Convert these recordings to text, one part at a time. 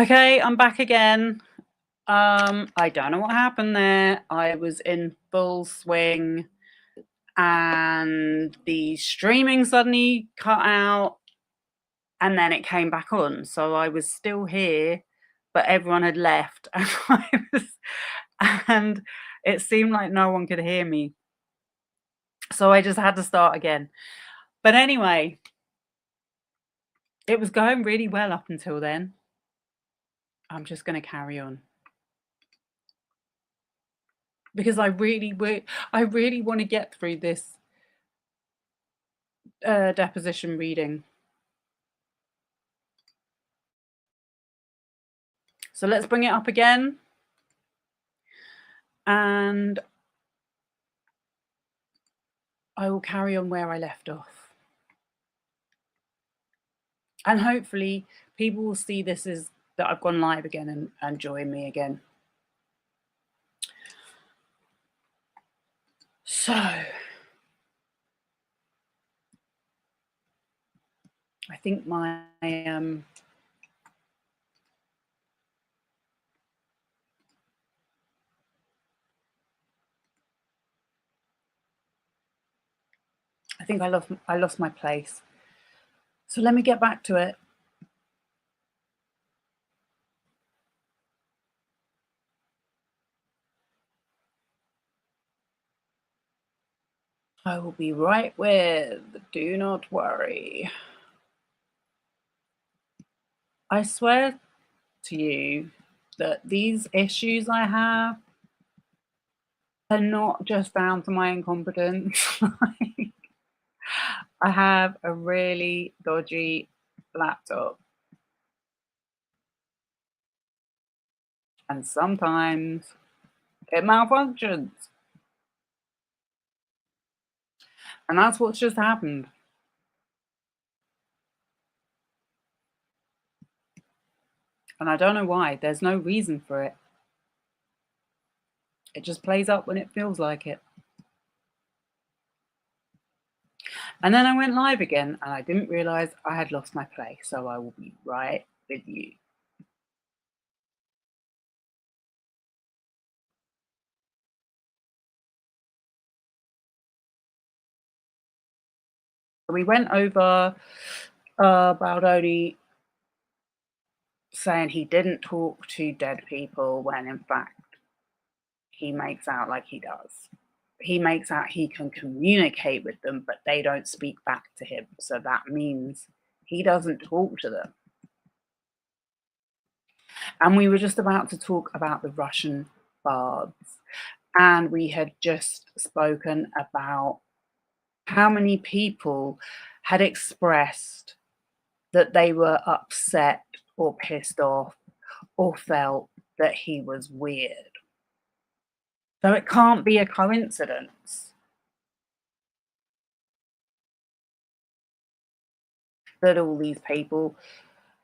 Okay, I'm back again. I don't know what happened there. I was in full swing and the streaming suddenly cut out and then it came back on. So I was still here, but everyone had left and it seemed like no one could hear me. So I just had to start again. But anyway, it was going really well up until then. I'm just going to carry on. Because I really want to get through this deposition reading. So let's bring it up again. And I will carry on where I left off. And hopefully people will see this as that I've gone live again and join me again. So I think my I think I lost my place. So let me get back to it. I will be right with, do not worry. I swear to you that these issues I have are not just down to my incompetence. I have a really dodgy laptop. And sometimes it malfunctions. And that's what's just happened. And I don't know why. There's no reason for it. It just plays up when it feels like it. And then I went live again and I didn't realize I had lost my place. So I will be right with you. We went over Baldoni saying he didn't talk to dead people when in fact he makes out like he does. He makes out he can communicate with them, but they don't speak back to him. So that means he doesn't talk to them. And we were just about to talk about the Russian bards. And we had just spoken about how many people had expressed that they were upset or pissed off or felt that he was weird. So it can't be a coincidence that all these people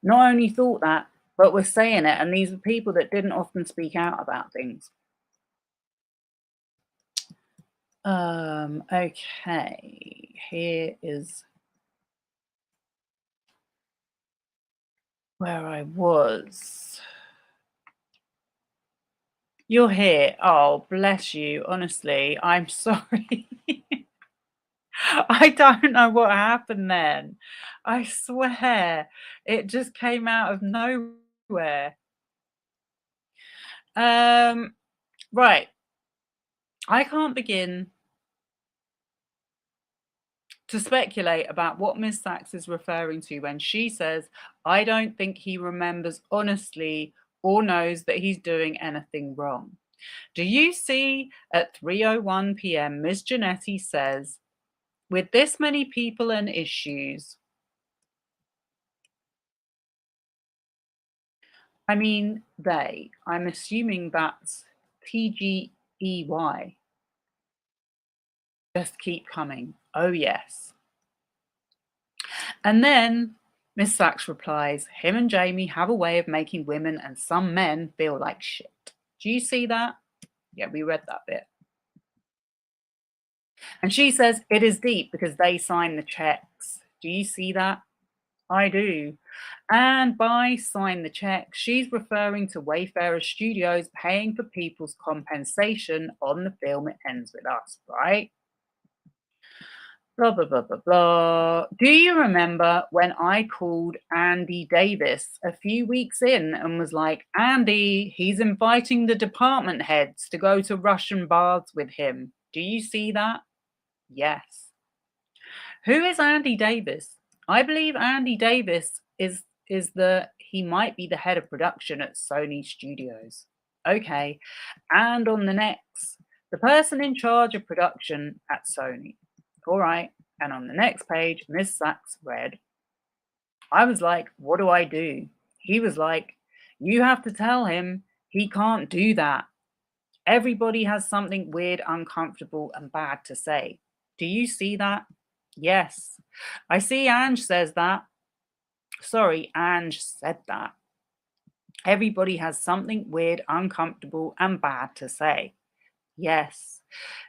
not only thought that, but were saying it. And these were people that didn't often speak out about things. Okay, here is where I was. You're here. Oh, bless you. Honestly, I'm sorry. I don't know what happened then. I swear it just came out of nowhere. Right. I can't begin to speculate about what Miss Sachs is referring to when she says, I don't think he remembers honestly or knows that he's doing anything wrong. Do you see at 3:01 p.m. Ms. Janetti says, with this many people and issues, I mean they, I'm assuming that's TGEY. Just keep coming. Oh yes. And then Miss Sachs replies, him and Jamie have a way of making women and some men feel like shit. Do you see that? Yeah, we read that bit. And she says it is deep because they sign the checks. Do you see that? I do. And by sign the check, she's referring to Wayfarer Studios paying for people's compensation on the film It Ends With Us, right? Blah, blah, blah, blah, blah. Do you remember when I called Andy Davis a few weeks in and was like, Andy, he's inviting the department heads to go to Russian baths with him. Do you see that? Yes. Who is Andy Davis? I believe Andy Davis is the he might be the head of production at Sony Studios. Okay. And on the next, the person in charge of production at Sony. All right. And on the next page, Miss Sachs read, I was like, what do I do? He was like, you have to tell him he can't do that. Everybody has something weird, uncomfortable, and bad to say. Do you see that? Yes. I see Ange says that. Sorry, Ange said that. Everybody has something weird, uncomfortable, and bad to say. Yes.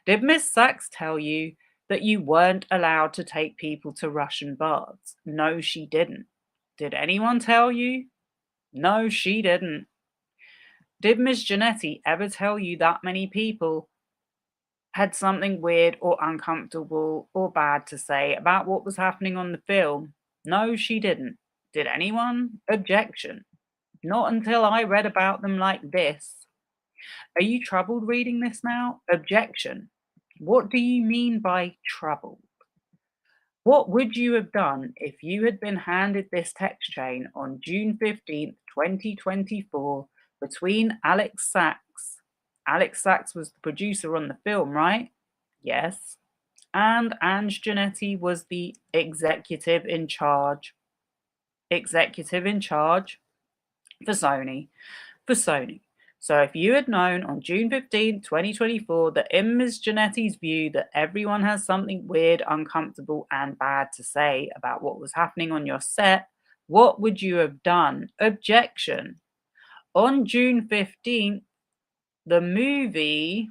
Did Miss Sachs tell you that you weren't allowed to take people to Russian baths? No, she didn't. Did anyone tell you? No, she didn't. Did Miss Janetti ever tell you that many people had something weird or uncomfortable or bad to say about what was happening on the film? No, she didn't. Did anyone? Objection. Not until I read about them like this. Are you troubled reading this now? Objection. What do you mean by troubled? What would you have done if you had been handed this text chain on June 15th, 2024, between Alex Sachs? Alex Sachs was the producer on the film, right? Yes. And Ange Janetti was the executive in charge. Executive in charge for Sony. For Sony. So if you had known on June 15th, 2024, that in Ms. Janetti's view that everyone has something weird, uncomfortable, and bad to say about what was happening on your set, what would you have done? Objection. On June 15th, the movie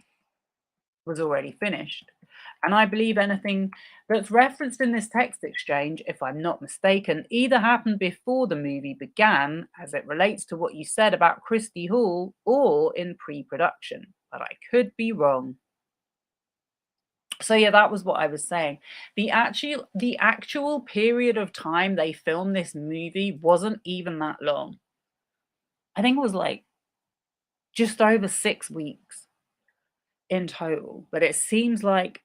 was already finished. And I believe anything that's referenced in this text exchange, if I'm not mistaken, either happened before the movie began, as it relates to what you said about Christy Hall, or in pre-production. But I could be wrong. So yeah, that was what I was saying. The actual period of time they filmed this movie wasn't even that long. I think it was like just over 6 weeks in total, but it seems like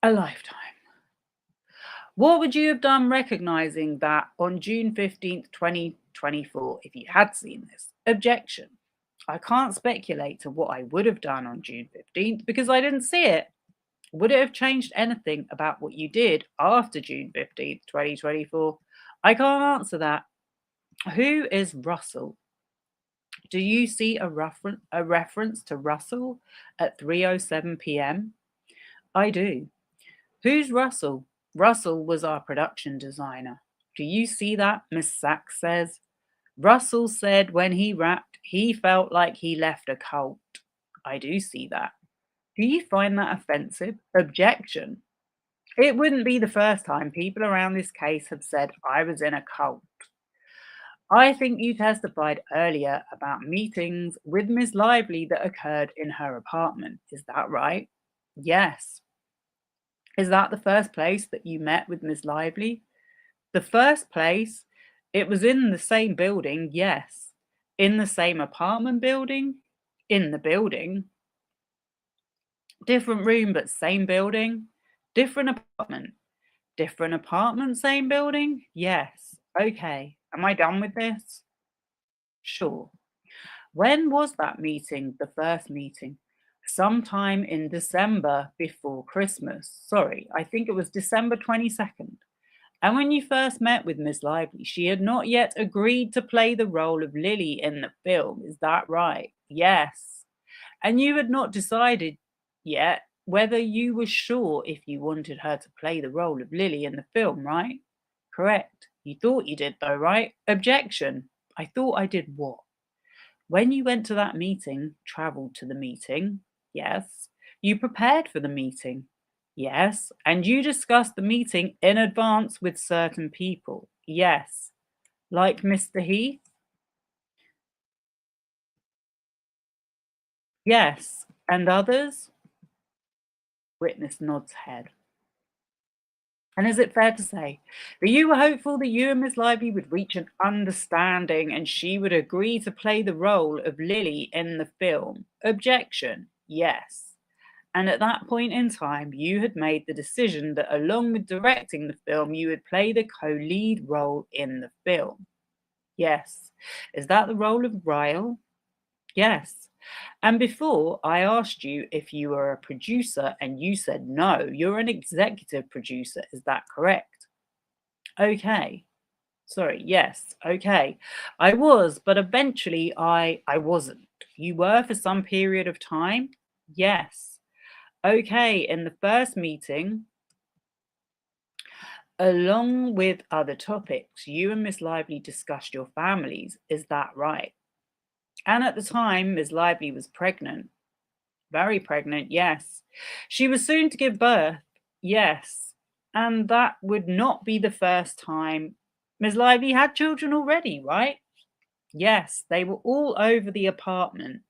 a lifetime. What would you have done recognizing that on June 15th, 2024, if you had seen this? Objection. I can't speculate to what I would have done on June 15th because I didn't see it. Would it have changed anything about what you did after June 15th, 2024? I can't answer that. Who is Russell? Do you see a reference to Russell at 3:07 p.m.? I do. Who's Russell? Russell was our production designer. Do you see that? Miss Sachs says. Russell said when he rapped, he felt like he left a cult. I do see that. Do you find that offensive? Objection. It wouldn't be the first time people around this case have said I was in a cult. I think you testified earlier about meetings with Miss Lively that occurred in her apartment. Is that right? Yes. Is that the first place that you met with Miss Lively? The first place? It was in the same building, yes. In the same apartment building? In the building. Different room, but same building? Different apartment. Different apartment, same building? Yes. Okay. Am I done with this? Sure. When was that meeting, the first meeting? Sometime in December before Christmas. Sorry, I think it was December 22nd. And when you first met with Miss Lively, she had not yet agreed to play the role of Lily in the film. Is that right? Yes. And you had not decided yet whether you were sure if you wanted her to play the role of Lily in the film, right? Correct. You thought you did, though, right? Objection. I thought I did what? When you went to that meeting, travelled to the meeting, yes. You prepared for the meeting, yes. And you discussed the meeting in advance with certain people, Yes. Like Mr. Heath? Yes. And others? Witness nods head. And is it fair to say that you were hopeful that you and Miss Lively would reach an understanding and she would agree to play the role of Lily in the film? Objection. Yes. And at that point in time, you had made the decision that along with directing the film, you would play the co-lead role in the film. Yes. Is that the role of Ryle? Yes. And before I asked you if you were a producer and you said no, you're an executive producer. Is that correct? Okay. Sorry. Yes. Okay. I was, but eventually I wasn't. You were for some period of time? Yes. Okay. In the first meeting, along with other topics, you and Miss Lively discussed your families. Is that right? And at the time, Miss Lively was pregnant. Very pregnant, yes. She was soon to give birth, yes. And that would not be the first time. Miss Lively had children already, right? Yes, they were all over the apartment.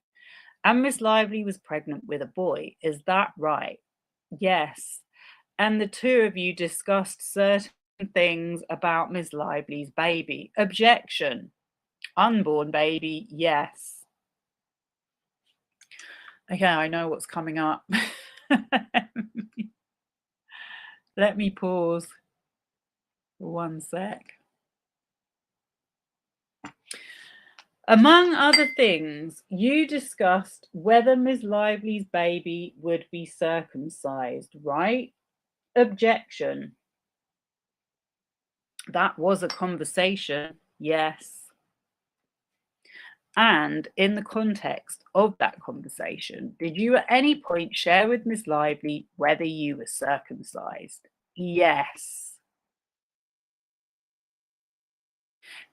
And Miss Lively was pregnant with a boy. Is that right? Yes. And the two of you discussed certain things about Miss Lively's baby. Objection. Unborn baby, yes. Okay, I know what's coming up. Let me pause for 1 sec. Among other things, you discussed whether Miss Lively's baby would be circumcised, right? Objection. That was a conversation, yes. And in the context of that conversation, did you at any point share with Miss Lively whether you were circumcised? Yes.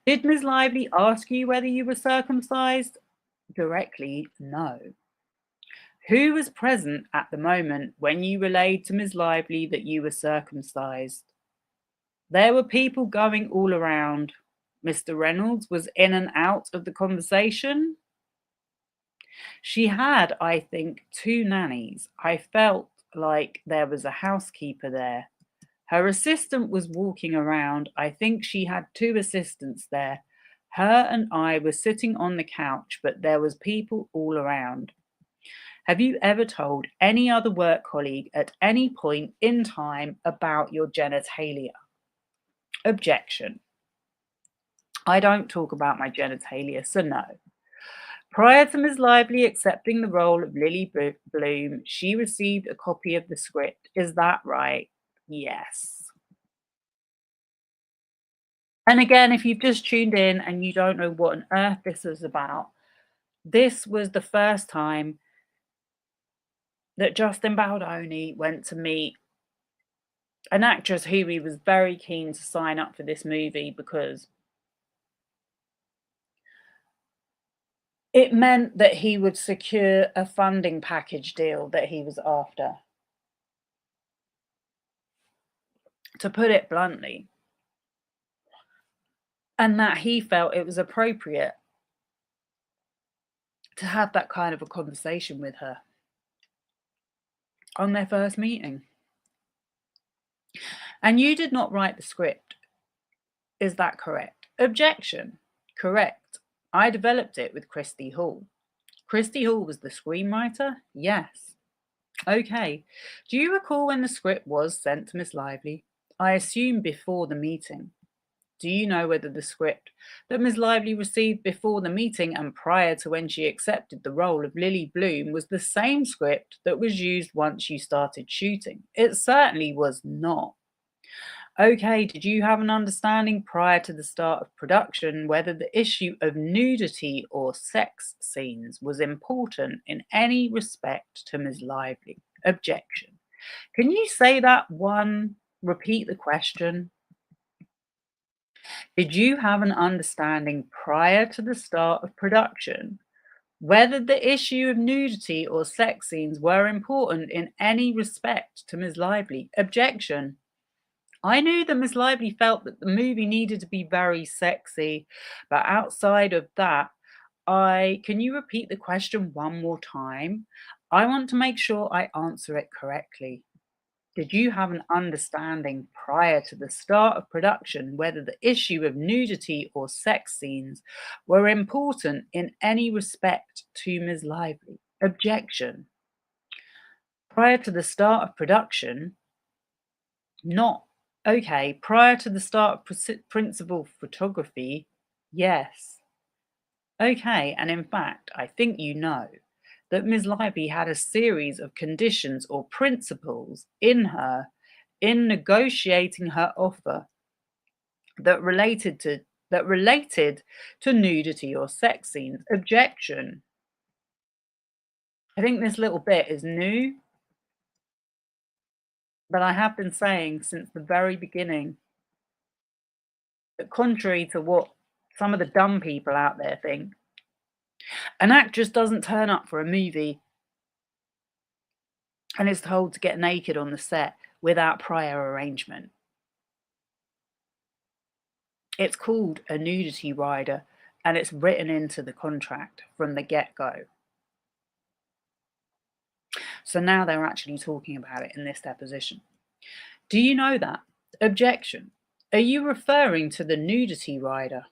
Did Miss Lively ask you whether you were circumcised? Directly, no. Who was present at the moment when you relayed to Miss Lively that you were circumcised? There were people going all around. Mr. Reynolds was in and out of the conversation. She had, I think, 2 nannies. I felt like there was a housekeeper there. Her assistant was walking around. I think she had 2 assistants there. Her and I were sitting on the couch, but there was people all around. Have you ever told any other work colleague at any point in time about your genitalia? Objection. I don't talk about my genitalia, so no. Prior to Ms. Lively accepting the role of Lily Bloom, she received a copy of the script. Is that right? Yes. And again, if you've just tuned in and you don't know what on earth this is about, this was the first time that Justin Baldoni went to meet an actress who he was very keen to sign up for this movie because it meant that he would secure a funding package deal that he was after. To put it bluntly, and that he felt it was appropriate to have that kind of a conversation with her on their first meeting. And you did not write the script. Is that correct? Objection. Correct. I developed it with Christy Hall. Christy Hall was the screenwriter? Yes. Okay. Do you recall when the script was sent to Miss Lively? I assume before the meeting. Do you know whether the script that Miss Lively received before the meeting and prior to when she accepted the role of Lily Bloom was the same script that was used once you started shooting? It certainly was not. Okay, did you have an understanding prior to the start of production whether the issue of nudity or sex scenes was important in any respect to Ms. Lively? Objection. Can you say that one? Repeat the question. Did you have an understanding prior to the start of production whether the issue of nudity or sex scenes were important in any respect to Ms. Lively? Objection. I knew that Miss Lively felt that the movie needed to be very sexy, but outside of that, can you repeat the question one more time? I want to make sure I answer it correctly. Did you have an understanding prior to the start of production whether the issue of nudity or sex scenes were important in any respect to Ms. Lively? Objection. Prior to the start of production, not okay. Prior to the start of principal photography, yes. Okay, and in fact, I think you know that Ms. Lively had a series of conditions or principles in negotiating her offer that related to nudity or sex scenes. Objection. I think this little bit is new, but I have been saying since the very beginning that contrary to what some of the dumb people out there think, an actress doesn't turn up for a movie and is told to get naked on the set without prior arrangement. It's called a nudity rider and it's written into the contract from the get-go. So now they're actually talking about it in this deposition. Do you know that? Objection. Are you referring to the nudity rider?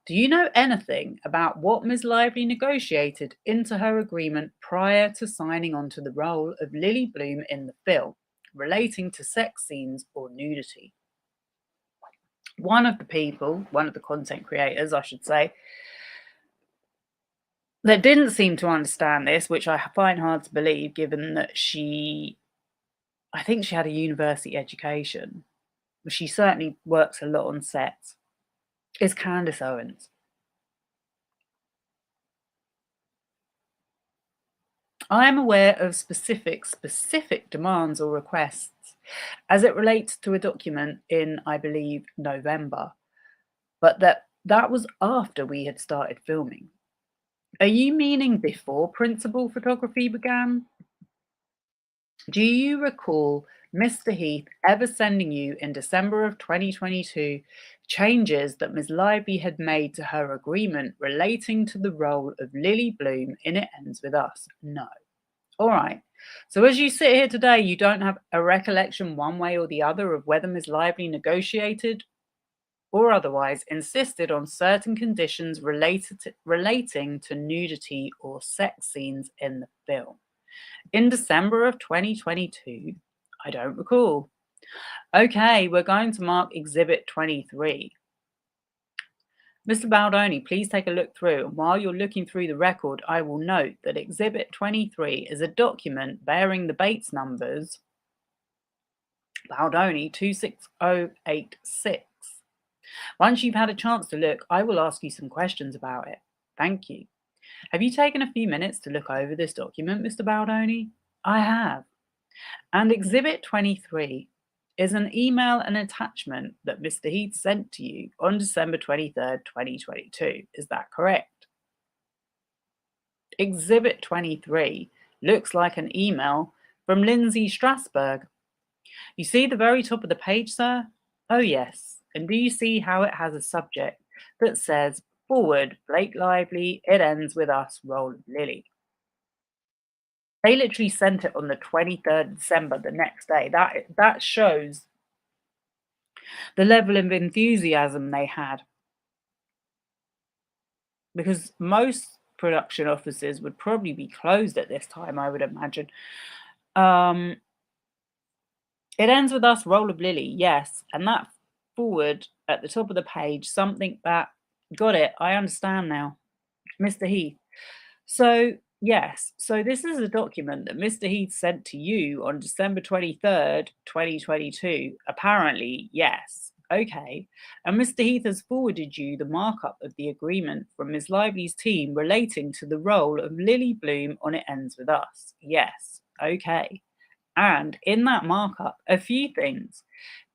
Do you know anything about what Ms. Lively negotiated into her agreement prior to signing on to the role of Lily Bloom in the film relating to sex scenes or nudity? One of the content creators, I should say, that didn't seem to understand this, which I find hard to believe given that I think she had a university education, but she certainly works a lot on sets, is Candace Owens. I am aware of specific demands or requests as it relates to a document in, I believe, November, but that was after we had started filming. Are you meaning before principal photography began? Do you recall Mr. Heath ever sending you in December of 2022 changes that Ms. Lively had made to her agreement relating to the role of Lily Bloom in It Ends With Us? No. All right. So as you sit here today, you don't have a recollection one way or the other of whether Ms. Lively negotiated or otherwise insisted on certain conditions relating to nudity or sex scenes in the film. In December of 2022, I don't recall. Okay, we're going to mark Exhibit 23. Mr. Baldoni, please take a look through, and while you're looking through the record, I will note that Exhibit 23 is a document bearing the Bates numbers Baldoni 26086. Once you've had a chance to look, I will ask you some questions about it. Thank you. Have you taken a few minutes to look over this document, Mr. Baldoni? I have. And Exhibit 23 is an email and attachment that Mr. Heath sent to you on December 23rd, 2022. Is that correct? Exhibit 23 looks like an email from Lindsay Strasberg. You see the very top of the page, sir? Oh, yes. And do you see how it has a subject that says, "Forward, Blake Lively, It Ends With Us, Role of Lily"? They literally sent it on the 23rd of December, the next day. That shows the level of enthusiasm they had. Because most production offices would probably be closed at this time, I would imagine. It Ends With Us, Role of Lily, yes. And that forward at the top of the page, something that, got it, I understand now. Mr. Heath. So, yes, so this is a document that Mr. Heath sent to you on December 23rd, 2022. Apparently, yes. Okay. And Mr. Heath has forwarded you the markup of the agreement from Ms. Lively's team relating to the role of Lily Bloom on It Ends With Us. Yes. Okay. And in that markup, a few things.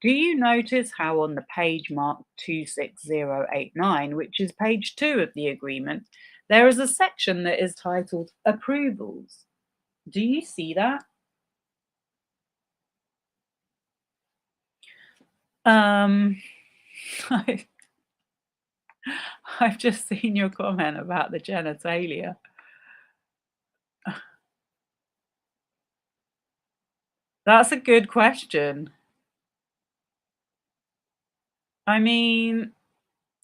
Do you notice how on the page marked 26089, which is page 2 of the agreement, there is a section that is titled Approvals? Do you see that? Um, I, I've just seen your comment about the genitalia. That's a good question. I mean,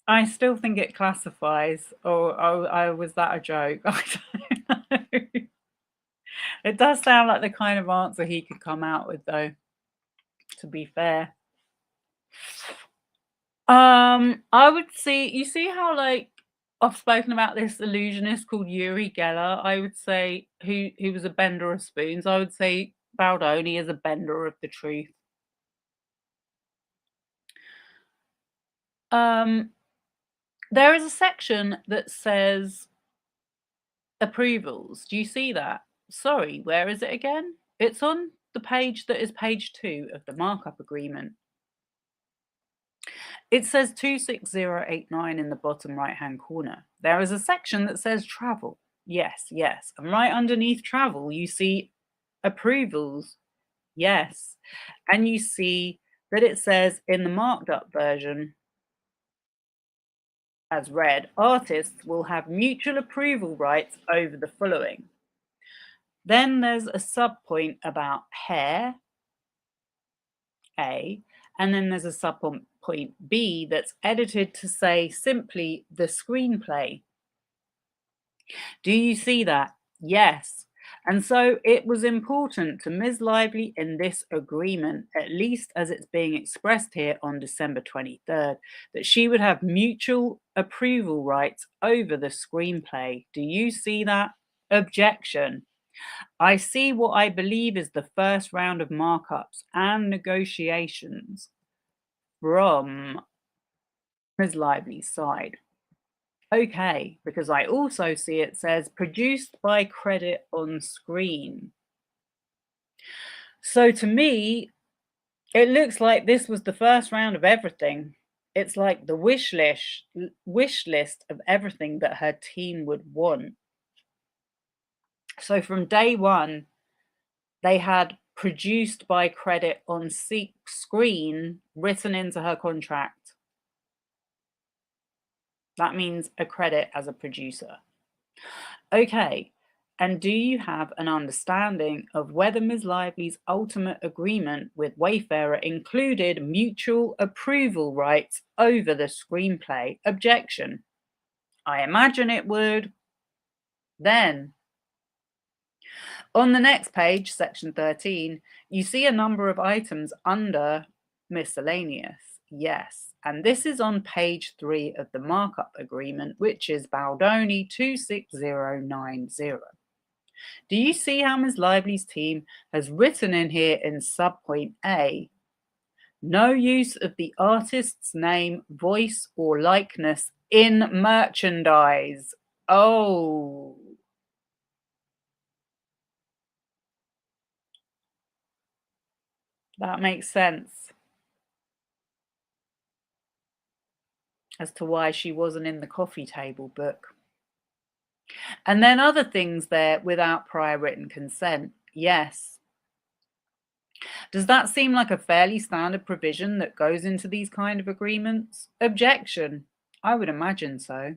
I still think it classifies, or was that a joke? I don't know. It does sound like the kind of answer he could come out with, though, to be fair. I would see, you see how, like, I've spoken about this illusionist called Uri Geller. I would say who was a bender of spoons. I would say Baldoni is a bender of the truth. There is a section that says approvals. Do you see that? Sorry, where is it again? It's on the page that is page 2 of the markup agreement. It says 26089 in the bottom right-hand corner. There is a section that says travel. Yes, yes. And right underneath travel, you see approvals. Yes. And you see that it says in the marked up version, as read, artists will have mutual approval rights over the following. Then there's a subpoint about hair, A, and then there's a subpoint B that's edited to say simply the screenplay. Do you see that? Yes. And so it was important to Ms. Lively in this agreement, at least as it's being expressed here on December 23rd, that she would have mutual approval rights over the screenplay. Do you see that? Objection. I see what I believe is the first round of markups and negotiations from Ms. Lively's side. Okay, because I also see it says produced by credit on screen. So to me, it looks like this was the first round of everything. It's like the wish list of everything that her team would want. So from day one, they had produced by credit on screen written into her contract. That means a credit as a producer. Okay, and do you have an understanding of whether Ms. Lively's ultimate agreement with Wayfarer included mutual approval rights over the screenplay? Objection. I imagine it would. Then, on the next page, section 13, you see a number of items under miscellaneous. Yes. And this is on page 3 of the markup agreement, which is Baldoni 26090. Do you see how Ms. Lively's team has written in here in subpoint A, no use of the artist's name, voice, or likeness in merchandise? Oh. That makes sense as to why she wasn't in the coffee table book. And then other things there without prior written consent. Yes. Does that seem like a fairly standard provision that goes into these kind of agreements? Objection. I would imagine so.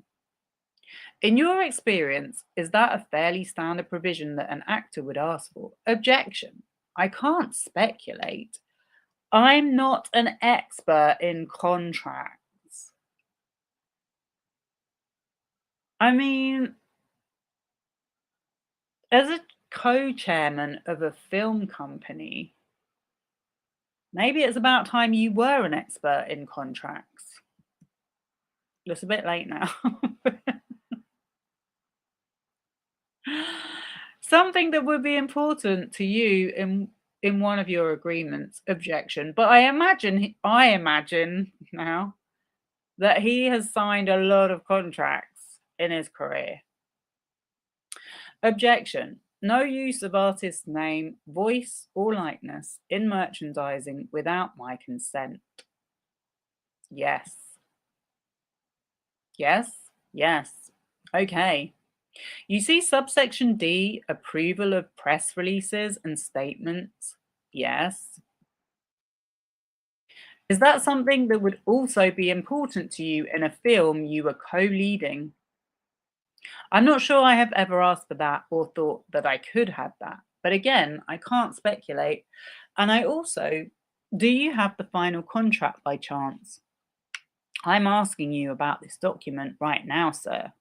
In your experience, is that a fairly standard provision that an actor would ask for? Objection. I can't speculate. I'm not an expert in contracts. I mean, as a co-chairman of a film company, maybe it's about time you were an expert in contracts. It's a bit late now. Something that would be important to you in one of your agreements. Objection. But I imagine now that he has signed a lot of contracts in his career. Objection. No use of artist's name, voice, or likeness in merchandising without my consent. Yes. Yes. Yes. Okay. You see subsection D, approval of press releases and statements. Yes. Is that something that would also be important to you in a film you were co-leading? I'm not sure I have ever asked for that or thought that I could have that. But again, I can't speculate. And I also, do you have the final contract by chance? I'm asking you about this document right now, sir.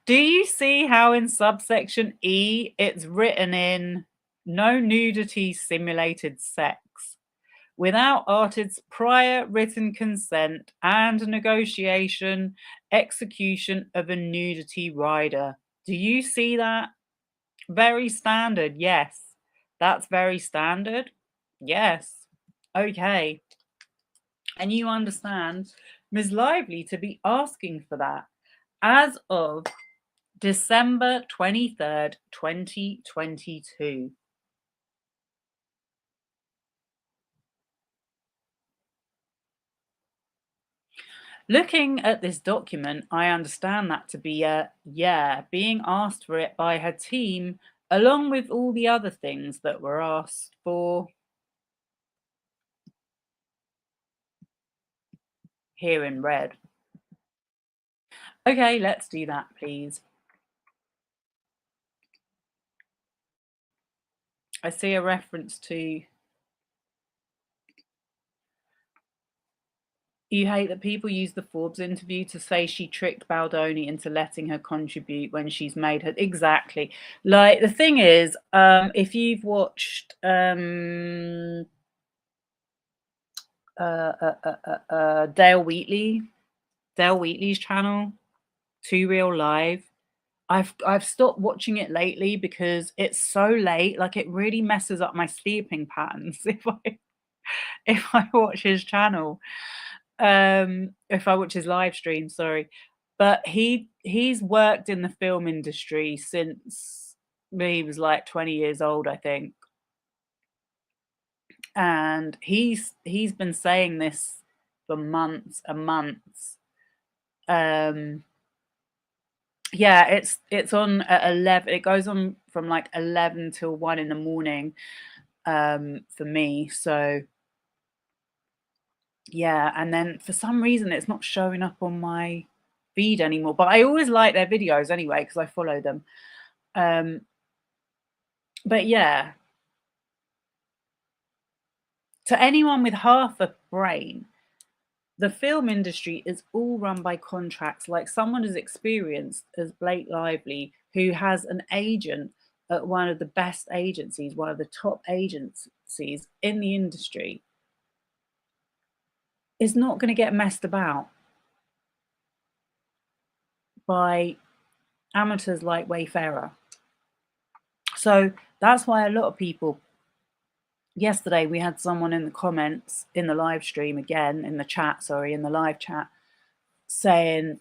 Do you see how in subsection E it's written in no nudity simulated sex without artist's prior written consent and negotiation, execution of a nudity rider? Do you see that? Very standard, yes. That's very standard? Yes. Okay. And you understand Ms. Lively to be asking for that as of December 23rd, 2022. Looking at this document, I understand that to be a yeah, being asked for it by her team, along with all the other things that were asked for here in red. Okay, let's do that, please. I see a reference to you hate that people use the Forbes interview to say she tricked Baldoni into letting her contribute when she's made her exactly. Like the thing is, if you've watched Dale Wheatley's channel, Too Real Live. I've stopped watching it lately because it's so late. Like it really messes up my sleeping patterns if I watch his channel. If I watch his live stream, sorry. But he's worked in the film industry since he was like 20 years old, I think. And he's been saying this for months and months. Yeah, it's on at 11. It goes on from like 11 till 1 in the morning for me. So yeah, and then for some reason it's not showing up on my feed anymore. But I always like their videos anyway because I follow them. But yeah, to anyone with half a brain, the film industry is all run by contracts, like someone as experienced as Blake Lively, who has an agent at one of the best agencies, one of the top agencies in the industry, is not going to get messed about by amateurs like Wayfarer. So that's why a lot of people, yesterday we had someone in the comments in the live stream again, in the chat, sorry, in the live chat, saying,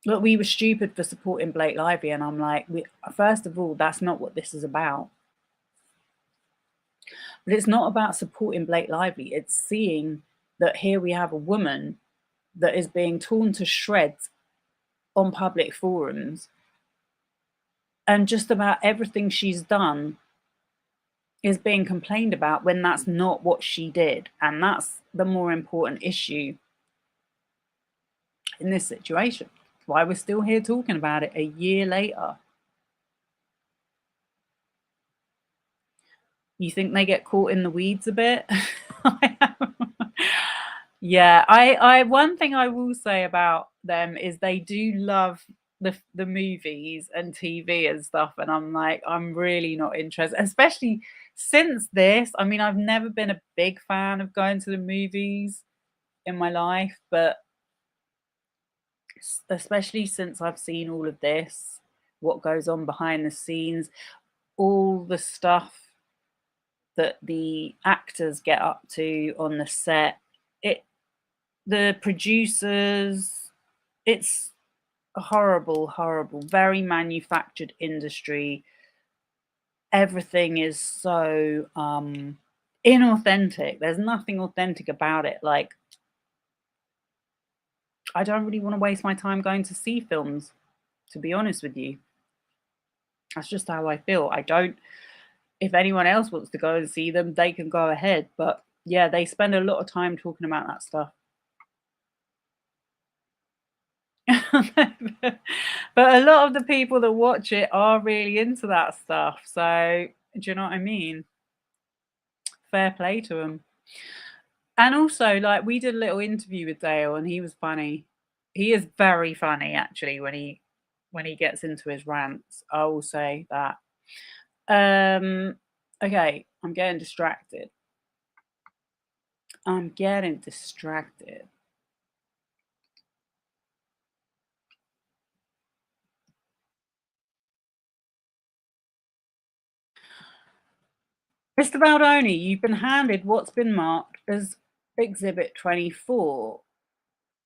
look, we were stupid for supporting Blake Lively. And I'm like, first of all, that's not what this is about. But it's not about supporting Blake Lively. It's seeing that here we have a woman that is being torn to shreds on public forums. And just about everything she's done is being complained about when that's not what she did. And that's the more important issue in this situation. Why we're still here talking about it a year later. You think they get caught in the weeds a bit? Yeah, I one thing I will say about them is they do love the movies and TV and stuff, and I'm like, I'm really not interested, especially since this. I mean, I've never been a big fan of going to the movies in my life, but especially since I've seen all of this, what goes on behind the scenes, all the stuff that the actors get up to on the set, the producers, it's a horrible, very manufactured industry. Everything is so inauthentic. There's nothing authentic about it. Like, I don't really want to waste my time going to see films, to be honest with you. That's just how I feel. I don't if anyone else wants to go and see them, they can go ahead. But yeah, they spend a lot of time talking about that stuff. But a lot of the people that watch it are really into that stuff. So, do you know what I mean? Fair play to them. And also, like, we did a little interview with Dale, and he was funny. He is very funny, actually, when he gets into his rants. I will say that. Um, okay, I'm getting distracted. I'm getting distracted. Mr. Baldoni, you've been handed what's been marked as Exhibit 24.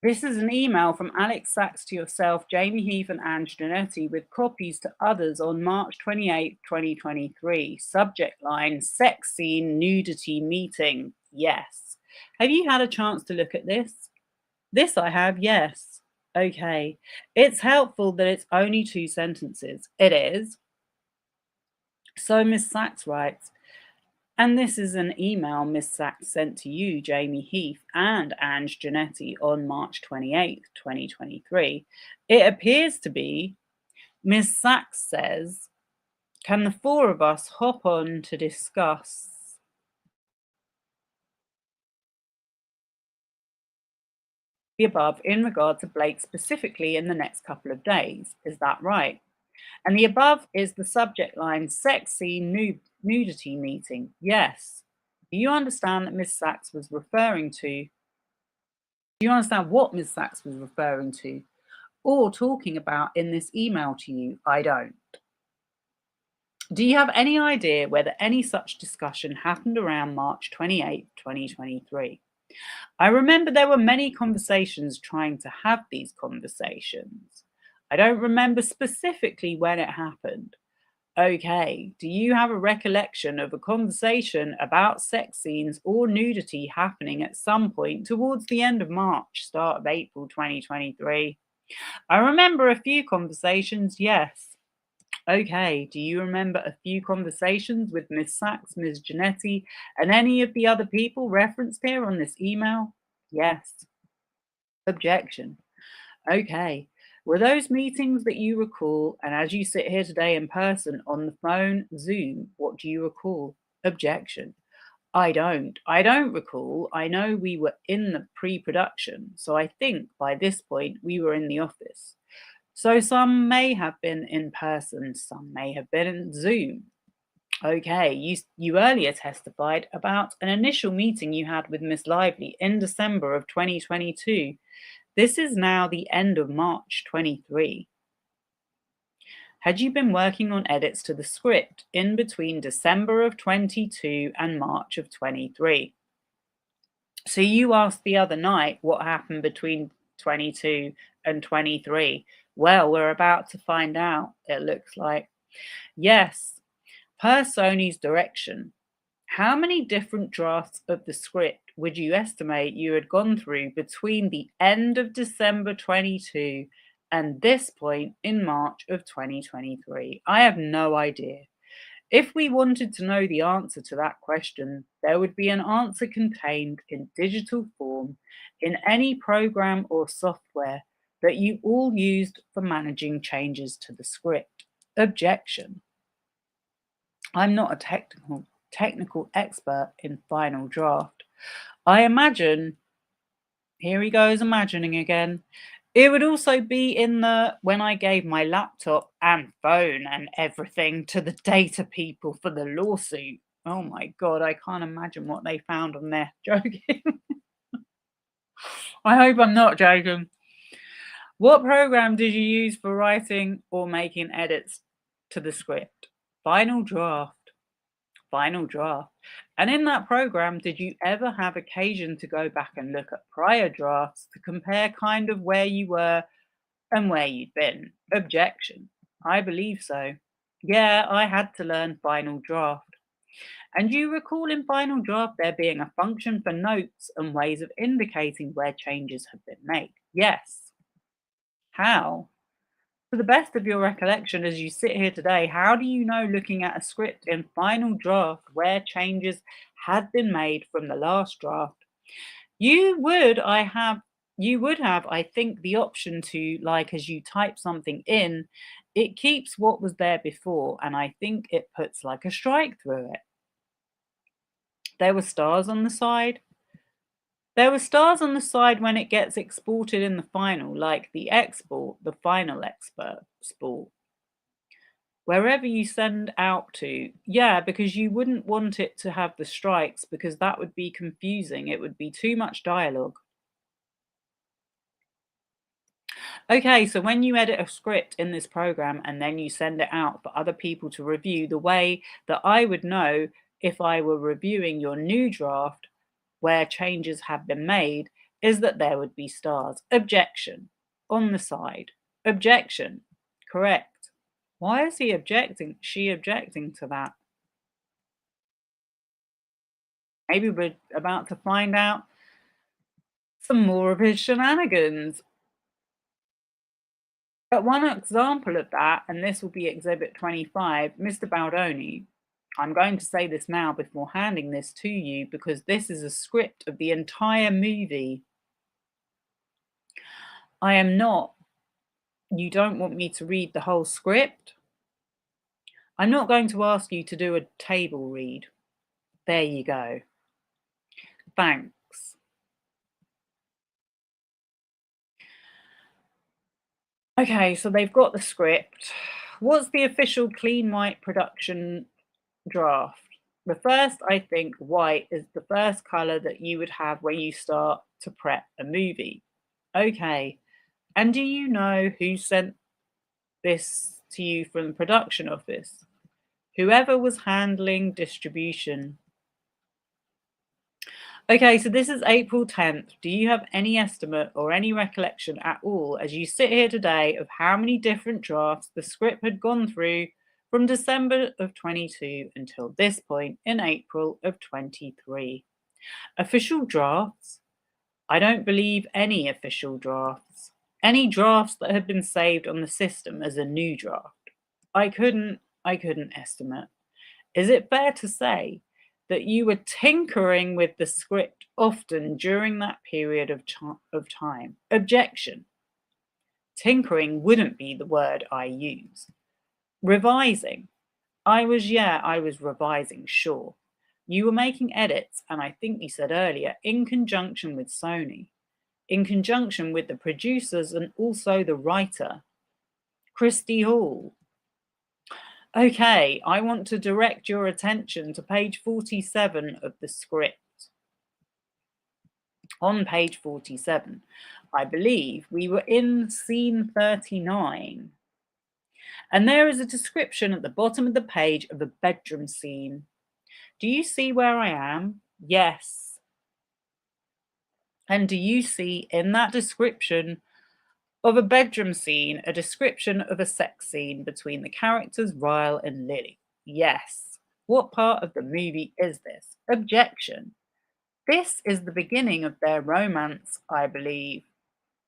This is an email from Alex Sachs to yourself, Jamie Heath, and Ange Janetti, with copies to others on March 28, 2023. Subject line: sex scene, nudity meeting. Yes. Have you had a chance to look at this? This I have, yes. Okay. It's helpful that it's only 2 sentences. It is. So Miss Sachs writes, and this is an email Miss Sachs sent to you, Jamie Heath, and Ange Janetti on March 28th, 2023. It appears to be Miss Sachs says, can the 4 of us hop on to discuss the above in regard to Blake specifically in the next couple of days? Is that right? And the above is the subject line: sex scene, nudity meeting. Yes. Do you understand that Miss Sachs was referring to? Do you understand what Miss Sachs was referring to or talking about in this email to you? I don't. Do you have any idea whether any such discussion happened around March 28, 2023? I remember there were many conversations trying to have these conversations. I don't remember specifically when it happened. Okay, do you have a recollection of a conversation about sex scenes or nudity happening at some point towards the end of March, start of April 2023? I remember a few conversations, yes. Okay, do you remember a few conversations with Miss Sachs, Ms. Janetti, and any of the other people referenced here on this email? Yes. Objection. Okay. Were those meetings that you recall, and as you sit here today in person, on the phone, Zoom, what do you recall? Objection. I don't. I don't recall. I know we were in the pre-production, so I think by this point we were in the office. So some may have been in person, some may have been in Zoom. Okay, you earlier testified about an initial meeting you had with Miss Lively in December of 2022. This is now the end of March 23. Had you been working on edits to the script in between December of 22 and March of 23? So you asked the other night what happened between 22 and 23. Well, we're about to find out, it looks like. Yes, per Sony's direction. How many different drafts of the script would you estimate you had gone through between the end of December 22 and this point in March of 2023? I have no idea. If we wanted to know the answer to that question, there would be an answer contained in digital form in any program or software that you all used for managing changes to the script. Objection. I'm not a technical expert in final draft. I imagine, here he goes imagining again, it would also be in the when I gave my laptop and phone and everything to the data people for the lawsuit. Oh my God, I can't imagine what they found on there. Joking. I hope I'm not joking. What program did you use for writing or making edits to the script? Final draft. Final draft. And in that program, did you ever have occasion to go back and look at prior drafts to compare kind of where you were and where you'd been? Objection. I believe so. Yeah, I had to learn final draft. And you recall in final draft there being a function for notes and ways of indicating where changes have been made? Yes. How? To the best of your recollection as you sit here today, how do you know, looking at a script in final draft where changes had been made from the last draft? You would I have you would have, I think, the option to, like, as you type something in, it keeps what was there before, and I think it puts like a strike through it. There were stars on the side. There were stars on the side when it gets exported in the final, like the export, the final export. Wherever you send out to, yeah, because you wouldn't want it to have the strikes because that would be confusing. It would be too much dialogue. Okay, so when you edit a script in this program and then you send it out for other people to review, the way that I would know if I were reviewing your new draft where changes have been made is that there would be stars. Objection on the side. Objection. Correct. Why is he objecting? She objecting to that? Maybe we're about to find out some more of his shenanigans. But one example of that, and this will be Exhibit 25, Mr. Baldoni, I'm going to say this now before handing this to you because this is a script of the entire movie. I am not, you don't want me to read the whole script? I'm not going to ask you to do a table read. There you go. Thanks. Okay, so they've got the script. What's the official clean white production draft? The first, I think, white is the first color that you would have when you start to prep a movie. Okay, and do you know who sent this to you from the production office? Whoever was handling distribution. Okay, so this is April 10th. Do you have any estimate or any recollection at all as you sit here today of how many different drafts the script had gone through from December of 22 until this point in April of 23? Official drafts? I don't believe any official drafts. Any drafts that had been saved on the system as a new draft. I couldn't estimate. Is it fair to say that you were tinkering with the script often during that period of time? Objection. Tinkering wouldn't be the word I use. Revising. I was revising, sure. You were making edits, and I think you said earlier, in conjunction with Sony, in conjunction with the producers and also the writer, Christy Hall. Okay, I want to direct your attention to page 47 of the script. On page 47, I believe we were in scene 39. And there is a description at the bottom of the page of a bedroom scene. Do you see where I am? Yes. And do you see in that description of a bedroom scene a description of a sex scene between the characters Ryle and Lily? Yes. What part of the movie is this? Objection. This is the beginning of their romance, I believe.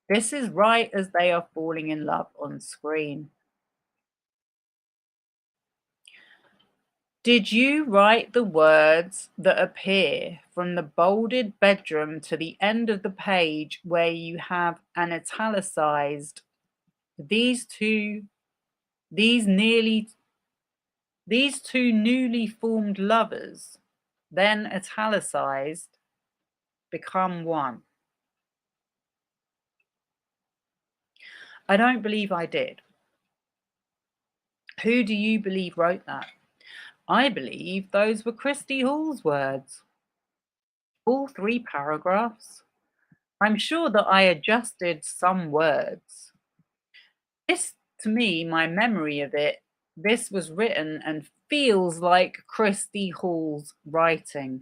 This is right as they are falling in love on screen. Did you write the words that appear from the bolded bedroom to the end of the page where you have an italicized these two newly formed lovers, then italicized, become one? I don't believe I did. Who do you believe wrote that? I believe those were Christy Hall's words. All 3 paragraphs. I'm sure that I adjusted some words. This, to me, my memory of it, this was written and feels like Christy Hall's writing.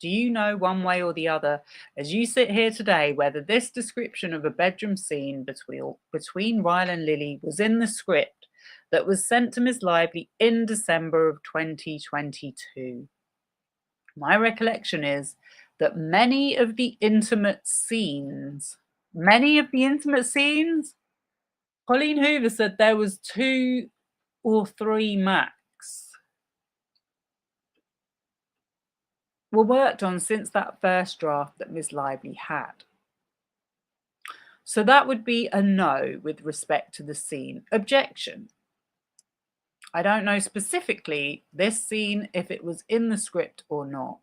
Do you know one way or the other, as you sit here today, whether this description of a bedroom scene between Ryle and Lily was in the script that was sent to Ms. Lively in December of 2022? My recollection is that many of the intimate scenes Colleen Hoover said there was 2 or 3 max were worked on since that first draft that Ms. Lively had. So that would be a no with respect to the scene. Objection. I don't know specifically this scene if it was in the script or not.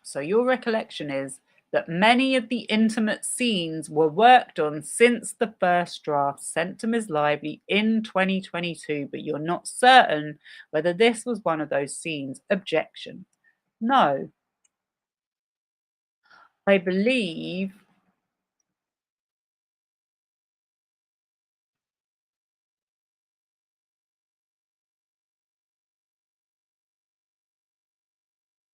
So your recollection is that many of the intimate scenes were worked on since the first draft sent to Ms. Lively in 2022, but you're not certain whether this was one of those scenes. Objection. No. I believe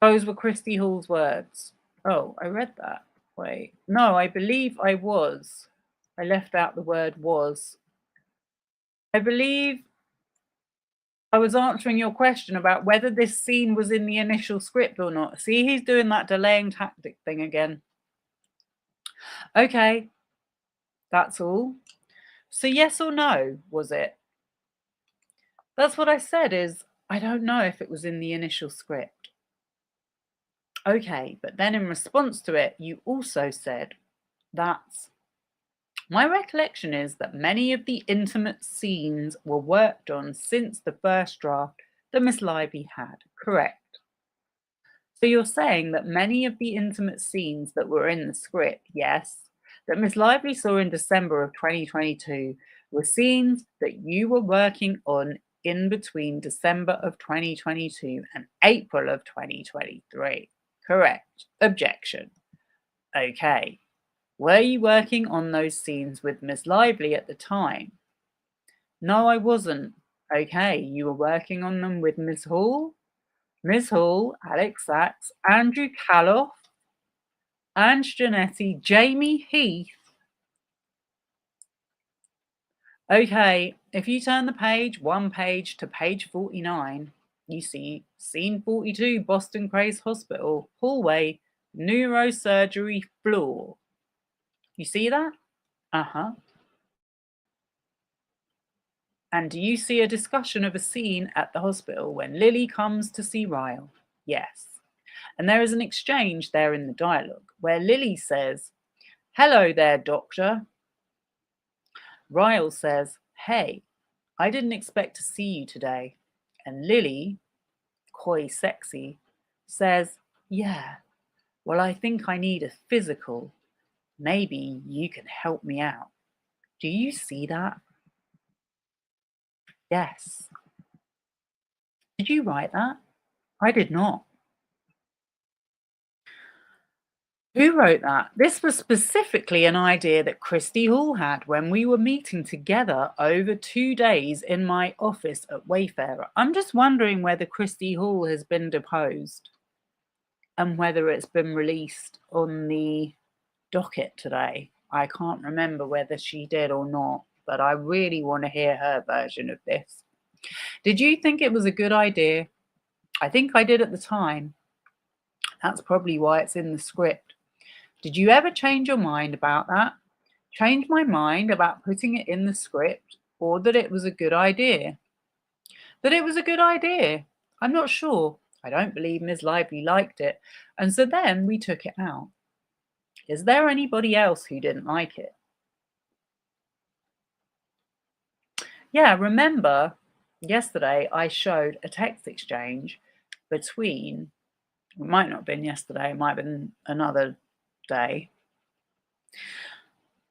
those were Christy Hall's words. Oh, I read that. Wait. No, I believe I was. I left out the word was. I believe I was answering your question about whether this scene was in the initial script or not. See, he's doing that delaying tactic thing again. Okay, that's all. So yes or no, was it? That's what I said is, I don't know if it was in the initial script. Okay, but then in response to it, you also said that's my recollection is that many of the intimate scenes were worked on since the first draft that Miss Lively had. Correct. So you're saying that many of the intimate scenes that were in the script, yes, that Miss Lively saw in December of 2022 were scenes that you were working on in between December of 2022 and April of 2023. Correct. Objection. Okay. Were you working on those scenes with Miss Lively at the time? No, I wasn't. Okay, you were working on them with Miss Hall? Miss Hall, Alex Sachs, Andrew Caloff, Ange Janetti, Jamie Heath. Okay, if you turn the page, one page to page 49, you see scene 42, Boston Grace Hospital, hallway, neurosurgery floor. You see that? Uh-huh. And do you see a discussion of a scene at the hospital when Lily comes to see Ryle? Yes. And there is an exchange there in the dialogue where Lily says, "Hello there, doctor." Ryle says, "Hey, I didn't expect to see you today." And Lily, coy sexy, says, "Yeah, well, I think I need a physical. Maybe you can help me out." Do you see that? Yes. Did you write that? I did not. Who wrote that? This was specifically an idea that Christy Hall had when we were meeting together over 2 days in my office at Wayfarer. I'm just wondering whether Christy Hall has been deposed and whether it's been released on the docket today. I can't remember whether she did or not, but I really want to hear her version of this. Did you think it was a good idea? I think I did at the time. That's probably why it's in the script. Did you ever change your mind about that? Change my mind about putting it in the script, or that it was a good idea? That it was a good idea. I'm not sure. I don't believe Ms. Lively liked it, and so then we took it out. Is there anybody else who didn't like it? Yeah, remember yesterday I showed a text exchange between, it might not have been yesterday, it might have been another day,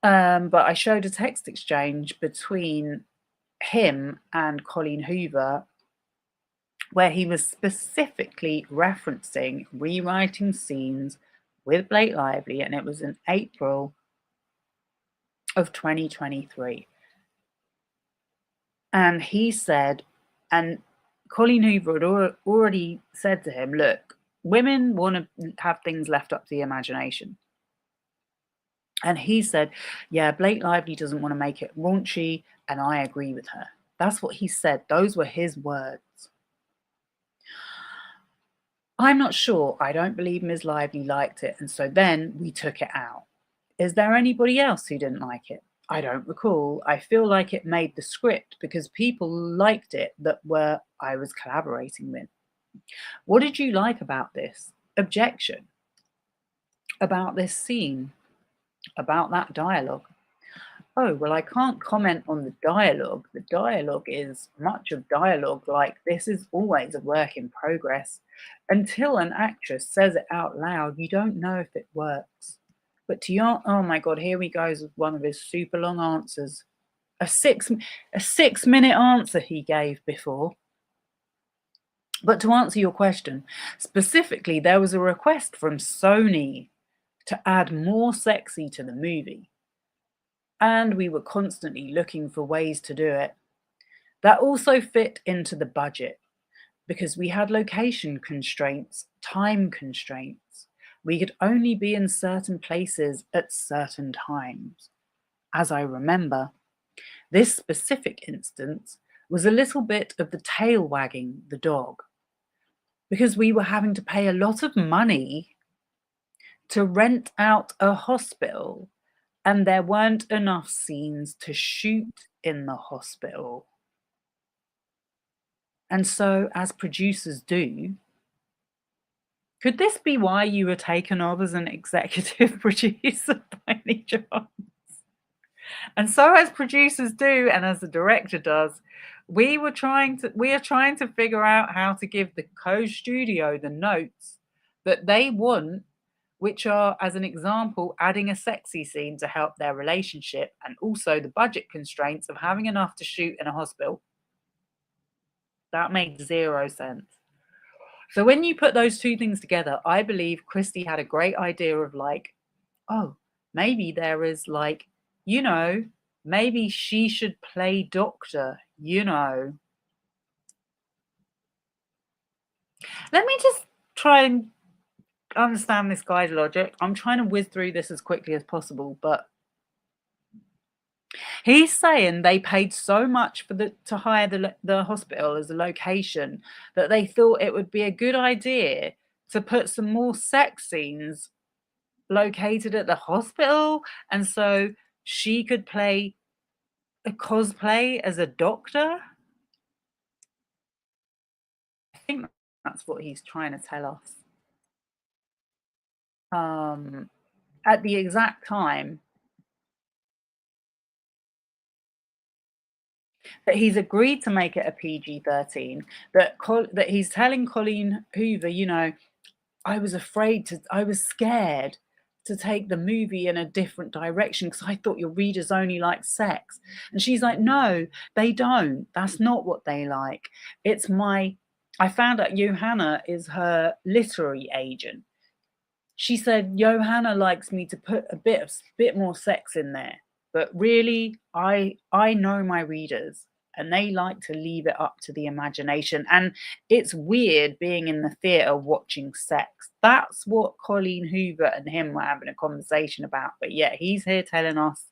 but I showed a text exchange between him and Colleen Hoover where he was specifically referencing rewriting scenes with Blake Lively, and it was in April of 2023. And he said, and Colleen Hoover had already said to him, look, women want to have things left up to the imagination. And he said, yeah, Blake Lively doesn't want to make it raunchy, and I agree with her. That's what he said. Those were his words. I'm not sure. I don't believe Ms. Lively liked it, and so then we took it out. Is there anybody else who didn't like it? I don't recall. I feel like it made the script because people liked it that were I was collaborating with. What did you like about this? Objection. About this scene? About that dialogue? Oh, well, I can't comment on the dialogue. The dialogue is much of dialogue like this is always a work in progress. Until an actress says it out loud, you don't know if it works. But to your, oh my God, here he goes with one of his super long answers. A 6 minute answer he gave before. But to answer your question, specifically, there was a request from Sony to add more sexy to the movie. And we were constantly looking for ways to do it. That also fit into the budget because we had location constraints, time constraints. We could only be in certain places at certain times. As I remember, this specific instance was a little bit of the tail wagging the dog because we were having to pay a lot of money to rent out a hospital and there weren't enough scenes to shoot in the hospital. And so, as producers do, could this be why you were taken on as an executive producer by any chance? And so, as producers do, and as the director does, we are trying to figure out how to give the co-studio the notes that they want, which are, as an example, adding a sexy scene to help their relationship, and also the budget constraints of having enough to shoot in a hospital. That makes zero sense. So when you put those two things together, I believe Christy had a great idea of like, oh, maybe there is like, maybe she should play doctor, Let me just try and understand this guy's logic. I'm trying to whiz through this as quickly as possible, but he's saying they paid so much to hire the hospital as a location that they thought it would be a good idea to put some more sex scenes located at the hospital, and so she could play a cosplay as a doctor. I think that's what he's trying to tell us. At the exact time that he's agreed to make it a PG-13, that he's telling Colleen Hoover, I was scared to take the movie in a different direction because I thought your readers only like sex. And she's like, no, they don't. That's not what they like. I found out Johanna is her literary agent. She said, Johanna likes me to put a bit more sex in there. But really, I know my readers and they like to leave it up to the imagination. And it's weird being in the theatre watching sex. That's what Colleen Hoover and him were having a conversation about. But yeah, he's here telling us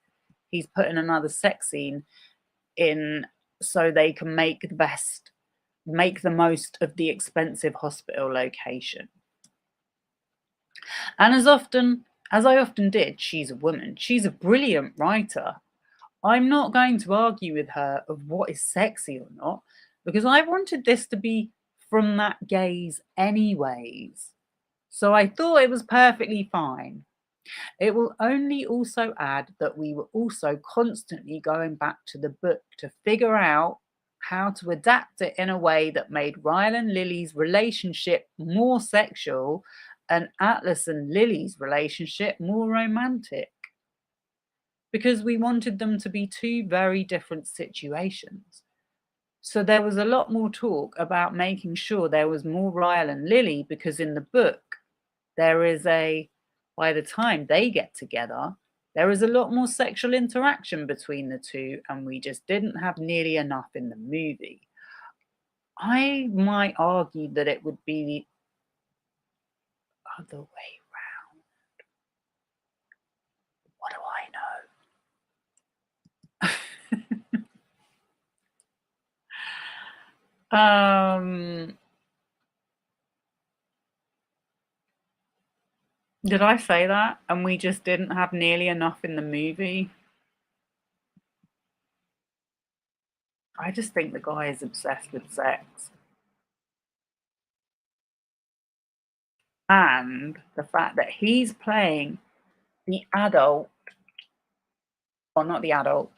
he's putting another sex scene in so they can make the most of the expensive hospital location. And as I often did, she's a woman. She's a brilliant writer. I'm not going to argue with her of what is sexy or not, because I wanted this to be from that gaze anyways. So I thought it was perfectly fine. It will only also add that we were also constantly going back to the book to figure out how to adapt it in a way that made Ryle and Lily's relationship more sexual and Atlas and Lily's relationship more romantic. Because we wanted them to be two very different situations. So there was a lot more talk about making sure there was more Ryle and Lily, because in the book, by the time they get together, there is a lot more sexual interaction between the two, and we just didn't have nearly enough in the movie. I might argue that it would be the other way round. What do I know? Did I say that? And we just didn't have nearly enough in the movie? I just think the guy is obsessed with sex. And the fact that he's playing the adult, or not the adult,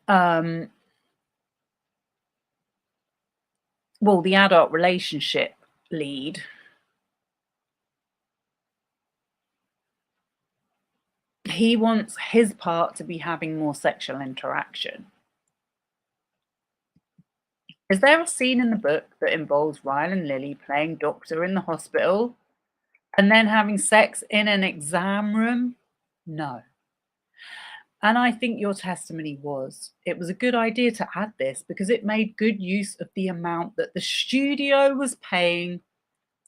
well, the adult relationship lead. He wants his part to be having more sexual interaction. Is there a scene in the book that involves Ryan and Lily playing doctor in the hospital and then having sex in an exam room? No. And I think your testimony was. It was a good idea to add this because it made good use of the amount that the studio was paying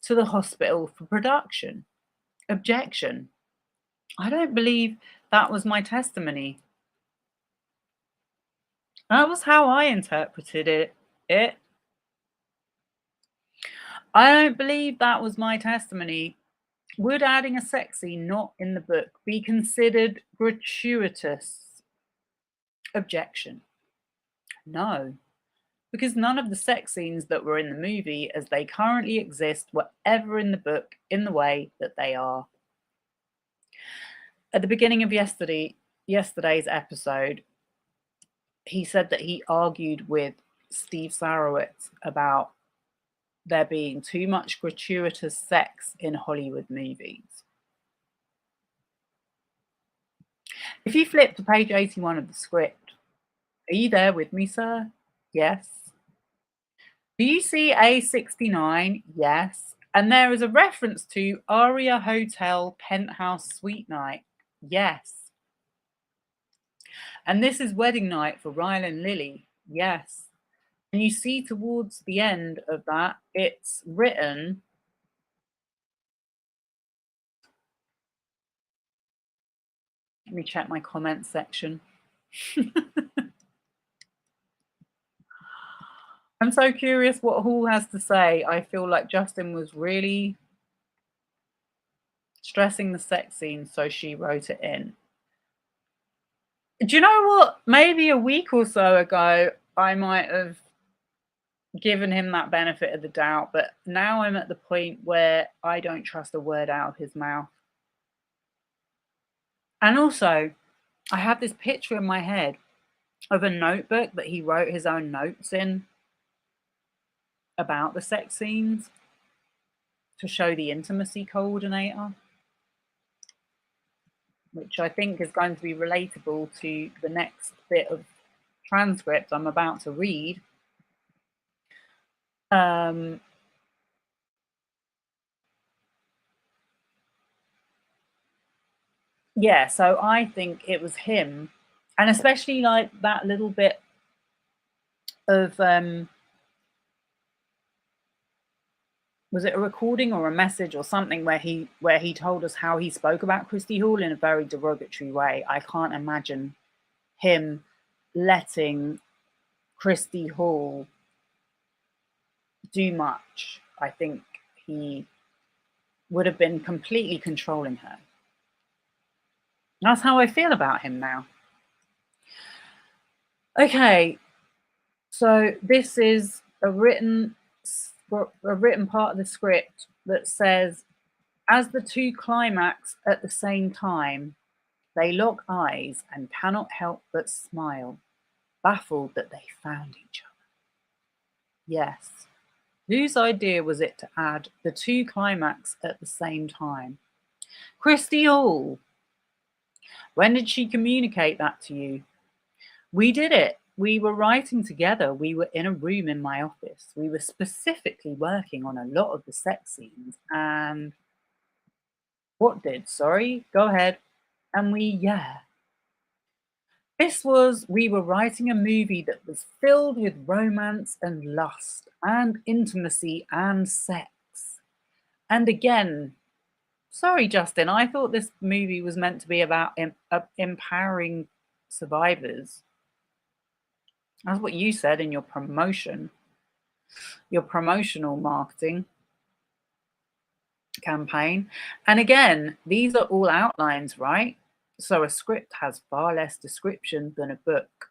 to the hospital for production. Objection. I don't believe that was my testimony. That was how I interpreted it. I don't believe that was my testimony. Would adding a sex scene not in the book be considered gratuitous? Objection. No, because none of the sex scenes that were in the movie as they currently exist were ever in the book in the way that they are. At the beginning of yesterday's episode, he said that he argued with Steve Sarowitz about there being too much gratuitous sex in Hollywood movies. If you flip to page 81 of the script, are you there with me, sir? Yes. Do you see A69? Yes. And there is a reference to Aria Hotel Penthouse Suite Night. Yes. And this is wedding night for Ryan and Lily. Yes. And you see towards the end of that, it's written, let me check my comments section. I'm so curious what Hall has to say. I feel like Justin was really stressing the sex scene, so she wrote it in. Do you know what? Maybe a week or so ago, I might have given him that benefit of the doubt, but now I'm at the point where I don't trust a word out of his mouth. And also, I have this picture in my head of a notebook that he wrote his own notes in about the sex scenes to show the intimacy coordinator, which I think is going to be relatable to the next bit of transcript I'm about to read. Yeah, so I think it was him, and especially like that little bit of was it a recording or a message or something where he told us how he spoke about Christy Hall in a very derogatory way. I can't imagine him letting Christy Hall do much. I think he would have been completely controlling her. That's how I feel about him now. Okay, so this is a written part of the script that says, as the two climax at the same time, they lock eyes and cannot help but smile, baffled that they found each other. Yes, whose idea was it to add the two climax at the same time? Christy Hall. When did she communicate that to you? We did it. We were writing together. We were in a room in my office. We were specifically working on a lot of the sex scenes. And what did? Sorry, go ahead. And we were writing a movie that was filled with romance and lust and intimacy and sex. And again, sorry, Justin, I thought this movie was meant to be about empowering survivors. That's what you said in your promotional marketing campaign. And again, these are all outlines, right? So a script has far less description than a book.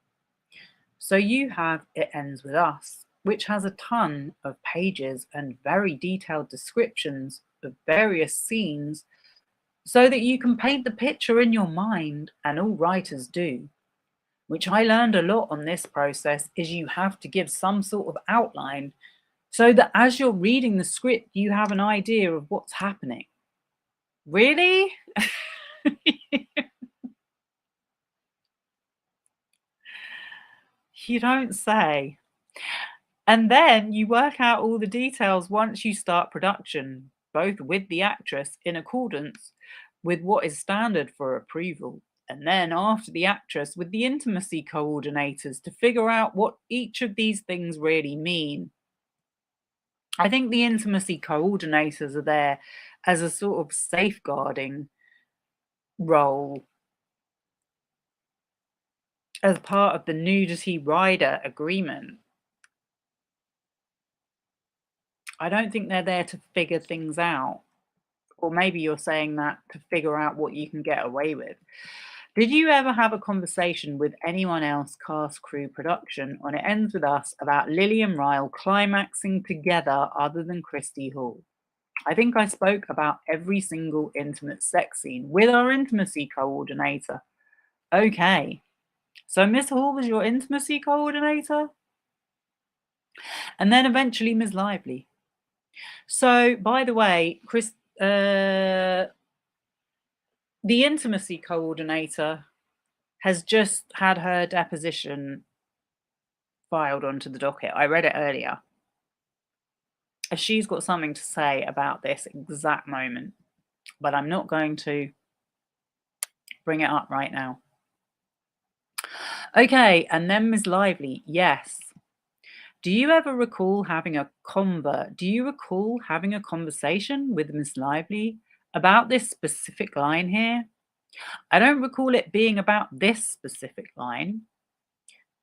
So you have It Ends With Us, which has a ton of pages and very detailed descriptions of various scenes so that you can paint the picture in your mind, and all writers do. Which I learned a lot on this process, is you have to give some sort of outline so that as you're reading the script, you have an idea of what's happening. Really? You don't say. And then you work out all the details once you start production, both with the actress in accordance with what is standard for approval, and then after the actress with the intimacy coordinators to figure out what each of these things really mean. I think the intimacy coordinators are there as a sort of safeguarding role as part of the nudity rider agreement. I don't think they're there to figure things out. Or maybe you're saying that to figure out what you can get away with. Did you ever have a conversation with anyone else, cast, crew, production, on It Ends With Us about Lily and Ryle climaxing together other than Christy Hall? I think I spoke about every single intimate sex scene with our intimacy coordinator. Okay, so Miss Hall was your intimacy coordinator? And then eventually Ms. Lively. So, by the way, the intimacy coordinator has just had her deposition filed onto the docket. I read it earlier. She's got something to say about this exact moment, but I'm not going to bring it up right now. Okay, and then Ms. Lively, yes. Do you recall having a conversation with Ms. Lively about this specific line here? I don't recall it being about this specific line.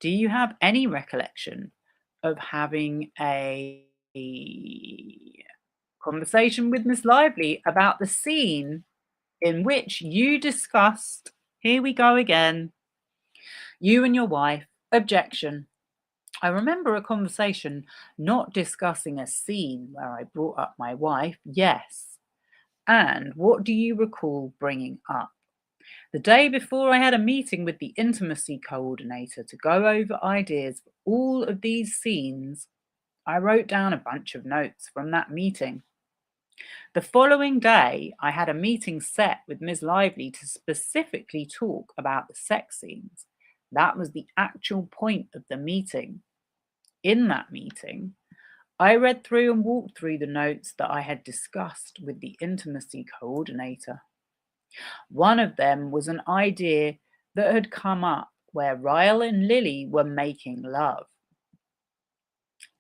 Do you have any recollection of having a conversation with Miss Lively about the scene in which you discussed, here we go again, you and your wife, objection. I remember a conversation not discussing a scene where I brought up my wife, yes. And what do you recall bringing up? The day before I had a meeting with the intimacy coordinator to go over ideas for all of these scenes, I wrote down a bunch of notes from that meeting. The following day, I had a meeting set with Ms. Lively to specifically talk about the sex scenes. That was the actual point of the meeting. In that meeting, I read through and walked through the notes that I had discussed with the intimacy coordinator. One of them was an idea that had come up where Ryle and Lily were making love.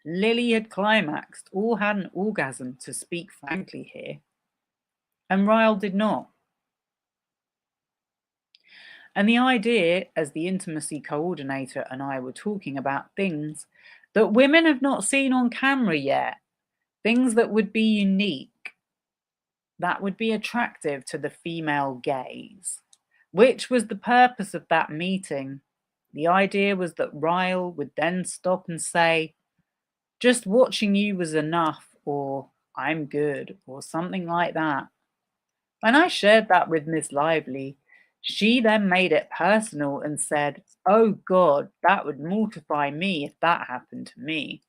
Lily had climaxed or had an orgasm, to speak frankly here, and Ryle did not. And the idea, as the intimacy coordinator and I were talking about things that women have not seen on camera yet, things that would be unique, that would be attractive to the female gaze, which was the purpose of that meeting. The idea was that Ryle would then stop and say, just watching you was enough, or I'm good, or something like that. When I shared that with Miss Lively, she then made it personal and said, oh God, that would mortify me if that happened to me.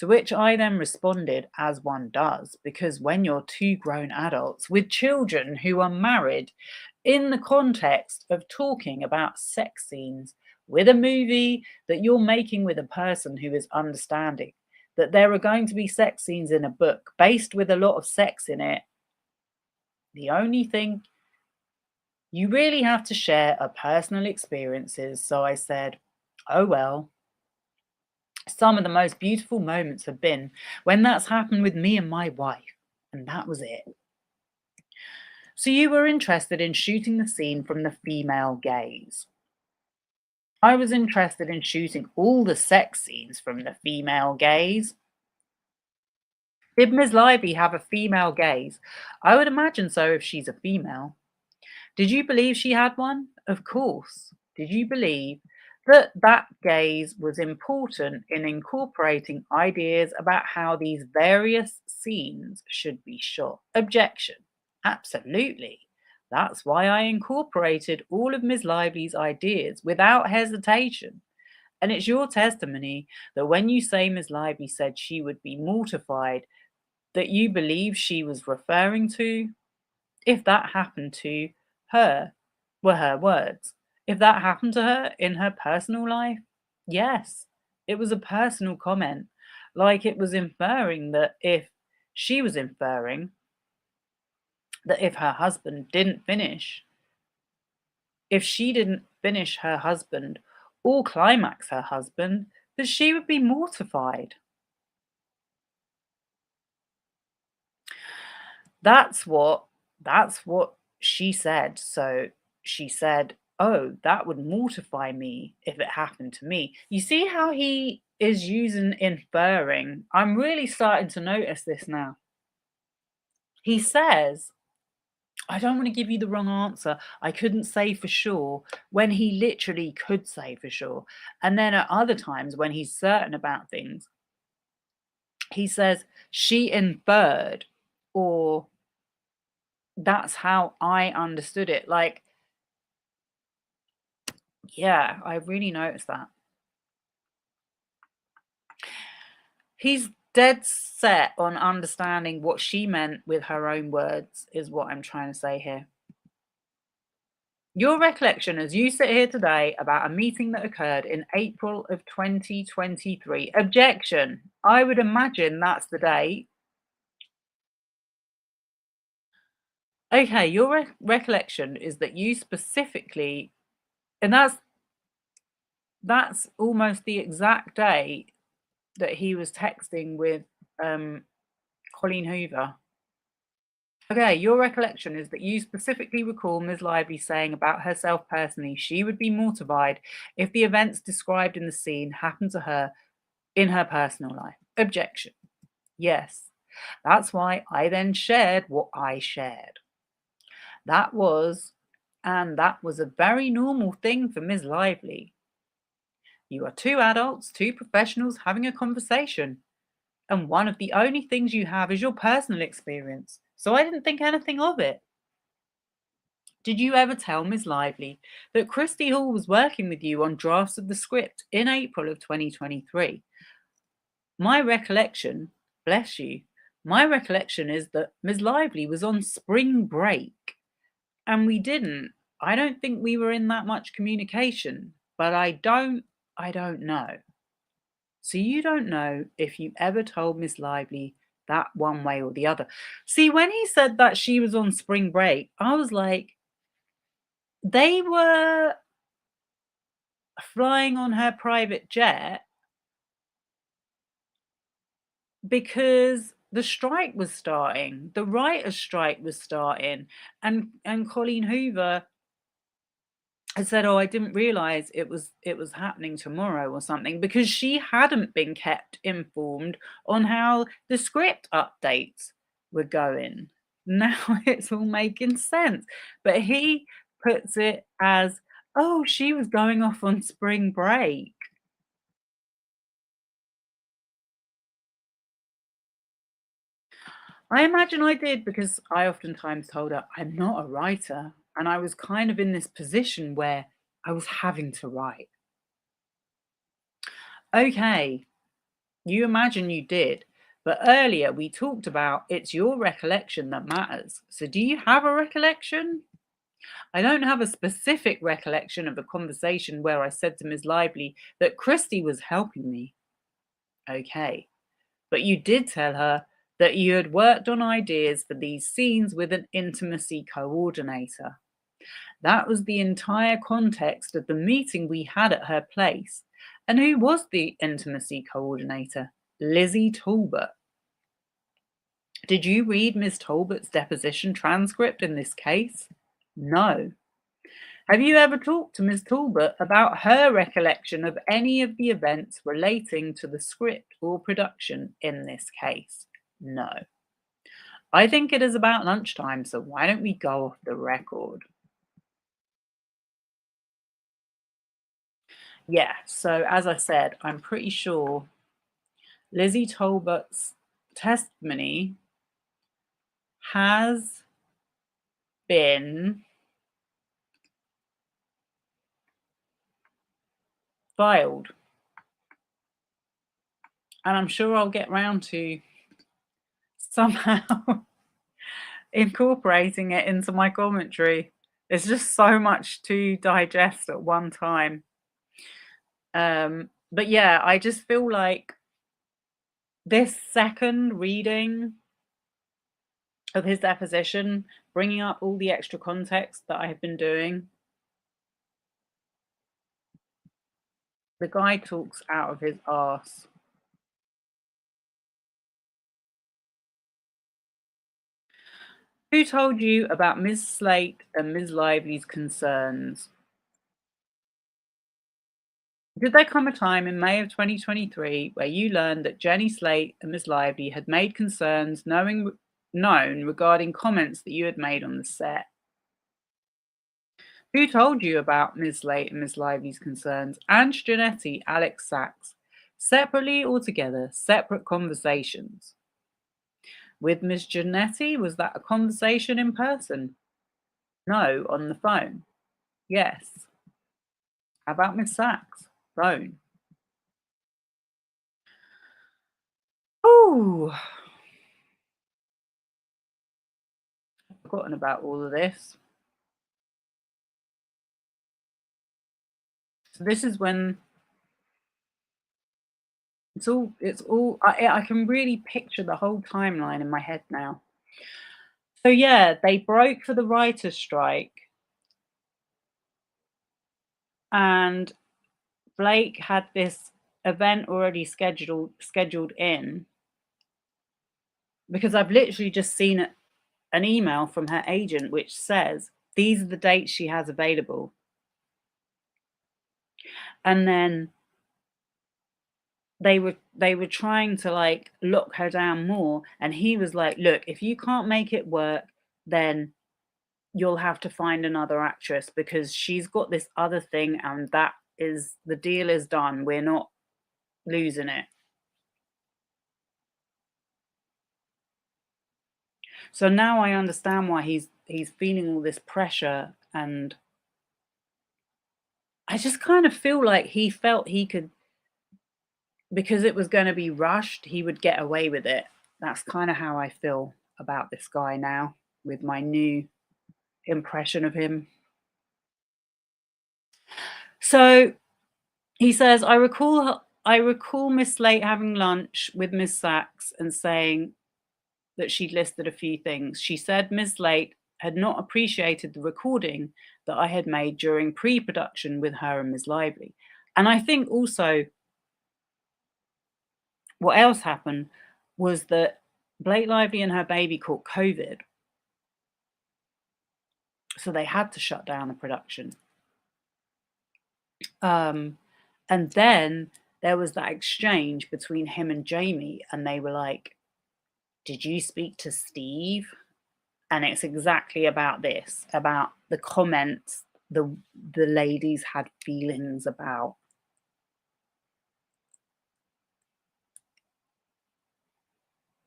To which I then responded, as one does, because when you're two grown adults with children who are married, in the context of talking about sex scenes with a movie that you're making with a person who is understanding that there are going to be sex scenes in a book based with a lot of sex in it, the only thing you really have to share are personal experiences. So I said, oh well, some of the most beautiful moments have been when that's happened with me and my wife, and that was it. So you were interested in shooting the scene from the female gaze. I was interested in shooting all the sex scenes from the female gaze. Did Ms. Lively have a female gaze? I would imagine so if she's a female. Did you believe she had one? Of course. Did you believe That gaze was important in incorporating ideas about how these various scenes should be shot. Objection. Absolutely. That's why I incorporated all of Ms. Lively's ideas without hesitation. And it's your testimony that when you say Ms. Lively said she would be mortified, that you believe she was referring to, if that happened to her, were her words. If that happened to her in her personal life, yes, it was a personal comment. Like it was inferring that if she was inferring that if her husband didn't finish, if she didn't finish her husband or climax her husband, that she would be mortified. That's what she said. So she said, "Oh, that would mortify me if it happened to me." You see how he is using inferring? I'm really starting to notice this now. He says, "I don't want to give you the wrong answer. I couldn't say for sure," when he literally could say for sure. And then at other times when he's certain about things, he says, "She inferred," or "That's how I understood it." Like, yeah, I really noticed that. He's dead set on understanding what she meant with her own words, is what I'm trying to say here. Your recollection as you sit here today about a meeting that occurred in April of 2023. Objection. I would imagine that's the date. Okay, your recollection is that you specifically, and that's almost the exact day that he was texting with Colleen Hoover. Okay, your recollection is that you specifically recall Ms. Lively saying about herself personally she would be mortified if the events described in the scene happened to her in her personal life. Objection. Yes. That's why I then shared what I shared. That was a very normal thing for Ms. Lively. You are two adults, two professionals having a conversation, and one of the only things you have is your personal experience. So I didn't think anything of it. Did you ever tell Ms. Lively that Christy Hall was working with you on drafts of the script in April of 2023? My recollection, bless you, my recollection is that Ms. Lively was on spring break and I don't think we were in that much communication, but I don't know. So you don't know if you ever told Miss Lively that one way or the other. See, when he said that she was on spring break, I was like, they were flying on her private jet because the strike was starting, the writers' strike was starting, and Colleen Hoover had said, "Oh, I didn't realize it was happening tomorrow," or something, because she hadn't been kept informed on how the script updates were going. Now it's all making sense. But he puts it as, "Oh, she was going off on spring break." I imagine I did because I oftentimes told her I'm not a writer, and I was kind of in this position where I was having to write. Okay, you imagine you did, but earlier we talked about it's your recollection that matters. So do you have a recollection? I don't have a specific recollection of a conversation where I said to Ms. Lively that Christy was helping me. Okay, but you did tell her that you had worked on ideas for these scenes with an intimacy coordinator. That was the entire context of the meeting we had at her place. And who was the intimacy coordinator? Lizzie Talbot. Did you read Miss Talbot's deposition transcript in this case? No. Have you ever talked to Miss Talbot about her recollection of any of the events relating to the script or production in this case? No. I think it is about lunchtime, so why don't we go off the record? Yeah, so as I said, I'm pretty sure Lizzie Talbot's testimony has been filed. And I'm sure I'll get round to somehow incorporating it into my commentary. There's just so much to digest at one time. But yeah, I just feel like this second reading of his deposition, bringing up all the extra context that I have been doing, the guy talks out of his arse. Who told you about Ms. Slate and Ms. Lively's concerns? Did there come a time in May of 2023 where you learned that Jenny Slate and Ms. Lively had made concerns known regarding comments that you had made on the set? Who told you about Ms. Slate and Ms. Lively's concerns? Ange Giannetti, Alex Sachs. Separately or together? Separate conversations. With Ms. Giannetti, was that a conversation in person? No, on the phone. Yes. How about Ms. Sachs? Phone. Oh, I've forgotten about all of this. So this is when it's all I can really picture the whole timeline in my head now. So yeah, they broke for the writer's strike, and Blake had this event already scheduled in, because I've literally just seen an email from her agent which says these are the dates she has available. And then they were trying to like lock her down more, and he was like, look, if you can't make it work, then you'll have to find another actress, because she's got this other thing, and that is, the deal is done, we're not losing it. So now I understand why he's feeling all this pressure, and I just kind of feel like he felt he could, because it was going to be rushed, he would get away with it. That's kind of how I feel about this guy now, with my new impression of him. So he says, I recall Miss Slate having lunch with Miss Sachs and saying that she'd listed a few things. She said Miss Slate had not appreciated the recording that I had made during pre-production with her and Ms. Lively. And I think also what else happened was that Blake Lively and her baby caught COVID. So they had to shut down the production. And then there was that exchange between him and Jamie, and they were like, did you speak to Steve? And it's exactly about this, about the comments the ladies had feelings about.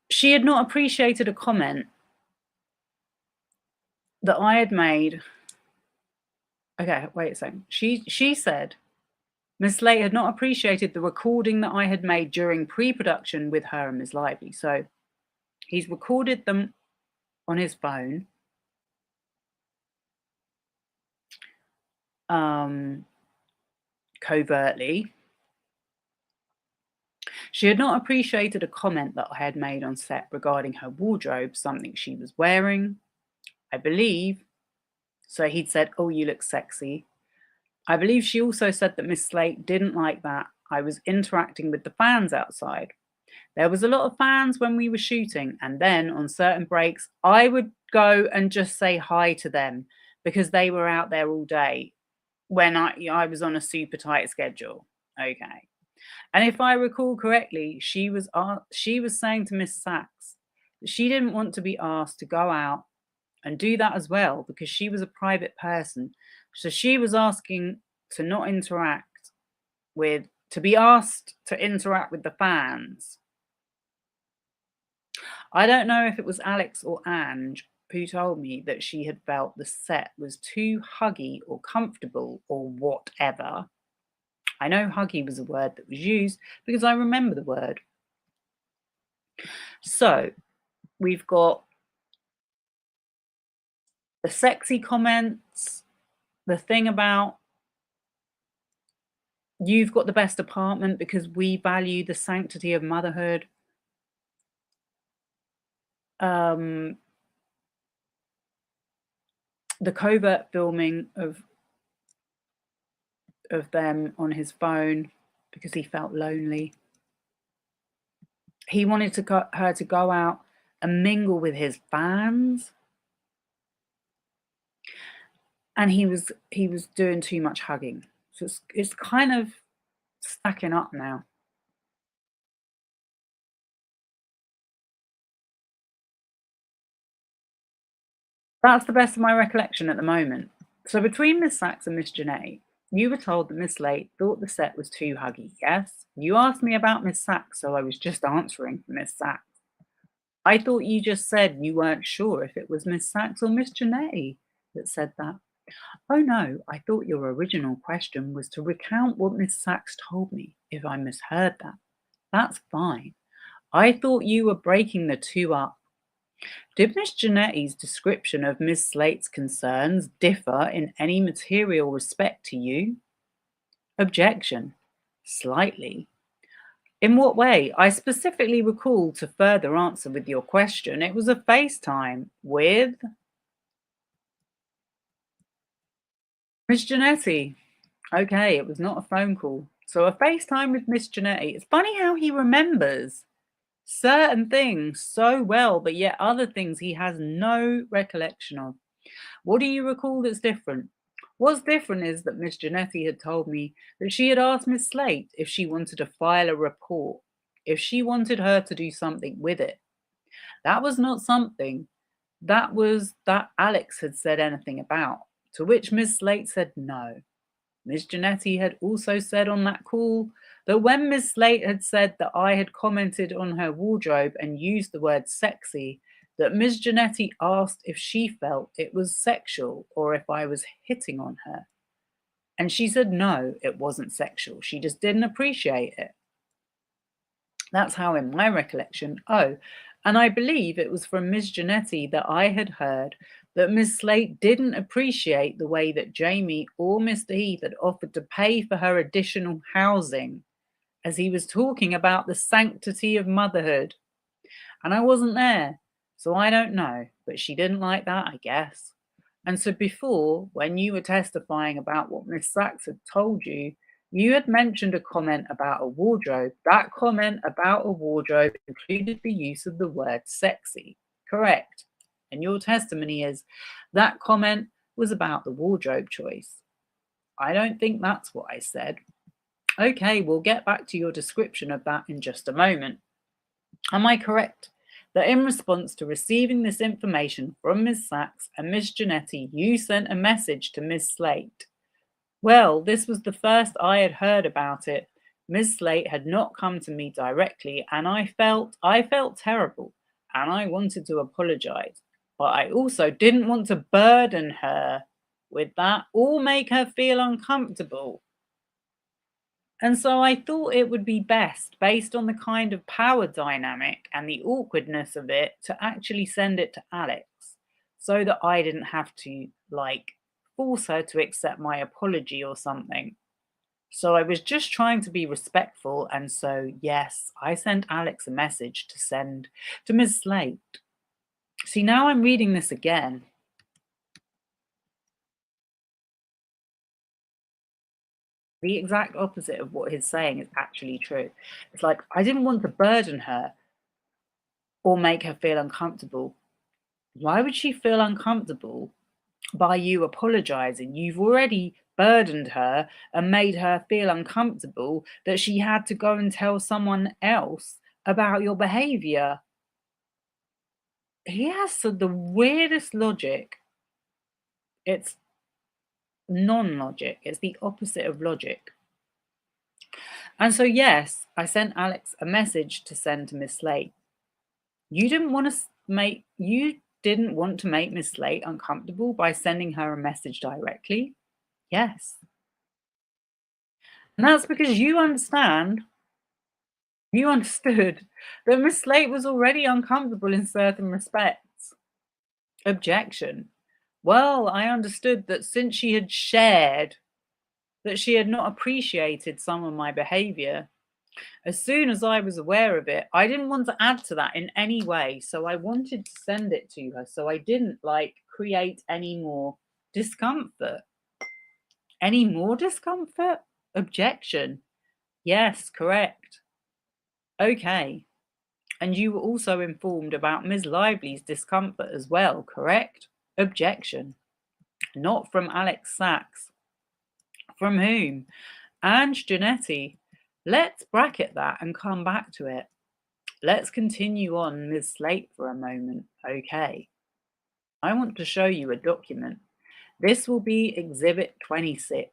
She had not appreciated a comment that I had made. Okay, wait a second. She said Miss Slate had not appreciated the recording that I had made during pre-production with her and Ms. Lively. So he's recorded them on his phone. Covertly. She had not appreciated a comment that I had made on set regarding her wardrobe, something she was wearing, I believe. So he'd said, oh, you look sexy. I believe she also said that Miss Slate didn't like that I was interacting with the fans outside. There was a lot of fans when we were shooting, and then on certain breaks, I would go and just say hi to them because they were out there all day when I was on a super tight schedule. Okay. And if I recall correctly, she was saying to Miss Sachs that she didn't want to be asked to go out and do that as well, because she was a private person. So she was asking to not interact to be asked to interact with the fans. I don't know if it was Alex or Ange who told me that she had felt the set was too huggy or comfortable or whatever. I know huggy was a word that was used because I remember the word. So we've got the sexy comments, the thing about you've got the best apartment because we value the sanctity of motherhood. The covert filming of them on his phone because he felt lonely. He wanted her to go out and mingle with his fans. And he was doing too much hugging. So it's kind of stacking up now. That's the best of my recollection at the moment. So between Miss Sachs and Miss Janae, you were told that Miss Late thought the set was too huggy, yes? You asked me about Miss Sachs, so I was just answering for Miss Sachs. I thought you just said you weren't sure if it was Miss Sachs or Miss Janae that said that. Oh no, I thought your original question was to recount what Miss Sachs told me, if I misheard that. That's fine. I thought you were breaking the two up. Did Miss Janetti's description of Miss Slate's concerns differ in any material respect to you? Objection. Slightly. In what way? I specifically recall to further answer with your question, it was a FaceTime with Miss Janetti. Okay, it was not a phone call. So a FaceTime with Miss Janetti. It's funny how he remembers certain things so well, but yet other things he has no recollection of. What do you recall that's different? What's different is that Miss Janetti had told me that she had asked Miss Slate if she wanted to file a report, if she wanted her to do something with it. That was not something that Alex had said anything about, to which Miss Slate said no. Miss Janetti had also said on that call that when Miss Slate had said that I had commented on her wardrobe and used the word sexy, that Miss Janetti asked if she felt it was sexual or if I was hitting on her. And she said no, it wasn't sexual. She just didn't appreciate it. That's how in my recollection, and I believe it was from Miss Janetti that I had heard that Miss Slate didn't appreciate the way that Jamie or Mr. Heath had offered to pay for her additional housing, as he was talking about the sanctity of motherhood. And I wasn't there, so I don't know, but she didn't like that, I guess. And so before, when you were testifying about what Miss Sachs had told you, you had mentioned a comment about a wardrobe. That comment about a wardrobe included the use of the word sexy, correct? And your testimony is that comment was about the wardrobe choice. I don't think that's what I said. Okay, we'll get back to your description of that in just a moment. Am I correct that in response to receiving this information from Miss Sachs and Miss Janetti, you sent a message to Miss Slate? Well, this was the first I had heard about it. Miss Slate had not come to me directly, and I felt terrible, and I wanted to apologize. But I also didn't want to burden her with that or make her feel uncomfortable. And so I thought it would be best, based on the kind of power dynamic and the awkwardness of it, to actually send it to Alex so that I didn't have to, force her to accept my apology or something. So I was just trying to be respectful. And so, yes, I sent Alex a message to send to Miss Slate. See, now I'm reading this again. The exact opposite of what he's saying is actually true. It's like, I didn't want to burden her or make her feel uncomfortable. Why would she feel uncomfortable by you apologizing? You've already burdened her and made her feel uncomfortable that she had to go and tell someone else about your behavior. He has the weirdest logic. It's non-logic. It's the opposite of logic. And so, yes, I sent Alex a message to send to Miss Slate. You didn't want to make Miss Slate uncomfortable by sending her a message directly. Yes. And that's because you understood that Miss Slate was already uncomfortable in certain respects. Objection. Well, I understood that since she had shared that she had not appreciated some of my behavior, as soon as I was aware of it, I didn't want to add to that in any way. So I wanted to send it to her. So I didn't create any more discomfort. Any more discomfort? Objection. Yes, correct. Okay. And you were also informed about Ms. Lively's discomfort as well, correct? Objection. Not from Alex Sachs. From whom? Ange Giannetti. Let's bracket that and come back to it. Let's continue on Ms. Slate for a moment. Okay. I want to show you a document. This will be Exhibit 26.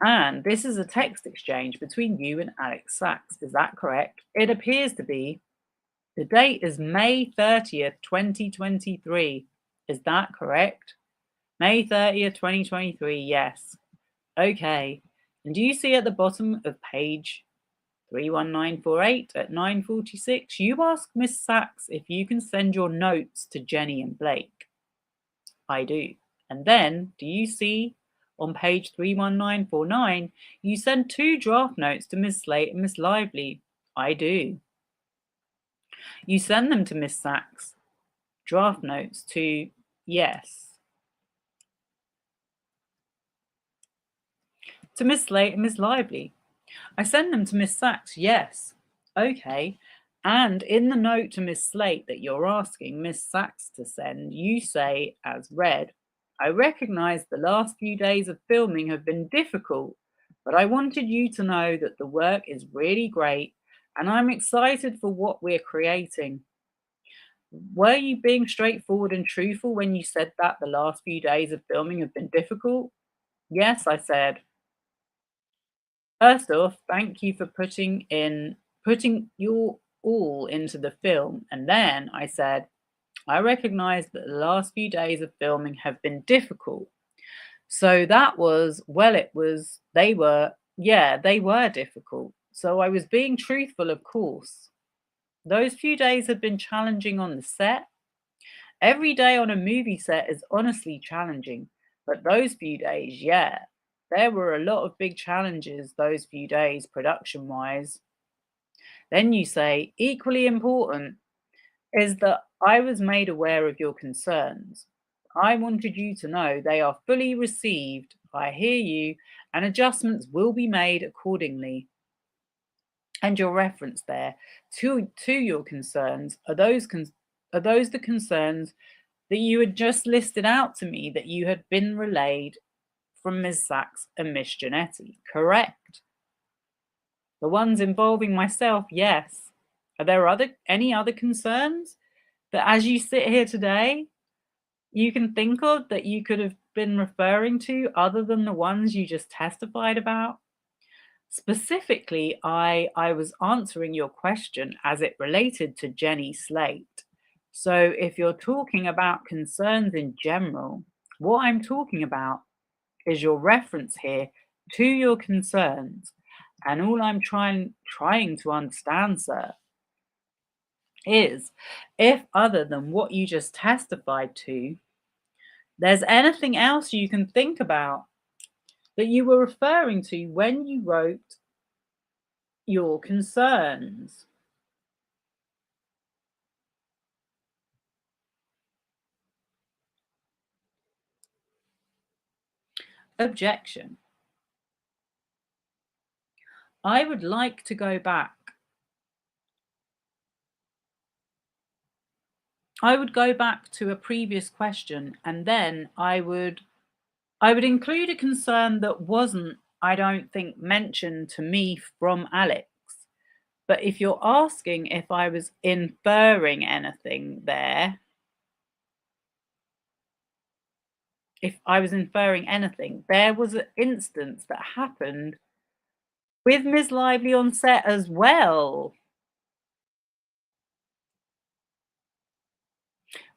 And this is a text exchange between you and Alex Sachs. Is that correct? It appears to be. The date is May 30th, 2023. Is that correct? May 30th, 2023, yes. Okay. And do you see at the bottom of page 31948 at 9:46, you ask Miss Sachs if you can send your notes to Jenny and Blake? I do. And then, do you see on page 31949, you send 2 draft notes to Miss Slate and Miss Lively? I do. You send them to Miss Sachs. Draft notes to, yes. To Miss Slate and Miss Lively. I send them to Miss Sachs, yes. Okay. And in the note to Miss Slate that you're asking Miss Sachs to send, you say, as read, I recognize the last few days of filming have been difficult, but I wanted you to know that the work is really great and I'm excited for what we're creating. Were you being straightforward and truthful when you said that the last few days of filming have been difficult? Yes, I said. First off, thank you for putting your all into the film. And then I said, I recognize that the last few days of filming have been difficult. So that was, well, they were difficult. So I was being truthful, of course. Those few days had been challenging on the set. Every day on a movie set is honestly challenging, but those few days, yeah, there were a lot of big challenges those few days, production wise. Then you say, equally important is that I was made aware of your concerns. I wanted you to know they are fully received. I hear you, and adjustments will be made accordingly. And your reference there to your concerns are those the concerns that you had just listed out to me that you had been relayed from Ms. Sachs and Miss Giannetti, correct? The ones involving myself, yes. Are there any other concerns that as you sit here today, you can think of that you could have been referring to other than the ones you just testified about? Specifically, I was answering your question as it related to Jenny Slate. So if you're talking about concerns in general, what I'm talking about is your reference here to your concerns. And all I'm trying to understand, sir, is if other than what you just testified to, there's anything else you can think about that you were referring to when you wrote your concerns. Objection. I would like to go back. I would go back to a previous question and then I would include a concern that wasn't, I don't think, mentioned to me from Alex. But if you're asking if I was inferring anything there, if I was inferring anything, there was an instance that happened with Miss Lively on set as well,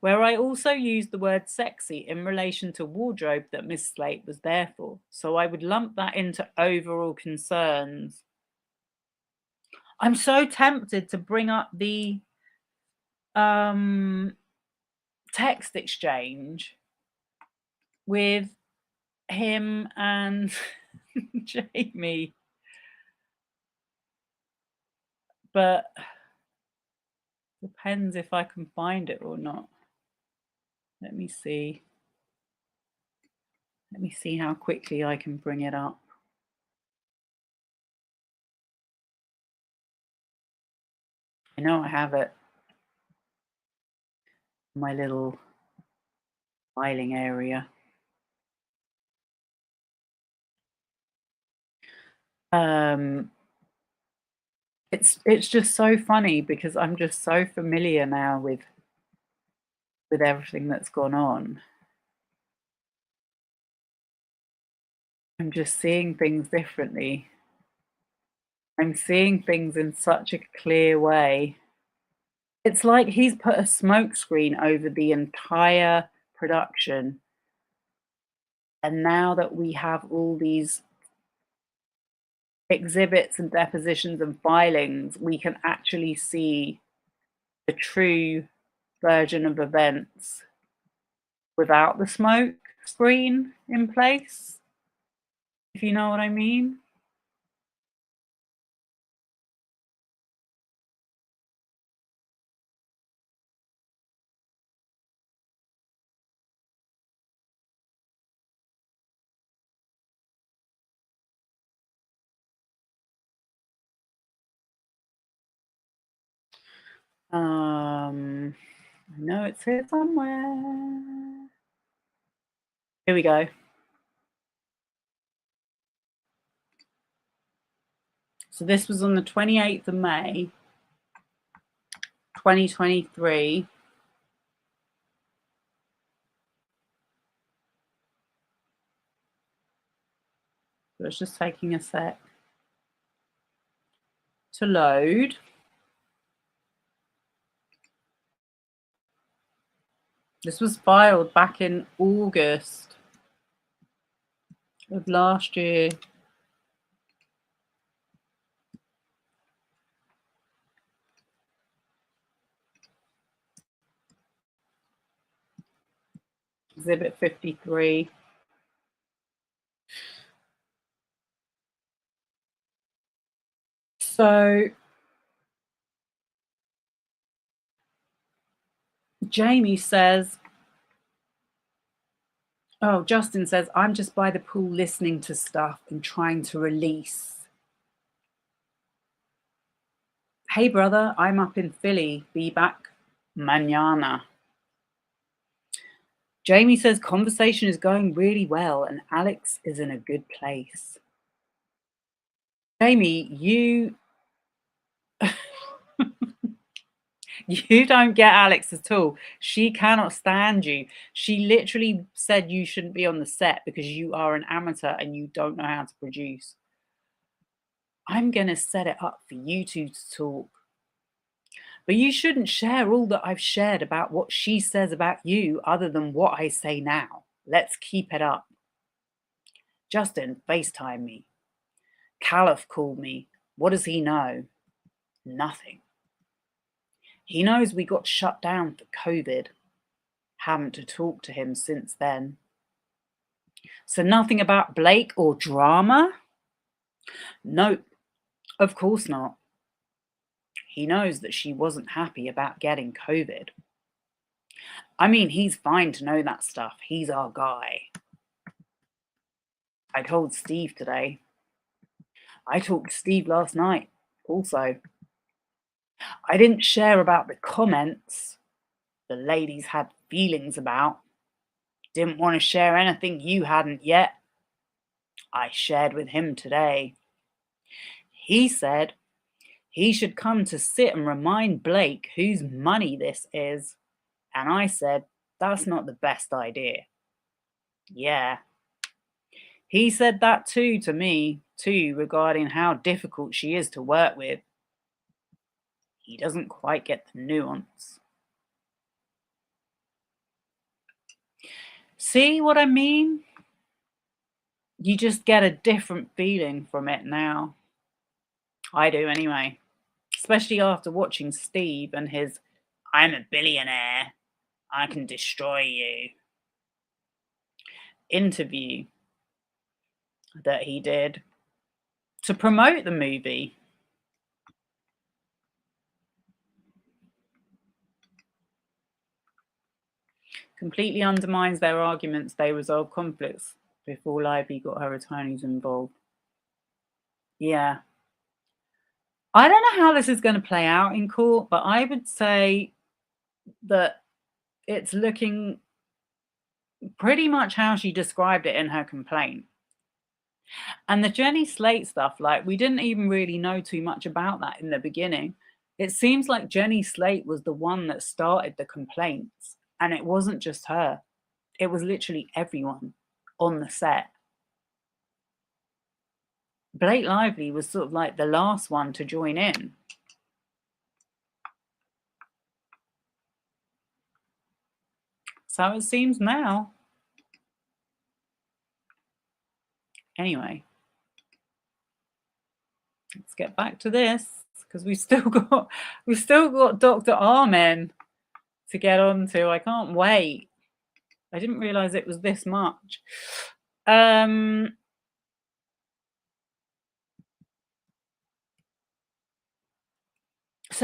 where I also used the word sexy in relation to wardrobe that Miss Slate was there for. So I would lump that into overall concerns. I'm so tempted to bring up the text exchange with him and Jamie, but depends if I can find it or not. Let me see. Let me see how quickly I can bring it up. I know I have it. My little filing area. It's just so funny because I'm just so familiar now with everything that's gone on. I'm just seeing things differently. I'm seeing things in such a clear way. It's like he's put a smoke screen over the entire production. And now that we have all these exhibits and depositions and filings, we can actually see the true version of events without the smoke screen in place, if you know what I mean. I know it's here somewhere. Here we go. So this was on the 28th of May, 2023. So it's just taking a sec to load. This was filed back in August of last year. Exhibit 53. So Jamie says, oh, Justin says, I'm just by the pool listening to stuff and trying to release. Hey, brother, I'm up in Philly. Be back mañana. Jamie says, conversation is going really well and Alex is in a good place. Jamie, you you don't get Alex at all. She cannot stand you. She literally said you shouldn't be on the set because you are an amateur and you don't know how to produce. I'm going to set it up for you two to talk. But you shouldn't share all that I've shared about what she says about you other than what I say now. Let's keep it up. Justin FaceTime me. Caliph called me. What does he know? Nothing. He knows we got shut down for COVID. Haven't to talk to him since then. So nothing about Blake or drama? Nope, of course not. He knows that she wasn't happy about getting COVID. I mean, he's fine to know that stuff. He's our guy. I told Steve today. I talked to Steve last night also. I didn't share about the comments the ladies had feelings about. Didn't want to share anything you hadn't yet. I shared with him today. He said he should come to sit and remind Blake whose money this is. And I said, that's not the best idea. Yeah. He said that too to me, too, regarding how difficult she is to work with. He doesn't quite get the nuance. See what I mean? You just get a different feeling from it now. I do anyway. Especially after watching Steve and his "I'm a billionaire, I can destroy you" interview that he did to promote the movie. Completely undermines their arguments they resolve conflicts before Lively got her attorneys involved. Yeah. I don't know how this is going to play out in court, but I would say that it's looking pretty much how she described it in her complaint. And the Jenny Slate stuff, like, we didn't even really know too much about that in the beginning. It seems like Jenny Slate was the one that started the complaints, and it wasn't just her. It was literally everyone on the set. Blake Lively was sort of like the last one to join in. So it seems now. Anyway, let's get back to this, because we've still got Dr. Amen to get on to. I can't wait. I didn't realize it was this much. So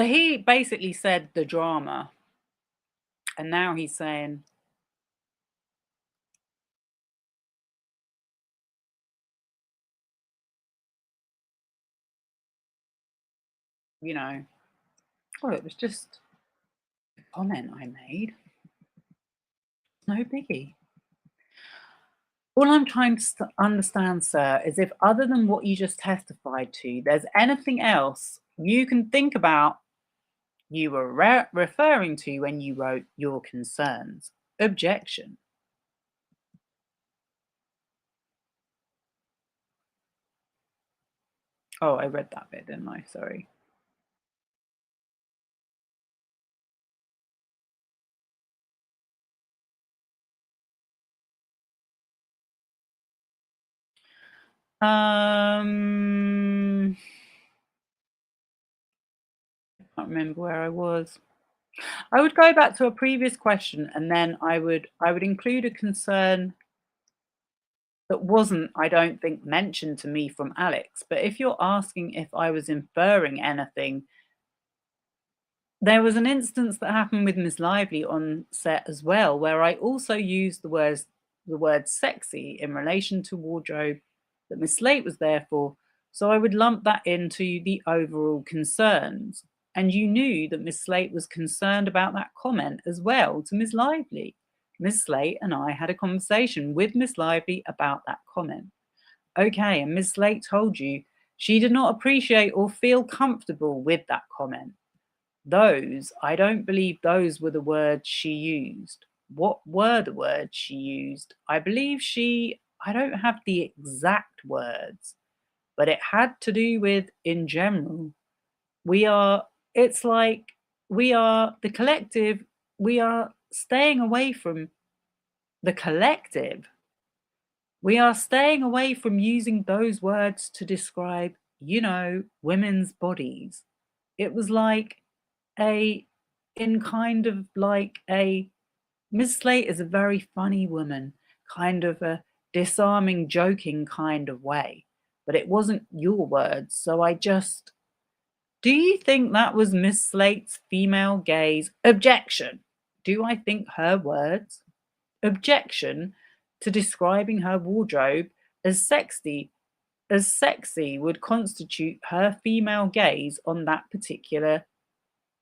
he basically said the drama, and now he's saying, you know, oh, it was just a comment I made. No biggie. All I'm trying to understand, sir, is if other than what you just testified to, there's anything else you can think about you were referring to when you wrote your concerns. Objection. Oh, I read that bit, didn't I? Sorry. I can't remember where I was. I would go back to a previous question, and then I would include a concern that wasn't, I don't think, mentioned to me from Alex. But if you're asking if I was inferring anything, there was an instance that happened with Miss Lively on set as well, where I also used the word sexy in relation to wardrobe that Miss Slate was there for. So I would lump that into the overall concerns. And you knew that Miss Slate was concerned about that comment as well to Miss Lively. Miss Slate and I had a conversation with Miss Lively about that comment. Okay, and Miss Slate told you she did not appreciate or feel comfortable with that comment. I don't believe those were the words she used. What were the words she used? I believe I don't have the exact words, but it had to do with, in general, it's like we are the collective, we are staying away from the collective. We are staying away from using those words to describe, women's bodies. It was like Miss Slate is a very funny woman, kind of a disarming, joking kind of way. But it wasn't your words, so do you think that was Miss Slate's female gaze? Objection. Do I think her words? Objection to describing her wardrobe as sexy would constitute her female gaze on that particular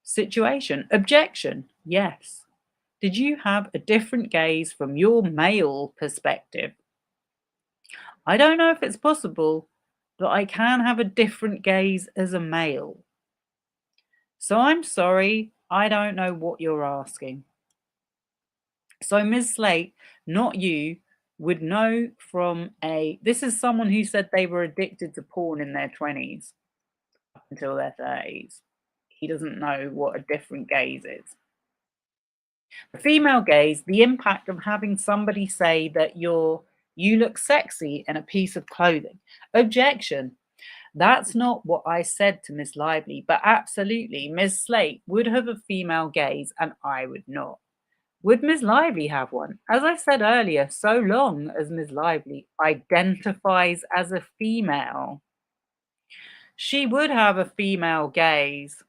situation. Objection. Yes. Did you have a different gaze from your male perspective? I don't know if it's possible, but I can have a different gaze as a male. So I'm sorry, I don't know what you're asking. So Ms. Slate, not you, would know from this is someone who said they were addicted to porn in their 20s up until their 30s. He doesn't know what a different gaze is. The female gaze, the impact of having somebody say that you look sexy in a piece of clothing. Objection. That's not what I said to Miss Lively, but absolutely, Miss Slate would have a female gaze and I would not. Would Miss Lively have one? As I said earlier, so long as Miss Lively identifies as a female, she would have a female gaze.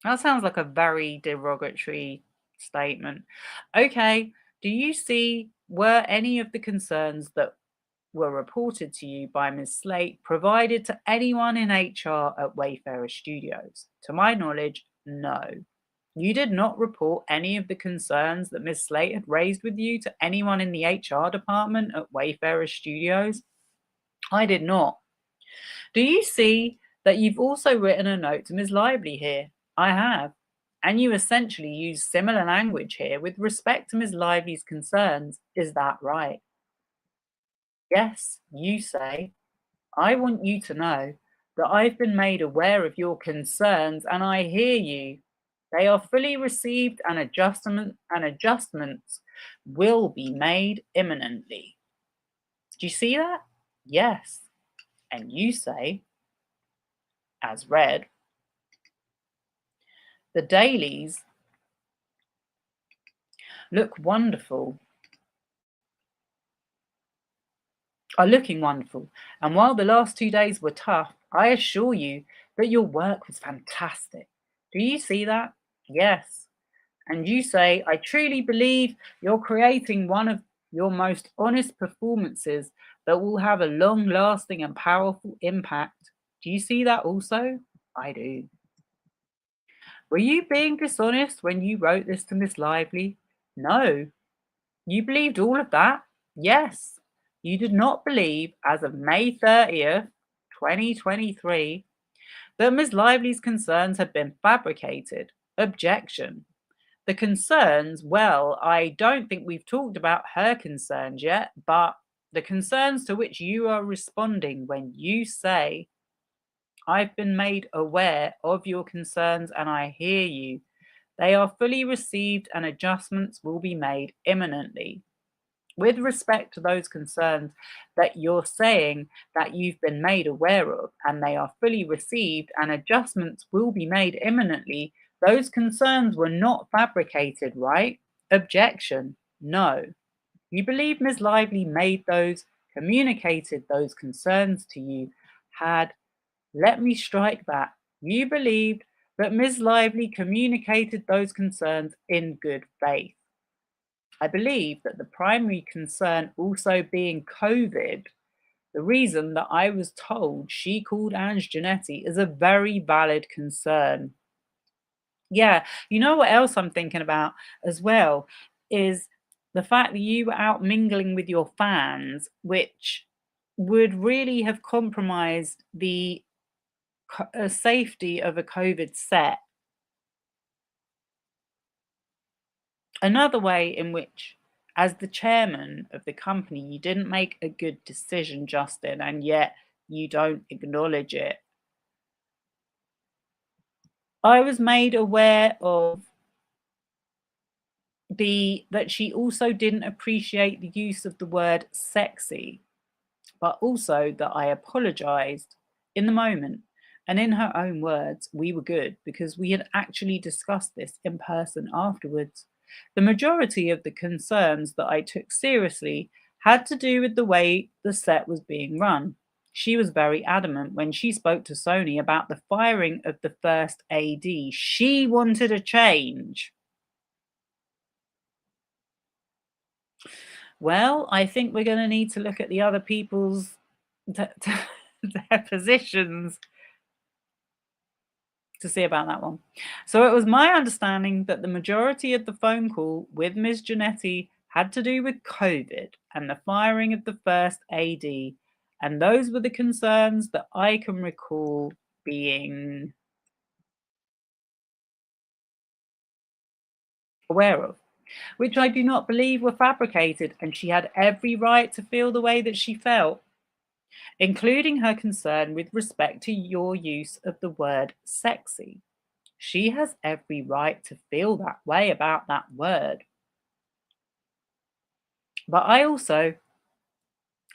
That sounds like a very derogatory statement. Okay, do you see, were any of the concerns that were reported to you by Ms. Slate provided to anyone in HR at Wayfarer Studios? To my knowledge, no. You did not report any of the concerns that Ms. Slate had raised with you to anyone in the HR department at Wayfarer Studios? I did not. Do you see that you've also written a note to Ms. Lively here? I have. And you essentially use similar language here with respect to Ms. Lively's concerns. Is that right? Yes, you say. I want you to know that I've been made aware of your concerns and I hear you. They are fully received and adjustments will be made imminently. Do you see that? Yes. And you say, as read, the dailies look wonderful, are looking wonderful. And while the last 2 days were tough, I assure you that your work was fantastic. Do you see that? Yes. And you say, I truly believe you're creating one of your most honest performances that will have a long lasting and powerful impact. Do you see that also? I do. Were you being dishonest when you wrote this to Miss Lively? No. You believed all of that? Yes. You did not believe, as of May 30th, 2023, that Miss Lively's concerns had been fabricated. Objection. The concerns, well, I don't think we've talked about her concerns yet, but the concerns to which you are responding when you say, I've been made aware of your concerns and I hear you. They are fully received and adjustments will be made imminently. With respect to those concerns that you're saying that you've been made aware of and they are fully received and adjustments will be made imminently, those concerns were not fabricated, right? Objection. No. You believe Ms. Lively communicated those concerns to you, let me strike that. You believed that Ms. Lively communicated those concerns in good faith. I believe that the primary concern also being COVID, the reason that I was told she called Ange Giannetti is a very valid concern. Yeah, you know what else I'm thinking about as well is the fact that you were out mingling with your fans, which would really have compromised the safety of a COVID set. Another way in which, as the chairman of the company, you didn't make a good decision, Justin, and yet you don't acknowledge it. I was made aware of that she also didn't appreciate the use of the word sexy, but also that I apologized in the moment. And in her own words, we were good because we had actually discussed this in person afterwards. The majority of the concerns that I took seriously had to do with the way the set was being run. She was very adamant when she spoke to Sony about the firing of the first AD. She wanted a change. Well, I think we're going to need to look at the other people's their positions to see about that one. So it was my understanding that the majority of the phone call with Ms. Giannetti had to do with COVID and the firing of the first AD. And those were the concerns that I can recall being aware of. which I do not believe were fabricated, and she had every right to feel the way that she felt, including her concern with respect to your use of the word sexy. She has every right to feel that way about that word. But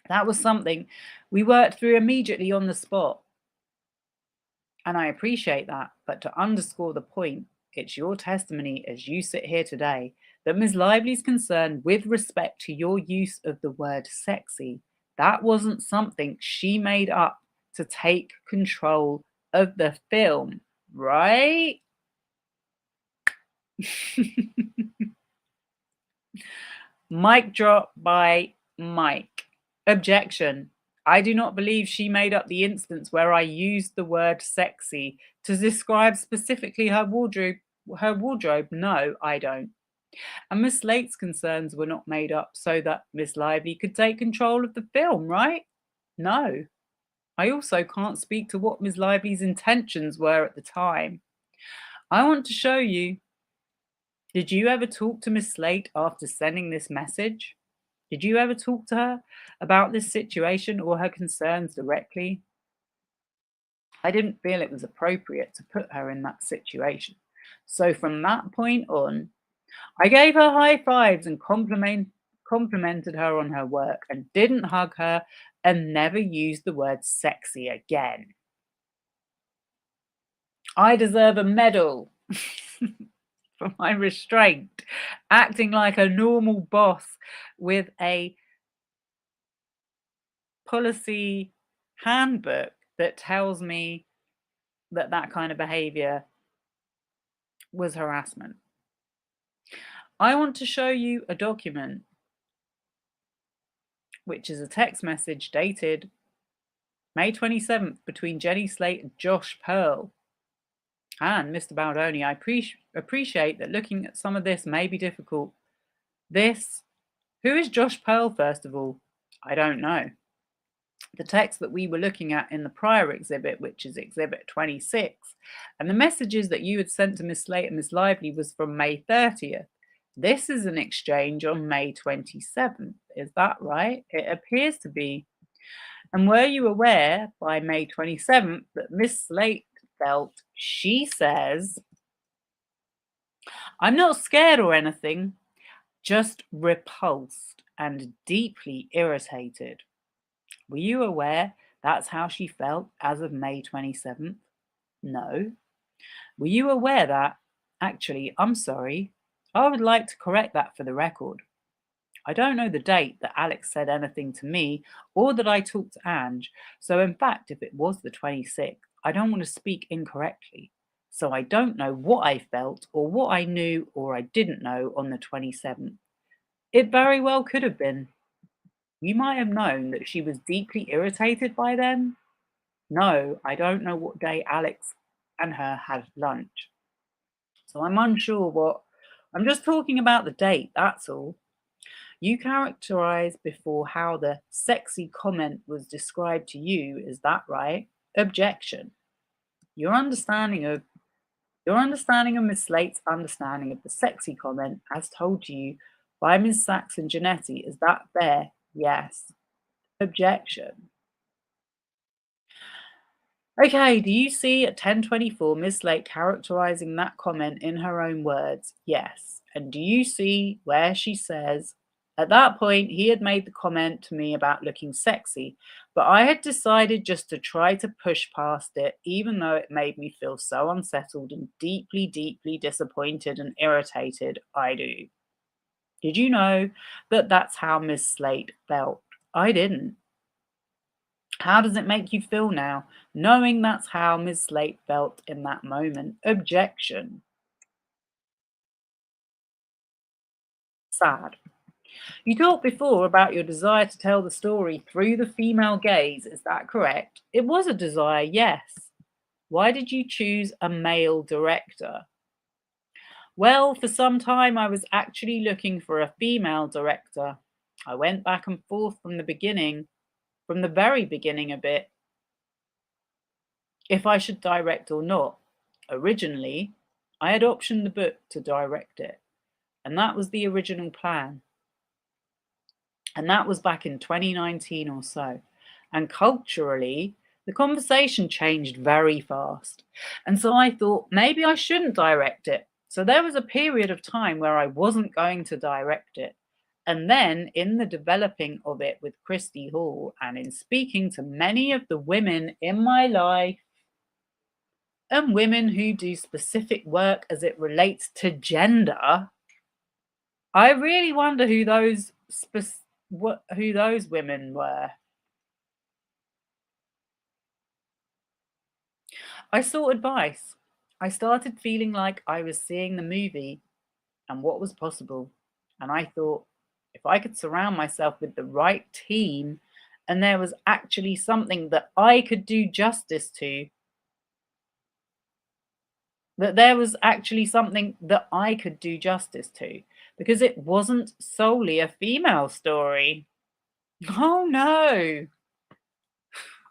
that was something we worked through immediately on the spot. And I appreciate that, but to underscore the point, it's your testimony as you sit here today that Ms. Lively's concern with respect to your use of the word sexy, that wasn't something she made up to take control of the film, right? Mic drop by Mike. Objection. I do not believe she made up the instance where I used the word sexy to describe specifically her wardrobe. No, I don't. And Miss Slate's concerns were not made up so that Miss Lively could take control of the film, right? No. I also can't speak to what Miss Lively's intentions were at the time. I want to show you. Did you ever talk to Miss Slate after sending this message? Did you ever talk to her about this situation or her concerns directly? I didn't feel it was appropriate to put her in that situation. So from that point on, I gave her high fives and complimented her on her work and didn't hug her and never used the word sexy again. I deserve a medal for my restraint, acting like a normal boss with a policy handbook that tells me that that kind of behavior was harassment. I want to show you a document, which is a text message dated May 27th between Jenny Slate and Josh Pearl. And Mr. Baldoni, I appreciate that looking at some of this may be difficult. Who is Josh Pearl, first of all? I don't know. The text that we were looking at in the prior exhibit, which is exhibit 26, and the messages that you had sent to Miss Slate and Miss Lively was from May 30th. This is an exchange on May 27th. Is that right? It appears to be. And were you aware by May 27th that Miss Slate felt, she says, I'm not scared or anything, just repulsed and deeply irritated. Were you aware that's how she felt as of May 27th? No. Were you aware that, actually, I'm sorry, I would like to correct that for the record. I don't know the date that Alex said anything to me or that I talked to Ange, so in fact, if it was the 26th, I don't want to speak incorrectly. So I don't know what I felt or what I knew or I didn't know on the 27th. It very well could have been. You might have known that she was deeply irritated by then. No, I don't know what day Alex and her had lunch. So I'm unsure what. I'm just talking about the date, that's all. You characterized before how the sexy comment was described to you, is that right? Objection. Your understanding of Miss Slate's understanding of the sexy comment as told to you by Ms. Saxon Janetti, is that fair? Yes. Objection. Okay, do you see at 10:24 Miss Slate characterizing that comment in her own words? Yes. And do you see where she says, at that point, he had made the comment to me about looking sexy, but I had decided just to try to push past it, even though it made me feel so unsettled and deeply, deeply disappointed and irritated. I do. Did you know that that's how Miss Slate felt? I didn't. How does it make you feel now, knowing that's how Miss Slate felt in that moment? Objection. Sad. You talked before about your desire to tell the story through the female gaze, is that correct? It was a desire, yes. Why did you choose a male director? Well, for some time I was actually looking for a female director. I went back and forth from the very beginning a bit, if I should direct or not. Originally, I had optioned the book to direct it. And that was the original plan. And that was back in 2019 or so. And culturally, the conversation changed very fast. And so I thought maybe I shouldn't direct it. So there was a period of time where I wasn't going to direct it. And then in the developing of it with Christy Hall and in speaking to many of the women in my life and women who do specific work as it relates to gender, I really wonder who who those women were. I sought advice. I started feeling like I was seeing the movie and what was possible. And I thought, if I could surround myself with the right team and there was actually something that I could do justice to, because it wasn't solely a female story. Oh no.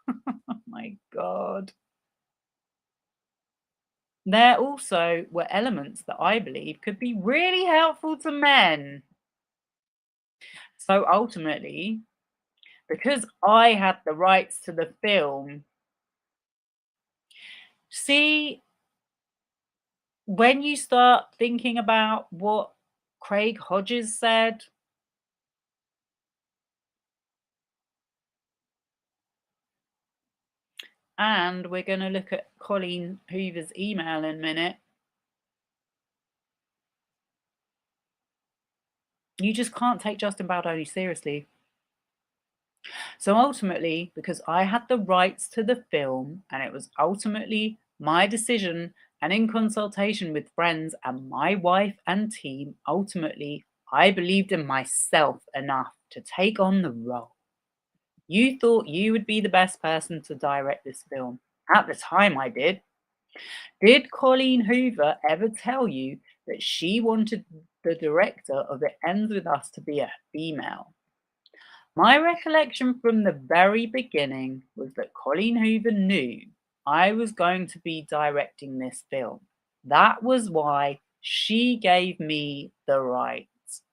Oh my God. There also were elements that I believe could be really helpful to men. So ultimately, because I had the rights to the film, see, when you start thinking about what Craig Hodges said, and we're going to look at Colleen Hoover's email in a minute, you just can't take Justin Baldoni seriously. So ultimately, because I had the rights to the film and it was ultimately my decision, and in consultation with friends and my wife and team, ultimately, I believed in myself enough to take on the role. You thought you would be the best person to direct this film. At the time, I did. Did Colleen Hoover ever tell you that she wanted the director of It Ends With Us to be a female? My recollection from the very beginning was that Colleen Hoover knew I was going to be directing this film. That was why she gave me the rights.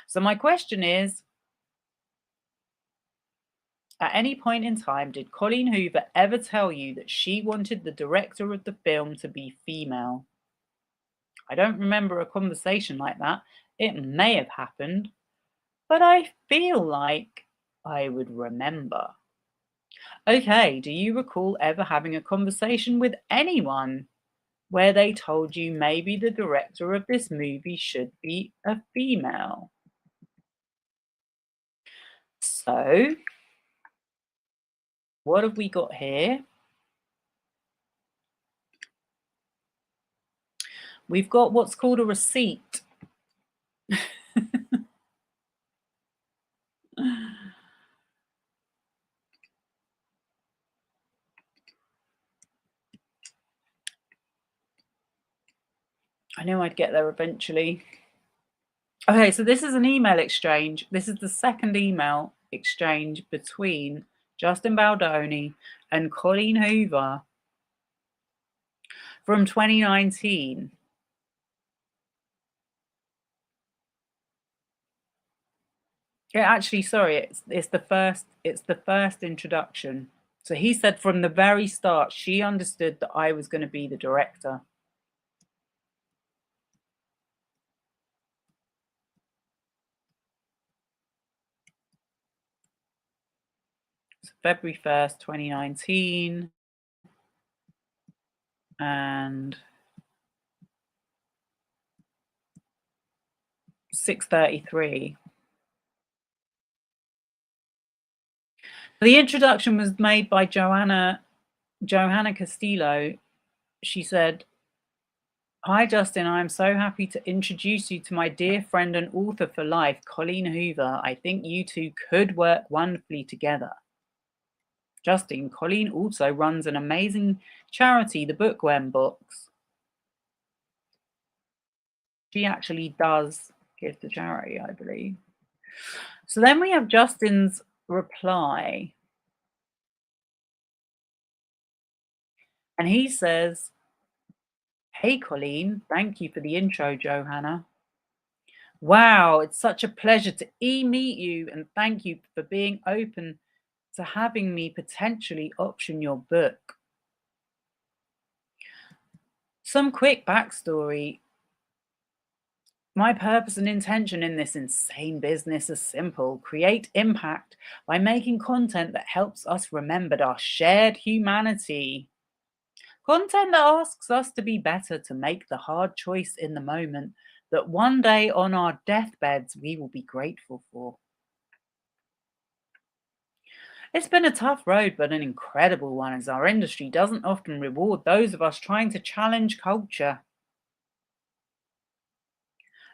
So my question is, at any point in time, did Colleen Hoover ever tell you that she wanted the director of the film to be female? I don't remember a conversation like that. It may have happened, but I feel like I would remember. Okay, do you recall ever having a conversation with anyone where they told you maybe the director of this movie should be a female? So, what have we got here? We've got what's called a receipt. I knew I'd get there eventually. Okay, so this is an email exchange. This is the second email exchange between Justin Baldoni and Colleen Hoover from 2019. Yeah, actually, sorry, it's the first introduction. So he said from the very start, she understood that I was going to be the director. So February 1st, 2019. And 6:33. The introduction was made by Johanna Castillo. She said, "Hi Justin, I am so happy to introduce you to my dear friend and author for life, Colleen Hoover. I think you two could work wonderfully together." Justin, Colleen also runs an amazing charity, the Bookworm Books. She actually does give to charity, I believe. So then we have Justin's reply. And he says, "Hey Colleen, thank you for the intro, Johanna. Wow, it's such a pleasure to meet you, and thank you for being open to having me potentially option your book. Some quick backstory. My purpose and intention in this insane business is simple: create impact by making content that helps us remember our shared humanity. Content that asks us to be better, to make the hard choice in the moment that one day on our deathbeds we will be grateful for. It's been a tough road, but an incredible one, as our industry doesn't often reward those of us trying to challenge culture.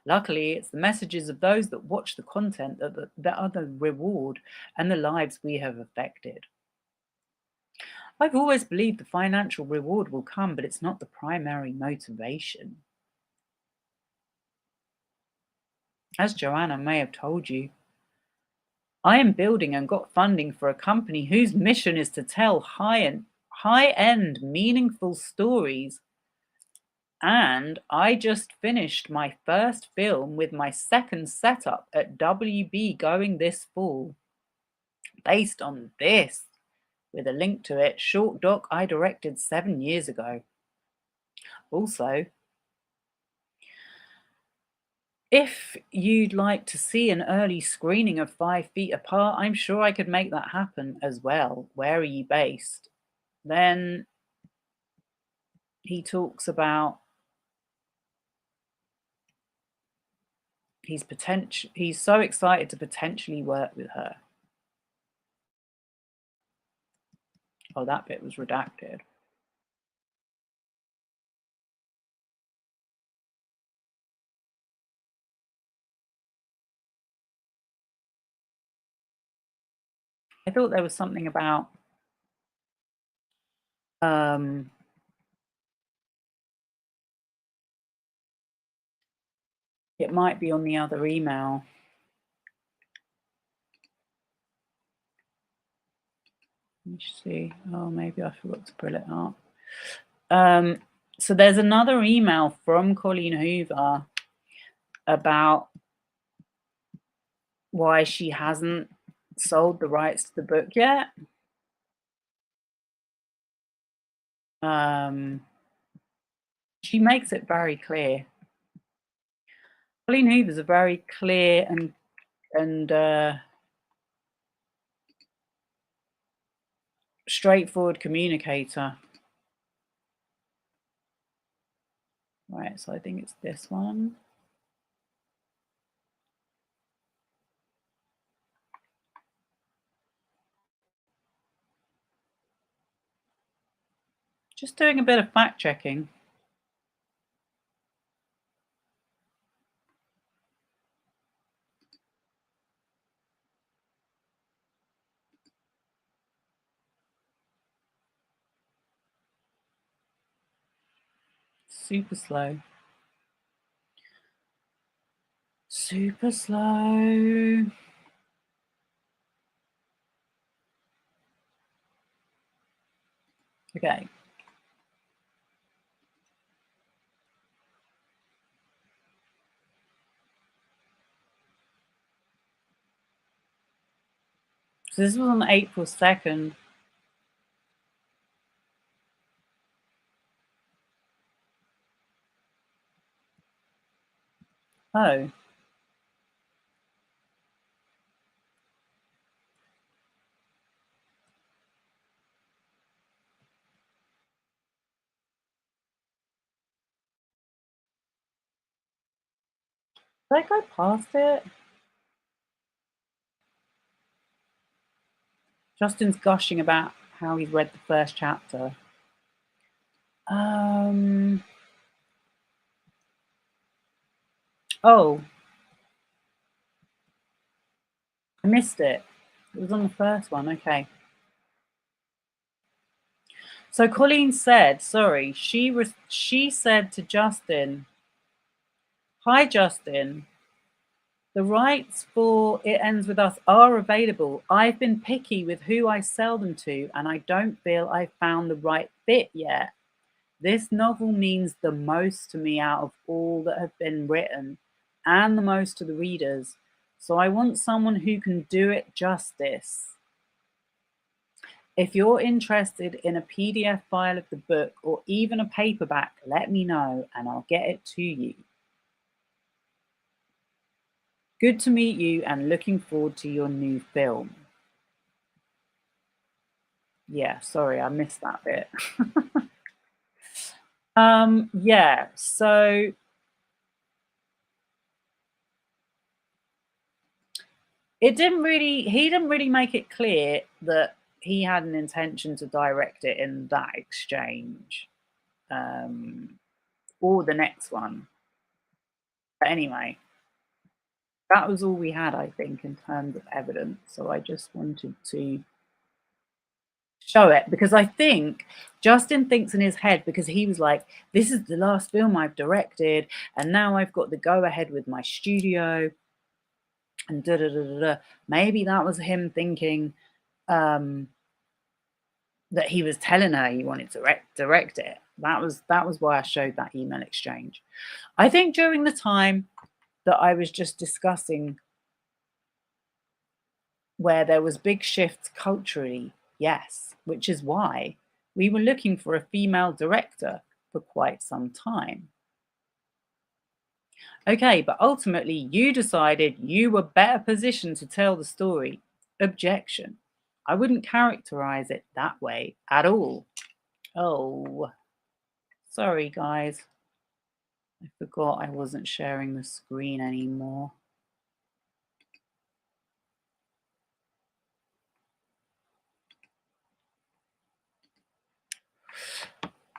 Luckily, it's the messages of those that watch the content that are the reward and the lives we have affected. I've always believed the financial reward will come, but it's not the primary motivation. As Joanna may have told you, I am building and got funding for a company whose mission is to tell high-end, meaningful stories. And I just finished my first film with my second setup at WB going this fall, based on this, with a link to it, short doc I directed 7 years ago. Also, if you'd like to see an early screening of 5 Feet Apart, I'm sure I could make that happen as well. Where are you based? Then he talks about he's so excited to potentially work with her. Oh, that bit was redacted. I thought there was something about it might be on the other email. Let me see. Oh, maybe I forgot to pull it up. So there's another email from Colleen Hoover about why she hasn't sold the rights to the book yet. She makes it very clear. Colleen Hoover's a very clear and straightforward communicator. Right, so I think it's this one. Just doing a bit of fact checking. Super slow. Super slow. Okay. So this was on April 2nd. Oh. Did I go past it? Justin's gushing about how he's read the first chapter. Oh. I missed it. It was on the first one, okay. So Colleen said, sorry, she said to Justin, "Hi Justin, the rights for It Ends With Us are available. I've been picky with who I sell them to, and I don't feel I've found the right fit yet. This novel means the most to me out of all that have been written. and the most to the readers. So I want someone who can do it justice. If you're interested in a PDF file of the book or even a paperback, let me know and I'll get it to you. Good to meet you and looking forward to your new film. Yeah, sorry, I missed that bit. Yeah, so he didn't really make it clear that he had an intention to direct it in that exchange, or the next one. But anyway, that was all we had, I think, in terms of evidence. So I just wanted to show it because I think Justin thinks in his head, because he was like, this is the last film I've directed, and now I've got the go ahead with my studio, and da da da da da. Maybe that was him thinking that he was telling her he wanted to direct it. That was why I showed that email exchange. I think during the time that I was just discussing where there was big shifts culturally, yes, which is why we were looking for a female director for quite some time. Okay, but ultimately you decided you were better positioned to tell the story. Objection. I wouldn't characterize it that way at all. Oh, sorry guys. I forgot I wasn't sharing the screen anymore.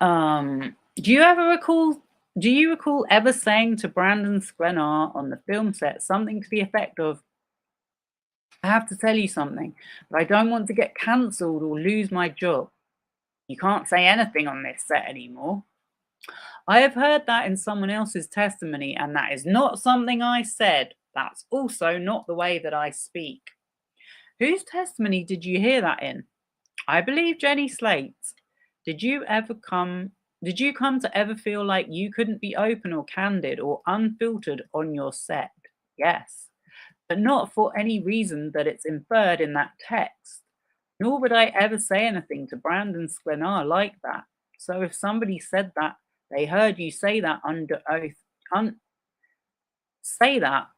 Do you recall ever saying to Brandon Sklenar on the film set something to the effect of, I have to tell you something, but I don't want to get cancelled or lose my job. You can't say anything on this set anymore. I have heard that in someone else's testimony, and that is not something I said. That's also not the way that I speak. Whose testimony did you hear that in? I believe Jenny Slate's. Did you come to ever feel like you couldn't be open or candid or unfiltered on your set? Yes, but not for any reason that it's inferred in that text. Nor would I ever say anything to Brandon Sklenar like that. So if somebody said that, they heard you say that under oath,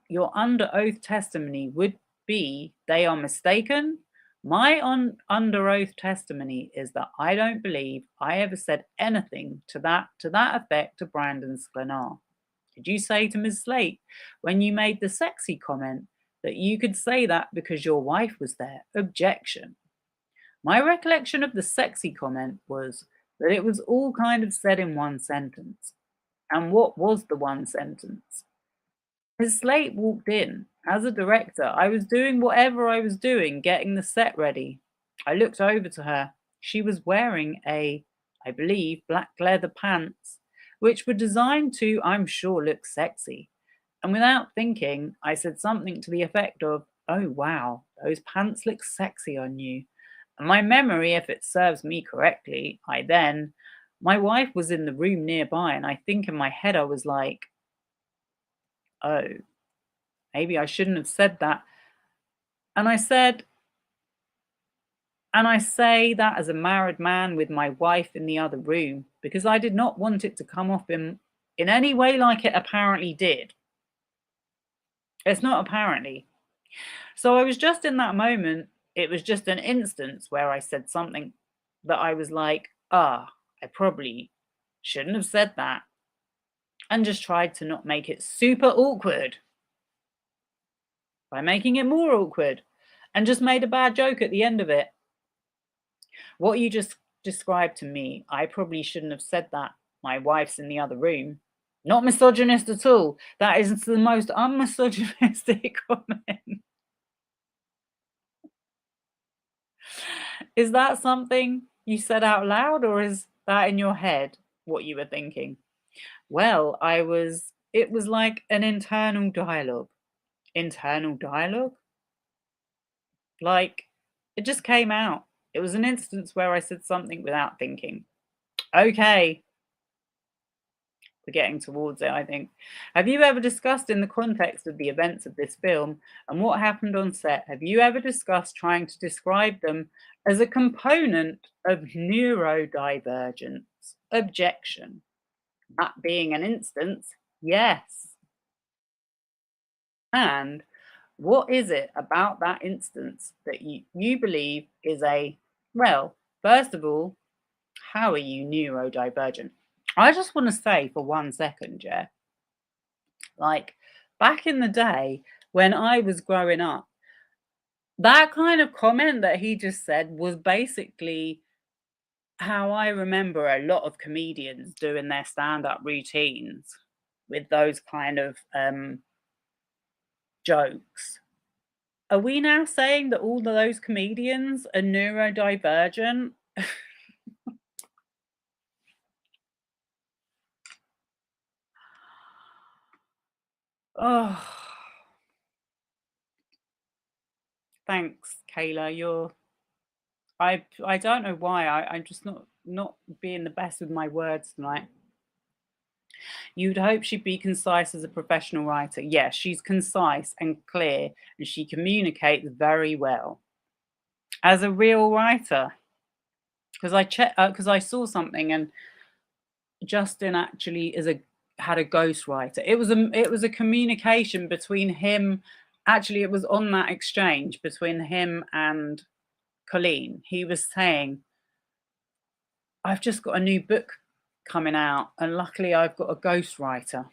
your under oath testimony would be they are mistaken. My under oath testimony is that I don't believe I ever said anything to that effect to Brandon Sklenar. Did you say to Ms. Slate when you made the sexy comment that you could say that because your wife was there? Objection. My recollection of the sexy comment was that it was all kind of said in one sentence. And what was the one sentence? Ms. Slate walked in. As a director, I was doing whatever I was doing, getting the set ready. I looked over to her. She was wearing I believe, black leather pants, which were designed to, I'm sure, look sexy. And without thinking, I said something to the effect of, oh wow, those pants look sexy on you. And my memory, if it serves me correctly, my wife was in the room nearby, and I think in my head I was like, oh, maybe I shouldn't have said that. And I say that as a married man with my wife in the other room, because I did not want it to come off in any way like it apparently did. It's not apparently. So I was just in that moment, it was just an instance where I said something that I was like, I probably shouldn't have said that. And just tried to not make it super awkward by making it more awkward, and just made a bad joke at the end of it. What you just described to me, I probably shouldn't have said that. My wife's in the other room. Not misogynist at all. That is the most unmisogynistic comment. Is that something you said out loud, or is that in your head what you were thinking? Well, it was like an internal dialogue. Internal dialogue? Like, it just came out. It was an instance where I said something without thinking. Okay. We're getting towards it, I think. Have you ever discussed in the context of the events of this film and what happened on set? Have you ever discussed trying to describe them as a component of neurodivergence? Objection. That being an instance, yes. And what is it about that instance that you believe is a, well, first of all, how are you neurodivergent? I just want to say for 1 second, yeah, like back in the day when I was growing up, that kind of comment that he just said was basically how I remember a lot of comedians doing their stand-up routines with those kind of jokes. Are we now saying that all of those comedians are neurodivergent? Oh, thanks, Kayla. I don't know why. I'm just not being the best with my words tonight. You'd hope she'd be concise as a professional writer. Yes, she's concise and clear, and she communicates very well as a real writer. Because I saw something, and Justin actually had a ghostwriter. It was a communication between him. Actually, it was on that exchange between him and Colleen. He was saying, "I've just got a new book coming out, and luckily I've got a ghostwriter."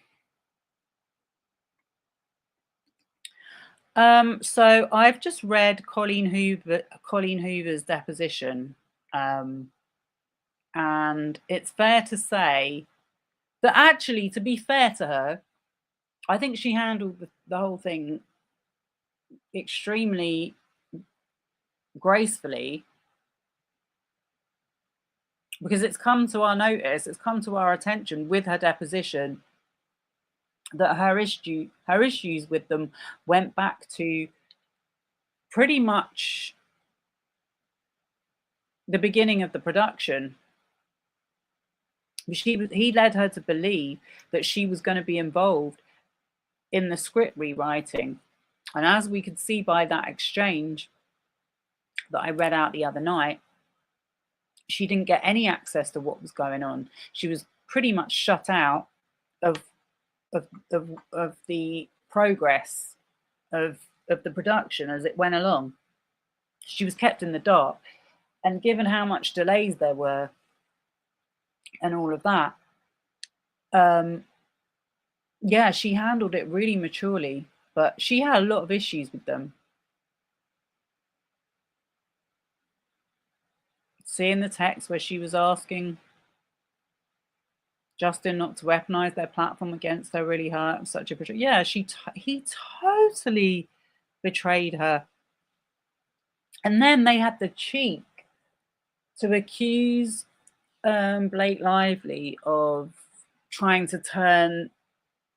So I've just read Colleen Hoover's Deposition, and it's fair to say that actually, to be fair to her, I think she handled the whole thing extremely gracefully, because it's come to our notice, it's come to our attention with her deposition that her issues with them went back to pretty much the beginning of the production. He led her to believe that she was going to be involved in the script rewriting. And as we could see by that exchange that I read out the other night, she didn't get any access to what was going on. She was pretty much shut out of the progress of the production as it went along. She was kept in the dark. And given how much delays there were and all of that, yeah, she handled it really maturely, but she had a lot of issues with them. Seeing the text where she was asking Justin not to weaponize their platform against her really hurt. Such a betrayal. Yeah, he totally betrayed her. And then they had the cheek to accuse Blake Lively of trying to turn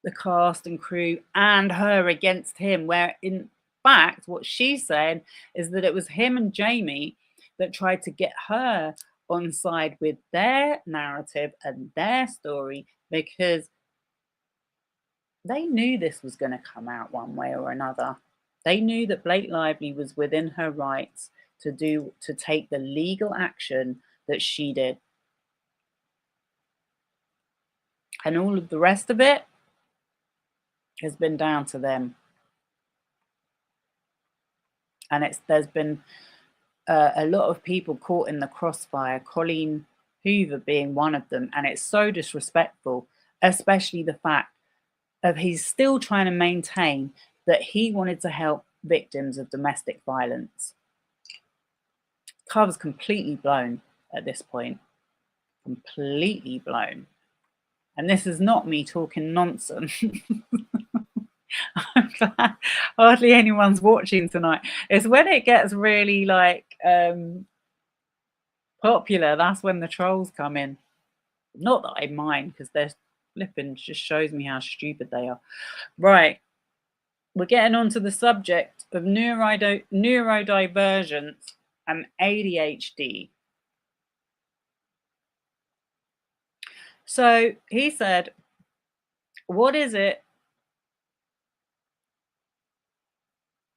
the cast and crew and her against him, where in fact what she said is that it was him and Jamie that tried to get her on side with their narrative and their story, because they knew this was going to come out one way or another. They knew that Blake Lively was within her rights to take the legal action that she did. And all of the rest of it has been down to them. And there's been a lot of people caught in the crossfire, Colleen Hoover being one of them. And it's so disrespectful, especially the fact of he's still trying to maintain that he wanted to help victims of domestic violence. Cover's completely blown at this point. Completely blown. And this is not me talking nonsense. I'm glad hardly anyone's watching tonight. It's when it gets really like popular, that's when the trolls come in. Not that I mind, because they're flipping, just shows me how stupid they are. Right, we're getting on to the subject of neurodivergence and ADHD. So he said, What is it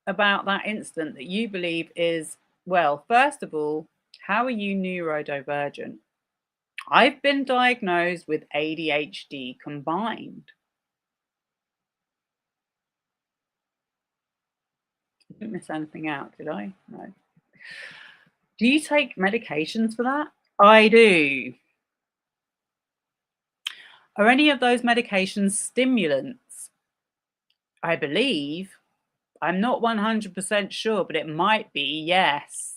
about that instant that you believe is, well, first of all, how are you neurodivergent? I've been diagnosed with ADHD combined. I didn't miss anything out, did I? No. Do you take medications for that? I do. Are any of those medications stimulants? I believe. I'm not 100% sure, but it might be, yes.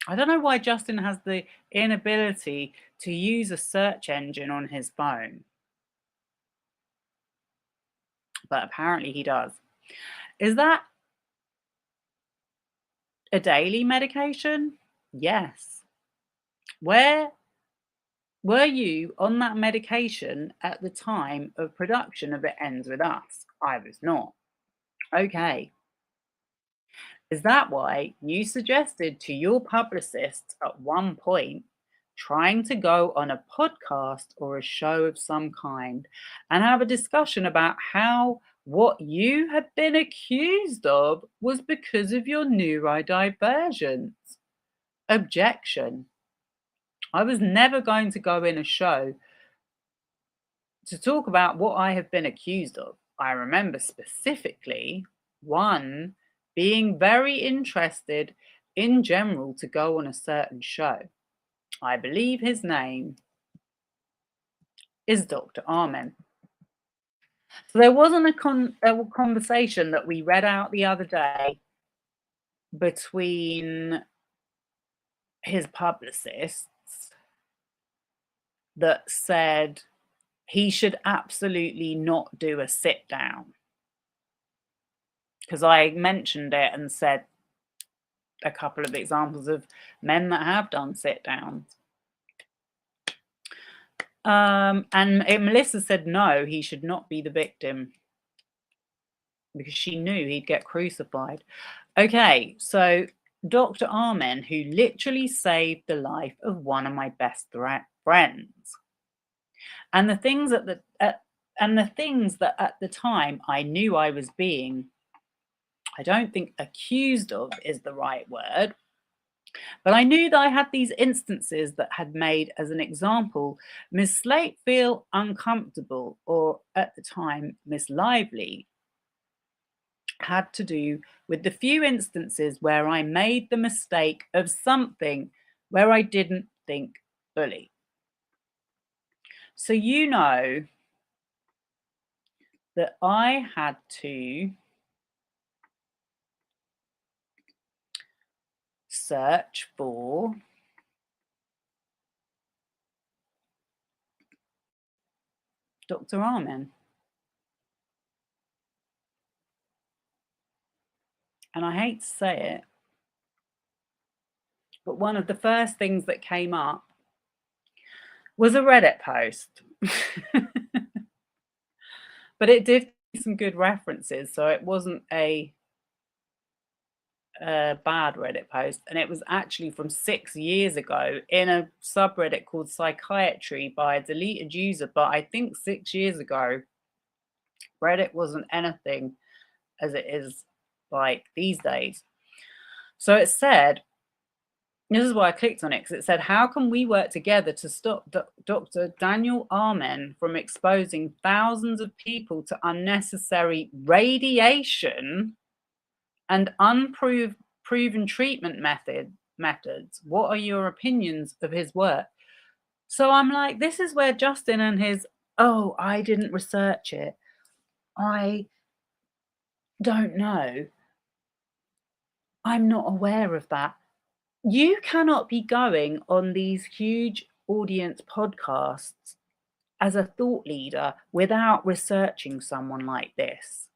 I don't know why Justin has the inability to use a search engine on his phone, but apparently he does. Is that a daily medication? Yes. Where were you on that medication at the time of production of It Ends With Us? I was not. Okay. Is that why you suggested to your publicist at one point trying to go on a podcast or a show of some kind and have a discussion about how what you had been accused of was because of your neurodivergence? Objection. I was never going to go in a show to talk about what I have been accused of. I remember specifically one being very interested in general to go on a certain show. I believe his name is Dr. Armen. So there wasn't a conversation that we read out the other day between his publicists that said he should absolutely not do a sit down. Because I mentioned it and said a couple of examples of men that have done sit downs. And Melissa said no, he should not be the victim because she knew he'd get crucified. Okay, so Dr. Armen, who literally saved the life of one of my best friends, and the things that at the time I knew I was being, I don't think accused of is the right word, but I knew that I had these instances that had made, as an example, Miss Slate feel uncomfortable, or at the time, Miss Lively, had to do with the few instances where I made the mistake of something where I didn't think fully. So you know that I had to search for Dr. Armen. And I hate to say it, but one of the first things that came up was a Reddit post. But it did some good references, so it wasn't a bad Reddit post, and it was actually from 6 years ago in a subreddit called Psychiatry by a deleted user. But I think 6 years ago, Reddit wasn't anything as it is like these days. So it said, this is why I clicked on it, because it said, how can we work together to stop Dr. Daniel Armen from exposing thousands of people to unnecessary radiation and unproven treatment methods? What are your opinions of his work? So I'm like, this is where Justin and his, oh, I didn't research it, I don't know, I'm not aware of that. You cannot be going on these huge audience podcasts as a thought leader without researching someone like this.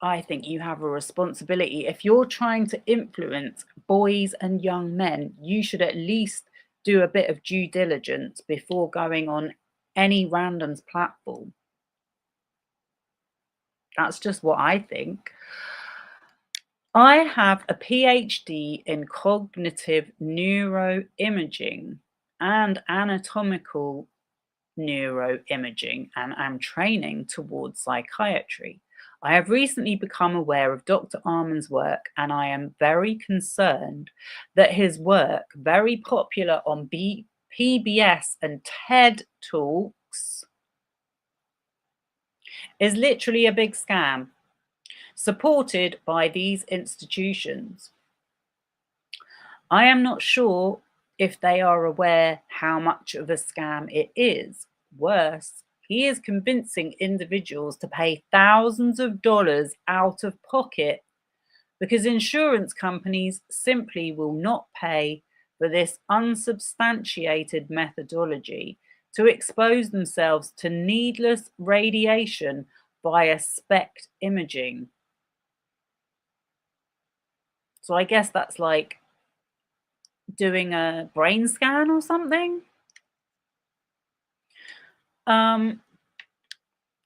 I think you have a responsibility. If you're trying to influence boys and young men, you should at least do a bit of due diligence before going on any random's platform. That's just what I think. I have a PhD in cognitive neuroimaging and anatomical neuroimaging and am training towards psychiatry. I have recently become aware of Dr. Arman's work, and I am very concerned that his work, very popular on PBS and TED Talks, is literally a big scam supported by these institutions. I am not sure if they are aware how much of a scam it is. Worse, he is convincing individuals to pay thousands of dollars out of pocket because insurance companies simply will not pay for this unsubstantiated methodology to expose themselves to needless radiation via SPECT imaging. So I guess that's like doing a brain scan or something.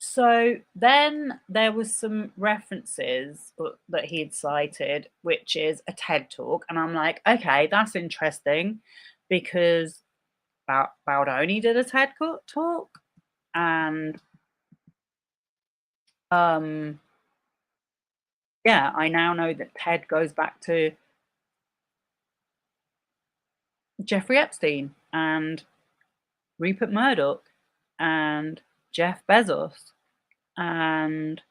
So then there was some references that he had cited, which is a TED talk, and I'm like, okay, that's interesting, because Baldoni did a TED talk, and yeah, I now know that TED goes back to Jeffrey Epstein and Rupert Murdoch and Jeff Bezos and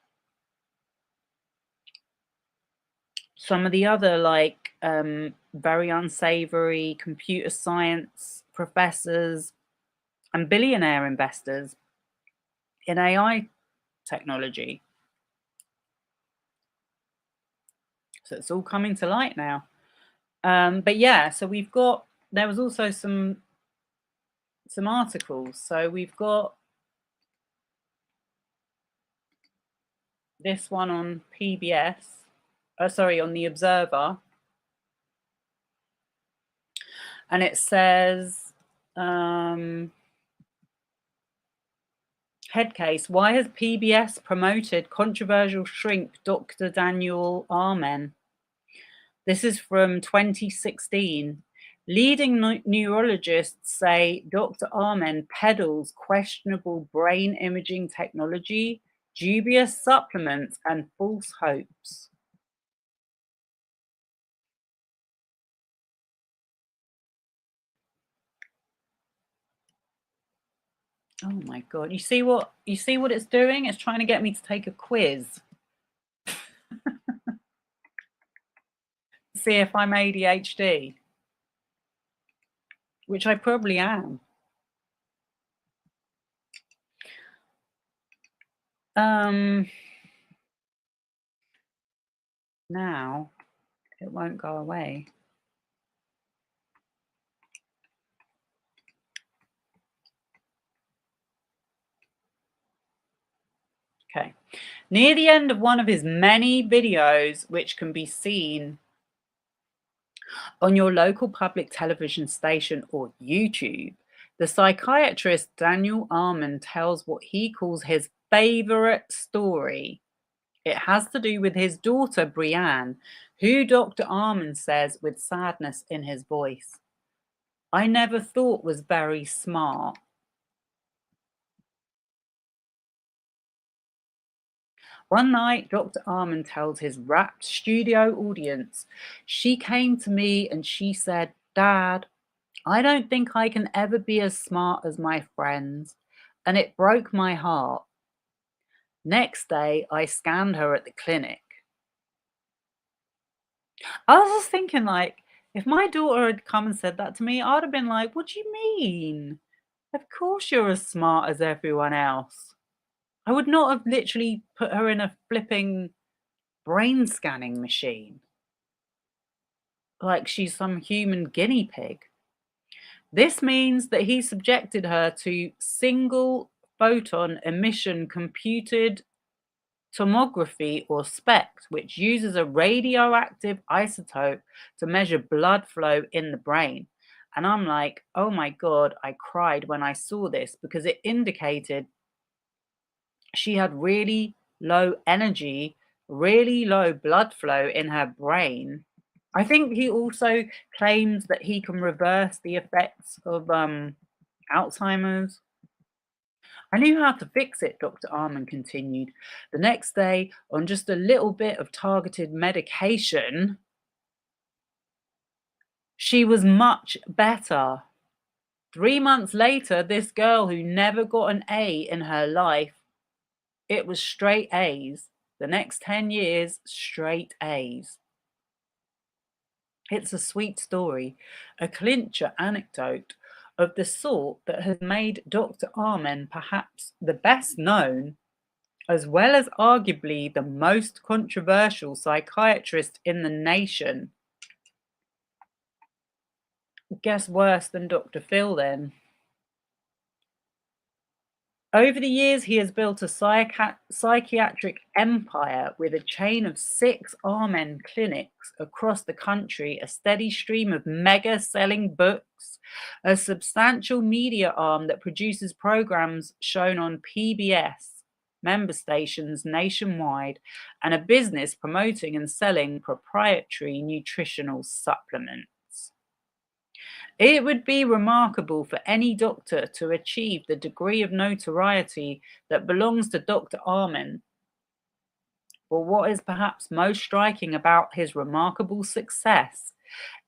some of the other like very unsavory computer science professors and billionaire investors in AI technology. So it's all coming to light now. But yeah, so there was also some articles. So we've got this one on PBS, on the Observer, and it says, head case, why has PBS promoted controversial shrink Dr. Daniel Amen? This is from 2016. Leading neurologists say Dr. Amen peddles questionable brain imaging technology, dubious supplements, and false hopes. Oh my God. You see what it's doing? It's trying to get me to take a quiz. See if I'm ADHD, which I probably am. Now it won't go away. Okay. Near the end of one of his many videos, which can be seen on your local public television station or YouTube, the psychiatrist Daniel Amen tells what he calls his favorite story. It has to do with his daughter, Brianne, who Dr. Amen says with sadness in his voice, I never thought was very smart. One night, Dr. Amen tells his rapt studio audience, she came to me and she said, Dad, I don't think I can ever be as smart as my friends. And it broke my heart. Next day, I scanned her at the clinic. I was just thinking, like, if my daughter had come and said that to me, I'd have been like, what do you mean? Of course you're as smart as everyone else. I would not have literally put her in a flipping brain scanning machine like she's some human guinea pig. This means that he subjected her to single photon emission computed tomography, or SPECT, which uses a radioactive isotope to measure blood flow in the brain. And I'm like, oh my God, I cried when I saw this because it indicated she had really low energy, really low blood flow in her brain. I think he also claims that he can reverse the effects of Alzheimer's. I knew how to fix it, Dr. Arman continued. The next day, on just a little bit of targeted medication, she was much better. 3 months later, this girl who never got an A in her life, it was straight A's. The next 10 years, straight A's. It's a sweet story, a clincher anecdote of the sort that has made Dr. Armen perhaps the best known, as well as arguably the most controversial psychiatrist in the nation. Guess worse than Dr. Phil then. Over the years, he has built a psychiatric empire with a chain of 6 Amen clinics across the country, a steady stream of mega selling books, a substantial media arm that produces programs shown on PBS, member stations nationwide, and a business promoting and selling proprietary nutritional supplements. It would be remarkable for any doctor to achieve the degree of notoriety that belongs to Dr. Armen. But what is perhaps most striking about his remarkable success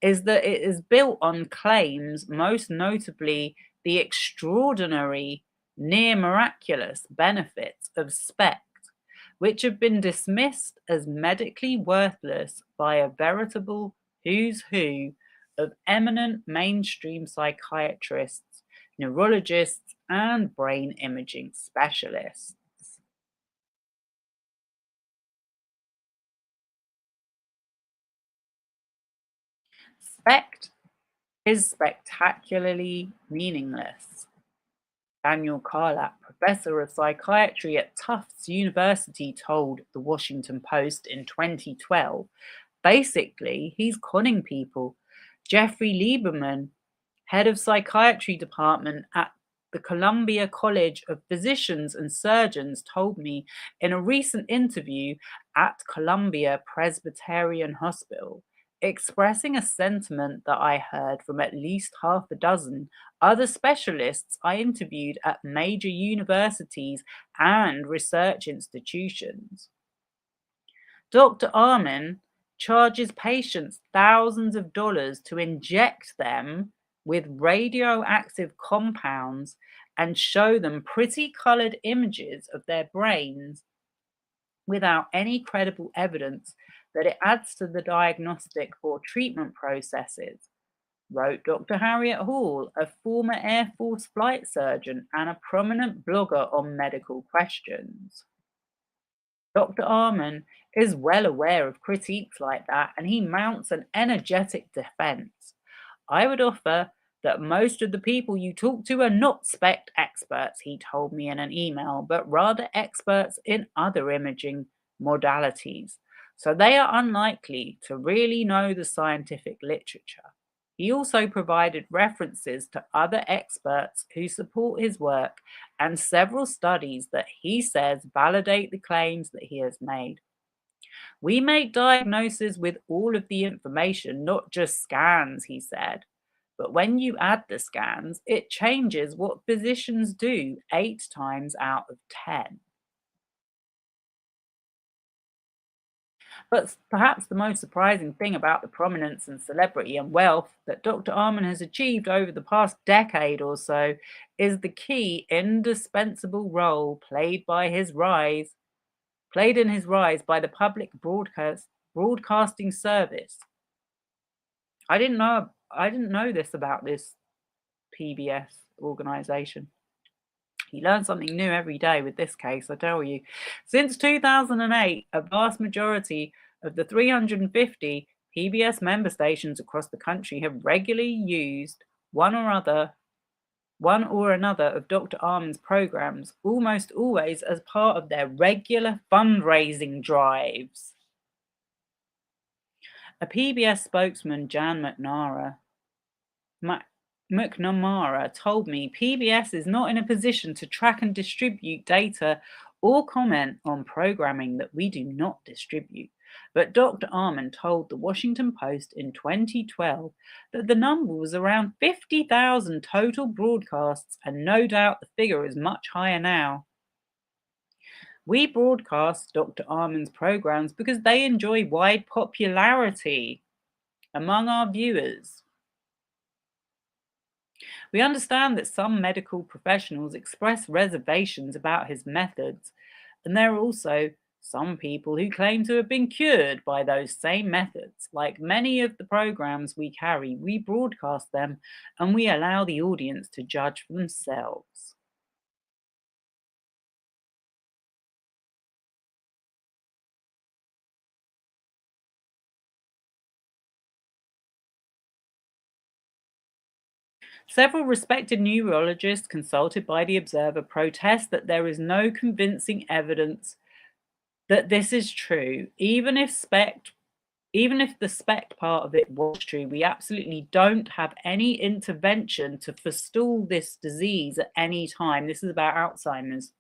is that it is built on claims, most notably the extraordinary, near miraculous benefits of SPECT, which have been dismissed as medically worthless by a veritable who's who of eminent mainstream psychiatrists, neurologists, and brain imaging specialists. SPECT is spectacularly meaningless. Daniel Carlap, professor of psychiatry at Tufts University, told the Washington Post in 2012, basically, he's conning people. Jeffrey Lieberman, head of psychiatry department at the Columbia College of Physicians and Surgeons, told me in a recent interview at Columbia Presbyterian Hospital, expressing a sentiment that I heard from at least half a dozen other specialists I interviewed at major universities and research institutions. Dr. Armen charges patients thousands of dollars to inject them with radioactive compounds and show them pretty colored images of their brains without any credible evidence that it adds to the diagnostic or treatment processes, wrote Dr. Harriet Hall, a former Air Force flight surgeon and a prominent blogger on medical questions. Dr. Armen is well aware of critiques like that, and he mounts an energetic defense. I would offer that most of the people you talk to are not SPECT experts, he told me in an email, but rather experts in other imaging modalities. So they are unlikely to really know the scientific literature. He also provided references to other experts who support his work and several studies that he says validate the claims that he has made. We make diagnoses with all of the information, not just scans, he said. But when you add the scans, it changes what physicians do 8 times out of 10. But perhaps the most surprising thing about the prominence and celebrity and wealth that Dr. Armen has achieved over the past decade or so is the key, indispensable role played in his rise by the public broadcasting service. I didn't know this about this PBS organization. You learn something new every day with this case, I tell you. Since 2008, a vast majority of the 350 PBS member stations across the country have regularly used one or another of Dr. Armen's programs, almost always as part of their regular fundraising drives. A PBS spokesman, Jan McNamara, told me PBS is not in a position to track and distribute data or comment on programming that we do not distribute. But Dr. Arman told the Washington Post in 2012 that the number was around 50,000 total broadcasts, and no doubt the figure is much higher now. We broadcast Dr. Arman's programs because they enjoy wide popularity among our viewers. We understand that some medical professionals express reservations about his methods, and there are also some people who claim to have been cured by those same methods. Like many of the programs we carry, we broadcast them and we allow the audience to judge for themselves. Several respected neurologists consulted by the Observer protest that there is no convincing evidence that this is true. Even if the SPECT part of it was true, we absolutely don't have any intervention to forestall this disease at any time. This is about Alzheimer's,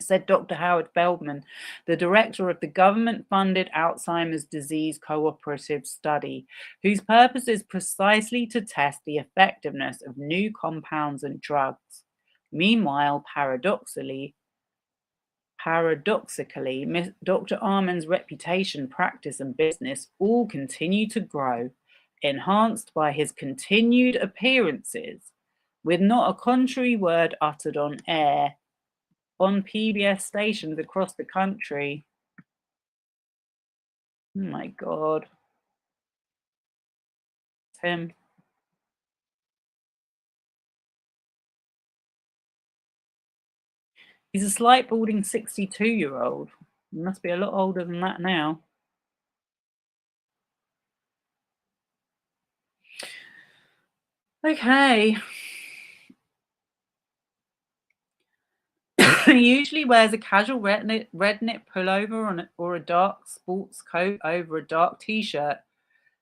said Dr. Howard Feldman, the director of the government-funded Alzheimer's Disease Cooperative Study, whose purpose is precisely to test the effectiveness of new compounds and drugs. Meanwhile, paradoxically, Dr. Arman's reputation, practice, and business all continue to grow, enhanced by his continued appearances, with not a contrary word uttered on air, on PBS stations across the country. Oh my God. It's him. He's a slight balding 62-year-old. He must be a lot older than that now. Okay. He usually wears a casual red knit pullover or a dark sports coat over a dark t-shirt,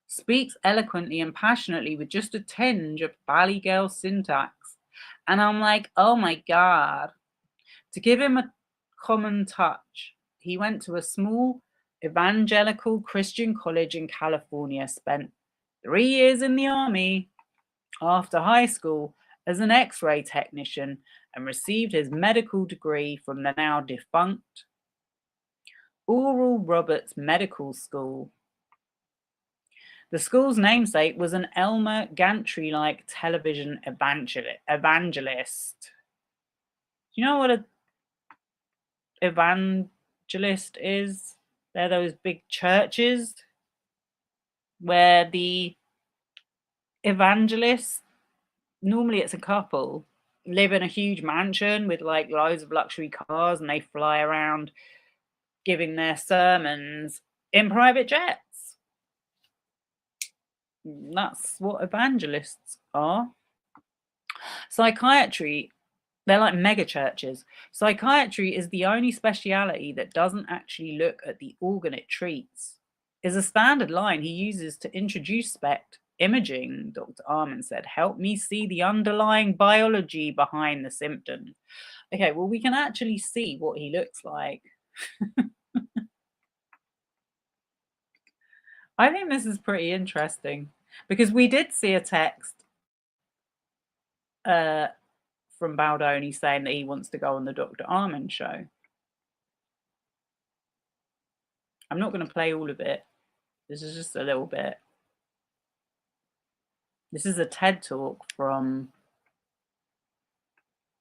speaks eloquently and passionately with just a tinge of Valley Girl syntax. And I'm like, oh my God. To give him a common touch, he went to a small evangelical Christian college in California, spent 3 years in the army after high school as an X-ray technician, and received his medical degree from the now defunct Oral Roberts Medical School. The school's namesake was an Elmer Gantry-like television evangelist. Do you know what an evangelist is? They're those big churches where the evangelists, normally it's a couple, live in a huge mansion with like loads of luxury cars, and they fly around giving their sermons in private jets. That's what evangelists are. Psychiatry, they're like mega churches. Psychiatry is the only speciality that doesn't actually look at the organ it treats, is a standard line he uses to introduce SPECT imaging. Dr. Arman said, help me see the underlying biology behind the symptoms. Okay, well, we can actually see what he looks like. I think this is pretty interesting because we did see a text from Baldoni saying that he wants to go on the Dr. Arman show. I'm not going to play all of it. This is just a little bit. This is a TED talk from,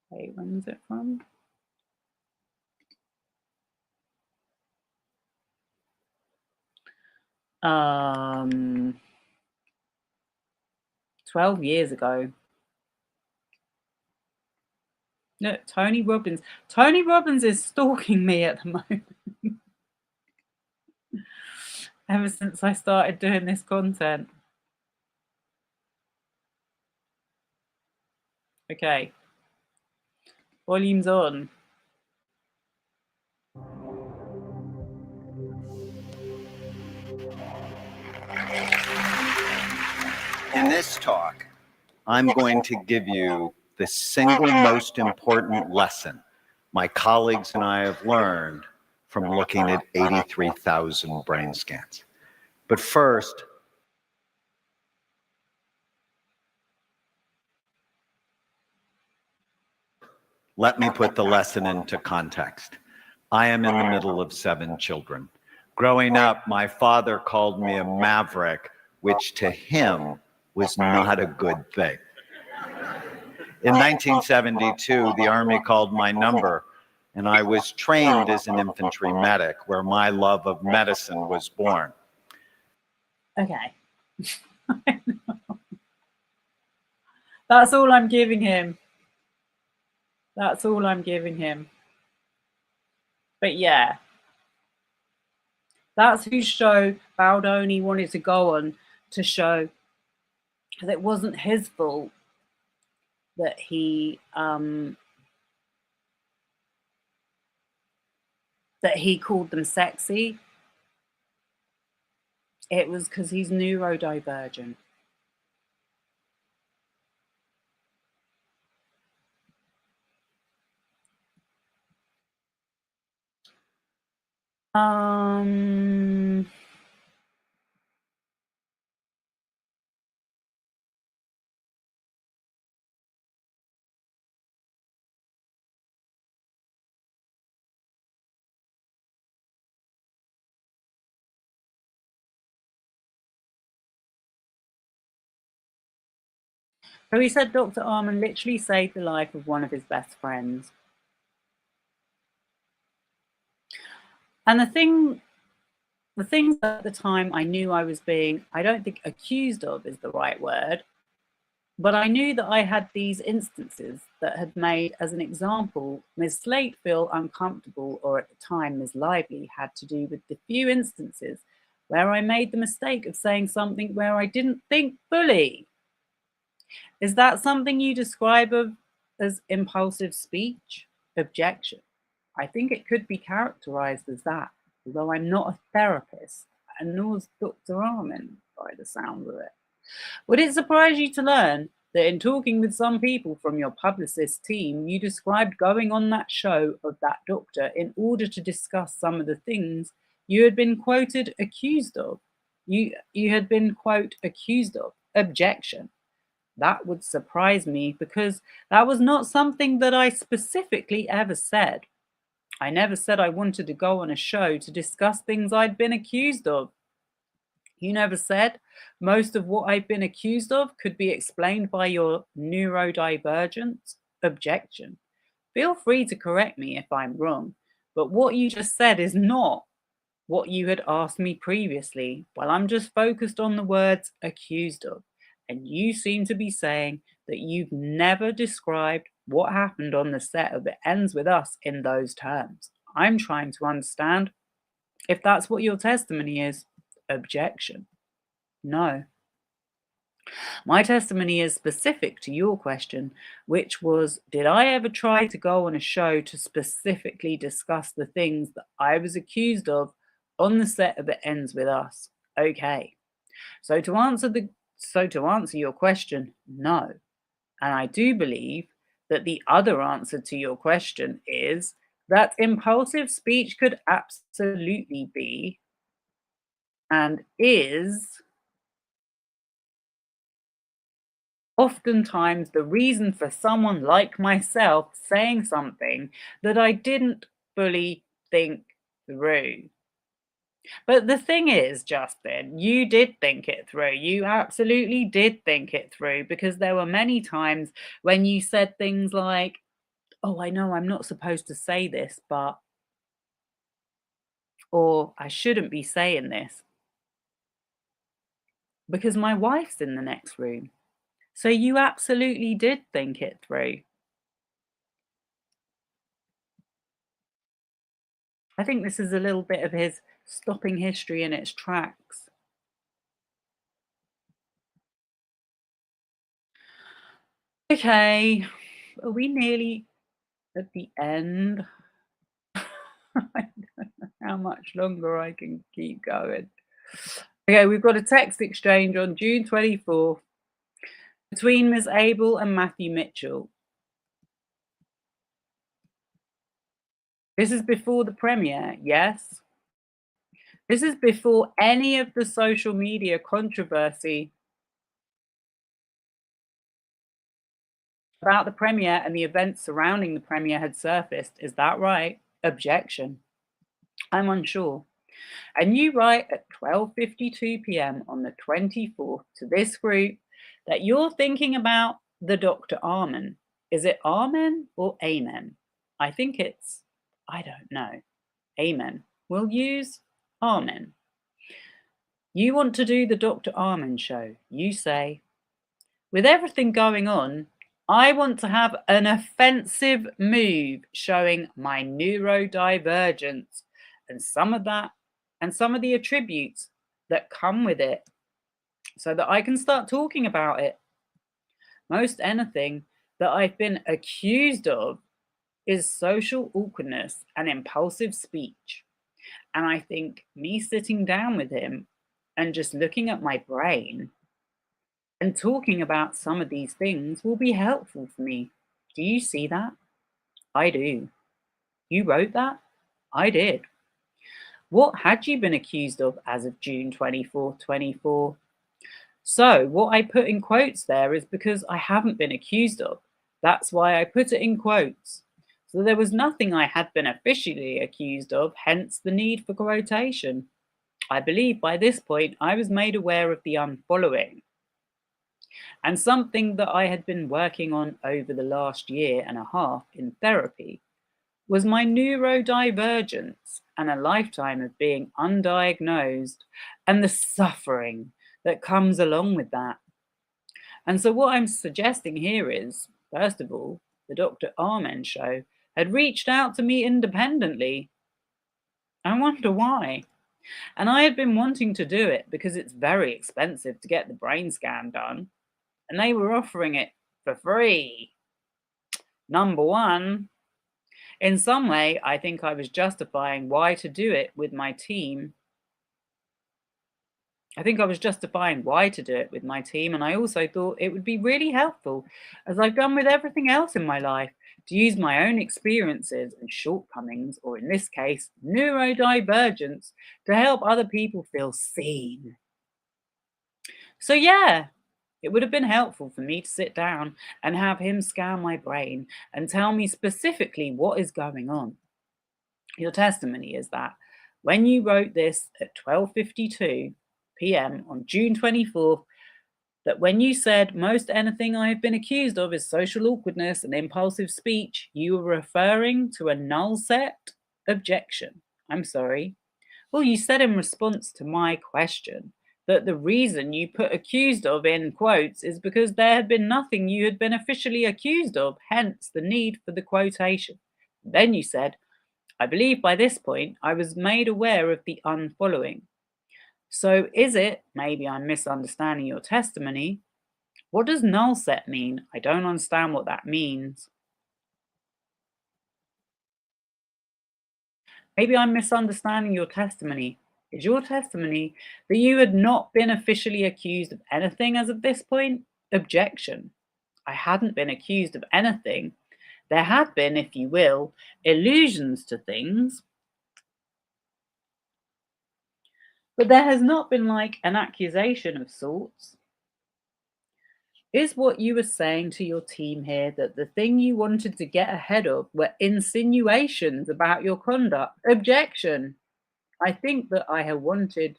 wait, when is it from? Um, 12 years ago. No, Tony Robbins. Tony Robbins is stalking me at the moment. Ever since I started doing this content. Okay. Volume's on. In this talk, I'm going to give you the single most important lesson my colleagues and I have learned from looking at 83,000 brain scans. But first, let me put the lesson into context. I am in the middle of 7 children. Growing up, my father called me a maverick, which to him was not a good thing. In 1972, the Army called my number, and I was trained as an infantry medic, where my love of medicine was born. Okay. That's all I'm giving him. That's all I'm giving him. But yeah, that's whose show Baldoni wanted to go on, to show that it wasn't his fault that he called them sexy. It was because he's neurodivergent. So he said Dr. Arman literally saved the life of one of his best friends. And the things at the time I knew I was being, I don't think accused of is the right word, but I knew that I had these instances that had made, as an example, Ms. Slate feel uncomfortable, or at the time Ms. Lively, had to do with the few instances where I made the mistake of saying something where I didn't think fully. Is that something you describe as impulsive speech? Objection. I think it could be characterized as that, although I'm not a therapist, and nor is Dr. Arman, by the sound of it. Would it surprise you to learn that in talking with some people from your publicist team, you described going on that show of that doctor in order to discuss some of the things you had been quoted accused of? You had been, quote, accused of. Objection. That would surprise me, because that was not something that I specifically ever said. I never said I wanted to go on a show to discuss things I'd been accused of. You never said most of what I've been accused of could be explained by your neurodivergence. Objection. Feel free to correct me if I'm wrong, but what you just said is not what you had asked me previously. Well, I'm just focused on the words accused of, and you seem to be saying that you've never described what happened on the set of It Ends With Us in those terms. I'm trying to understand if that's what your testimony is. Objection. No. My testimony is specific to your question, which was, did I ever try to go on a show to specifically discuss the things that I was accused of on the set of It Ends With Us? Okay. So to answer your question, no. And I do believe that the other answer to your question is that impulsive speech could absolutely be and is oftentimes the reason for someone like myself saying something that I didn't fully think through. But the thing is, Justin, you did think it through. You absolutely did think it through, because there were many times when you said things like, oh, I know I'm not supposed to say this, but, or I shouldn't be saying this because my wife's in the next room. So you absolutely did think it through. I think this is a little bit of his stopping history in its tracks. Okay, are we nearly at the end? I don't know how much longer I can keep going. Okay, we've got a text exchange on June 24th between Ms. Abel and Matthew Mitchell. This is before the premiere, yes? This is before any of the social media controversy about the premiere and the events surrounding the premiere had surfaced. Is that right? Objection. I'm unsure. And you write at 12:52 p.m. on the 24th to this group that you're thinking about the Dr. Amen. Is it Amen or Amen? I think it's, I don't know. Amen. We'll use Amen. You want to do the Dr. Amen show. You say, with everything going on, I want to have an offensive move showing my neurodivergence and some of the attributes that come with it so that I can start talking about it. Most anything that I've been accused of is social awkwardness and impulsive speech. And I think me sitting down with him and just looking at my brain and talking about some of these things will be helpful for me. Do you see that? I do. You wrote that? I did. What had you been accused of as of June 24th, 24? So what I put in quotes there is because I haven't been accused of. That's why I put it in quotes. So there was nothing I had been officially accused of, hence the need for quotation. I believe by this point I was made aware of the unfollowing. And something that I had been working on over the last year and a half in therapy was my neurodivergence and a lifetime of being undiagnosed and the suffering that comes along with that. And so what I'm suggesting here is, first of all, the Dr. Amen show had reached out to me independently. I wonder why. And I had been wanting to do it because it's very expensive to get the brain scan done. And they were offering it for free. Number one, in some way, I think I was justifying why to do it with my team. And I also thought it would be really helpful, as I've done with everything else in my life, to use my own experiences and shortcomings, or in this case, neurodivergence, to help other people feel seen. So yeah, it would have been helpful for me to sit down and have him scan my brain and tell me specifically what is going on. Your testimony is that when you wrote this at 12:52 p.m. on June 24th, that when you said most anything I have been accused of is social awkwardness and impulsive speech, you were referring to a null set objection. I'm sorry. Well, you said in response to my question that the reason you put accused of in quotes is because there had been nothing you had been officially accused of, hence the need for the quotation. Then you said, I believe by this point I was made aware of the unfollowing. So is it, maybe I'm misunderstanding your testimony, what does null set mean? I don't understand what that means. Maybe I'm misunderstanding your testimony. Is your testimony that you had not been officially accused of anything as of this point? Objection. I hadn't been accused of anything. There had been, if you will, allusions to things, but there has not been like an accusation of sorts. Is what you were saying to your team here that the thing you wanted to get ahead of were insinuations about your conduct? Objection. I think that I wanted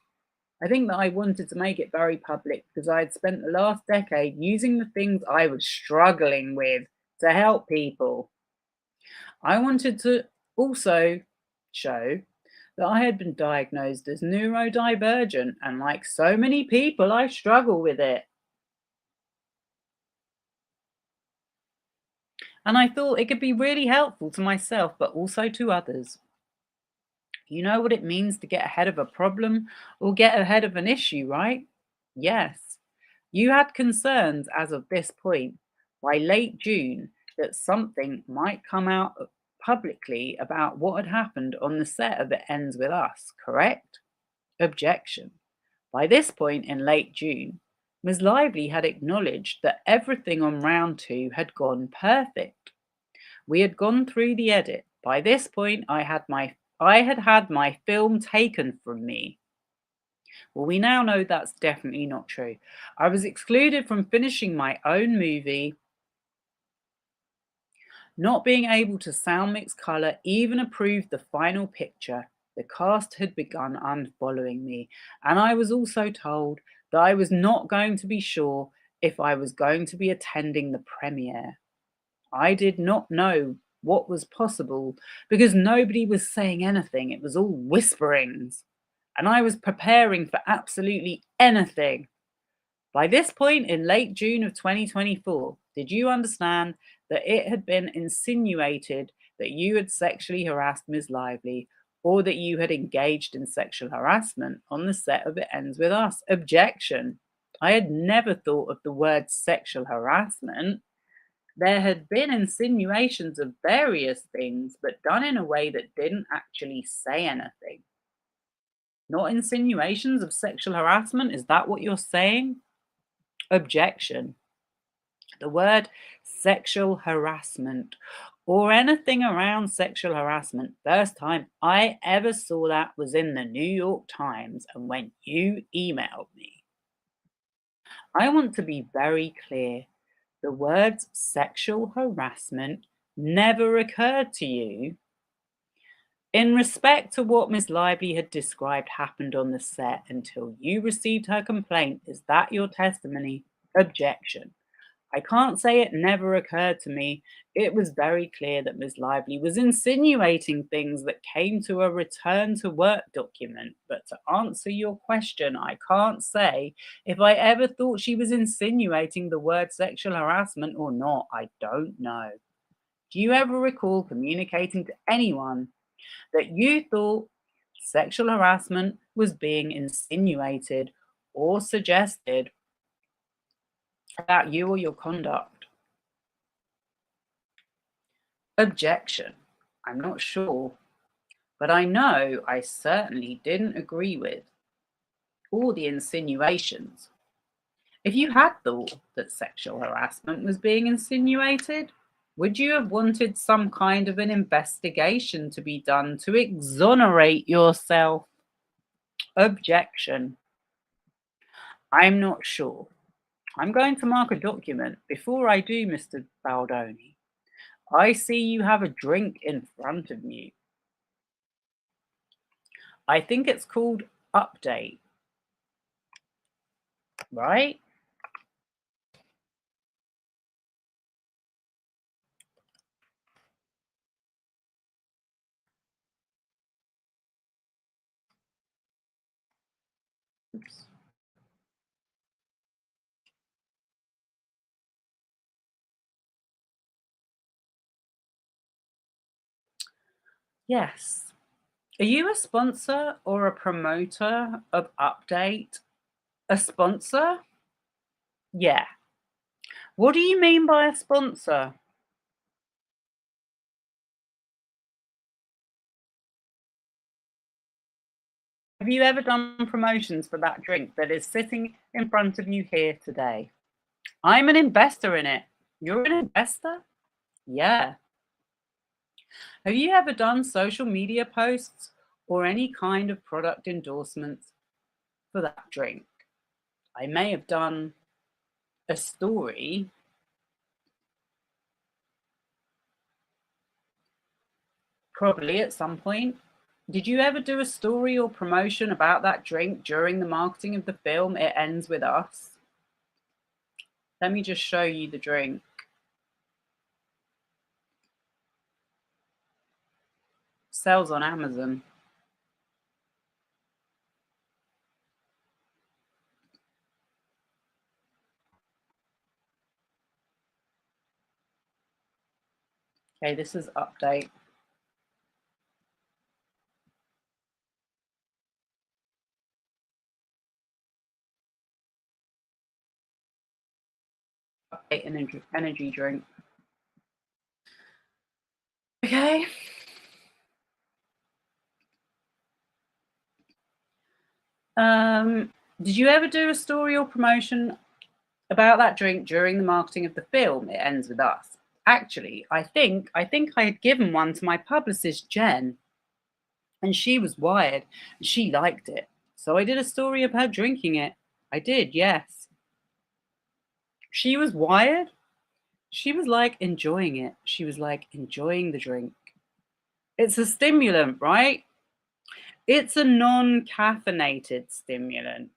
to make it very public because I had spent the last decade using the things I was struggling with to help people. I wanted to also show that I had been diagnosed as neurodivergent, and like so many people, I struggle with it. And I thought it could be really helpful to myself, but also to others. You know what it means to get ahead of a problem or get ahead of an issue, right? Yes. You had concerns as of this point, by late June, that something might come out publicly about what had happened on the set of It Ends With Us, correct? Objection. By this point in late June, Ms. Lively had acknowledged that everything on round 2 had gone perfect. We had gone through the edit By this point, I had had my film taken from me. Well, we now know that's definitely not true. I was excluded from finishing my own movie, not being able to sound mix color, even approve the final picture. The cast had begun unfollowing me, and I was also told that I was not going to be sure if I was going to be attending the premiere. I did not know what was possible because nobody was saying anything. It was all whisperings, and I was preparing for absolutely anything. By this point in late June of 2024, did you understand that it had been insinuated that you had sexually harassed Ms. Lively or that you had engaged in sexual harassment on the set of It Ends With Us? Objection. I had never thought of the word sexual harassment. There had been insinuations of various things, but done in a way that didn't actually say anything. Not insinuations of sexual harassment? Is that what you're saying? Objection. The word sexual harassment or anything around sexual harassment, first time I ever saw that was in the New York Times and when you emailed me. I want to be very clear. The words sexual harassment never occurred to you. In respect to what Miss Lively had described happened on the set until you received her complaint, is that your testimony? Objection. I can't say it never occurred to me. It was very clear that Miss Lively was insinuating things that came to a return to work document. But to answer your question, I can't say if I ever thought she was insinuating the word sexual harassment or not. I don't know. Do you ever recall communicating to anyone that you thought sexual harassment was being insinuated or suggested about you or your conduct? Objection. I'm not sure, but I know I certainly didn't agree with all the insinuations. If you had thought that sexual harassment was being insinuated, would you have wanted some kind of an investigation to be done to exonerate yourself? Objection. I'm not sure. I'm going to mark a document. Before I do, Mr. Baldoni, I see you have a drink in front of you. I think it's called Update, right? Oops. Yes. Are you a sponsor or a promoter of Update? A sponsor? Yeah. What do you mean by a sponsor? Have you ever done promotions for that drink that is sitting in front of you here today? I'm an investor in it. You're an investor? Yeah. Have you ever done social media posts or any kind of product endorsements for that drink? I may have done a story. Probably at some point. Did you ever do a story or promotion about that drink during the marketing of the film It Ends With Us? Let me just show you the drink. Sells on Amazon. Okay, this is Update. Update an energy drink. Okay. Did you ever do a story or promotion about that drink during the marketing of the film It Ends With Us? Actually, I think I had given one to my publicist, Jen, and she was wired. She liked it. So I did a story of her drinking it. I did, yes. She was wired. She was like enjoying it. She was like enjoying the drink. It's a stimulant, right? It's a non-caffeinated stimulant.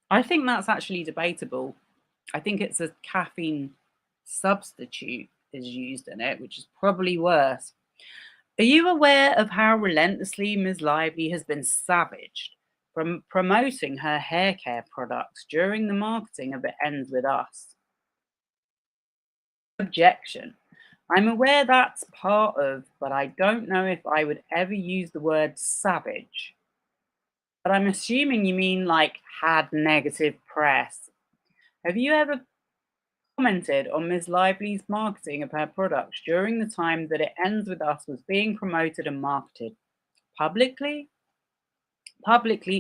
I think that's actually debatable. I think it's a caffeine substitute is used in it, which is probably worse. Are you aware of how relentlessly Ms. Lively has been savaged from promoting her hair care products during the marketing of It Ends With Us? Objection. I'm aware that's part of, but I don't know if I would ever use the word savage. But I'm assuming you mean like had negative press. Have you ever commented on Ms. Lively's marketing of her products during the time that It Ends With Us was being promoted and marketed? Publicly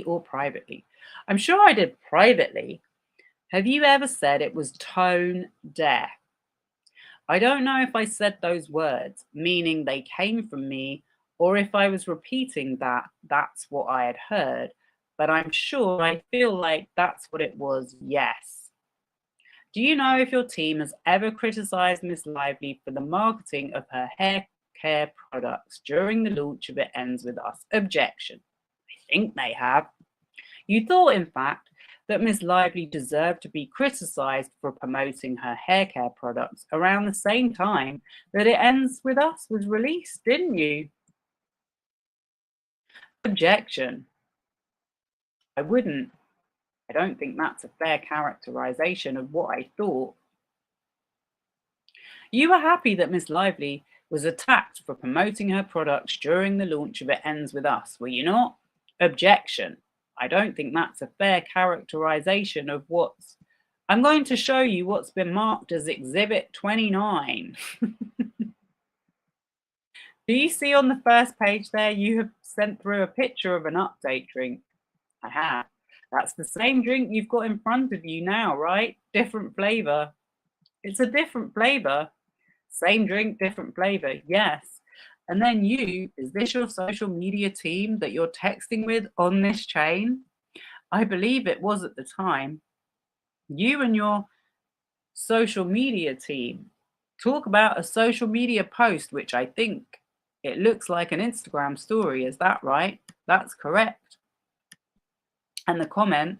or privately? I'm sure I did privately. Have you ever said it was tone deaf? I don't know if I said those words, meaning they came from me, or if I was repeating that's what I had heard, but I'm sure I feel like that's what it was, yes. Do you know if your team has ever criticized Miss Lively for the marketing of her hair care products during the launch of It Ends With Us? Objection. I think they have. You thought, in fact, that Miss Lively deserved to be criticized for promoting her hair care products around the same time that It Ends With Us was released, didn't you? Objection. I wouldn't. I don't think that's a fair characterization of what I thought. You were happy that Miss Lively was attacked for promoting her products during the launch of It Ends With Us, were you not? Objection. I don't think that's a fair characterization of what's... I'm going to show you what's been marked as Exhibit 29. Do you see on the first page there, you have sent through a picture of an update drink? I have. That's the same drink you've got in front of you now, right? Different flavor. It's a different flavor. Same drink, different flavor. Yes. And then is this your social media team that you're texting with on this chain? I believe it was at the time. You and your social media team talk about a social media post, which I think it looks like an Instagram story. Is that right? That's correct. And the comment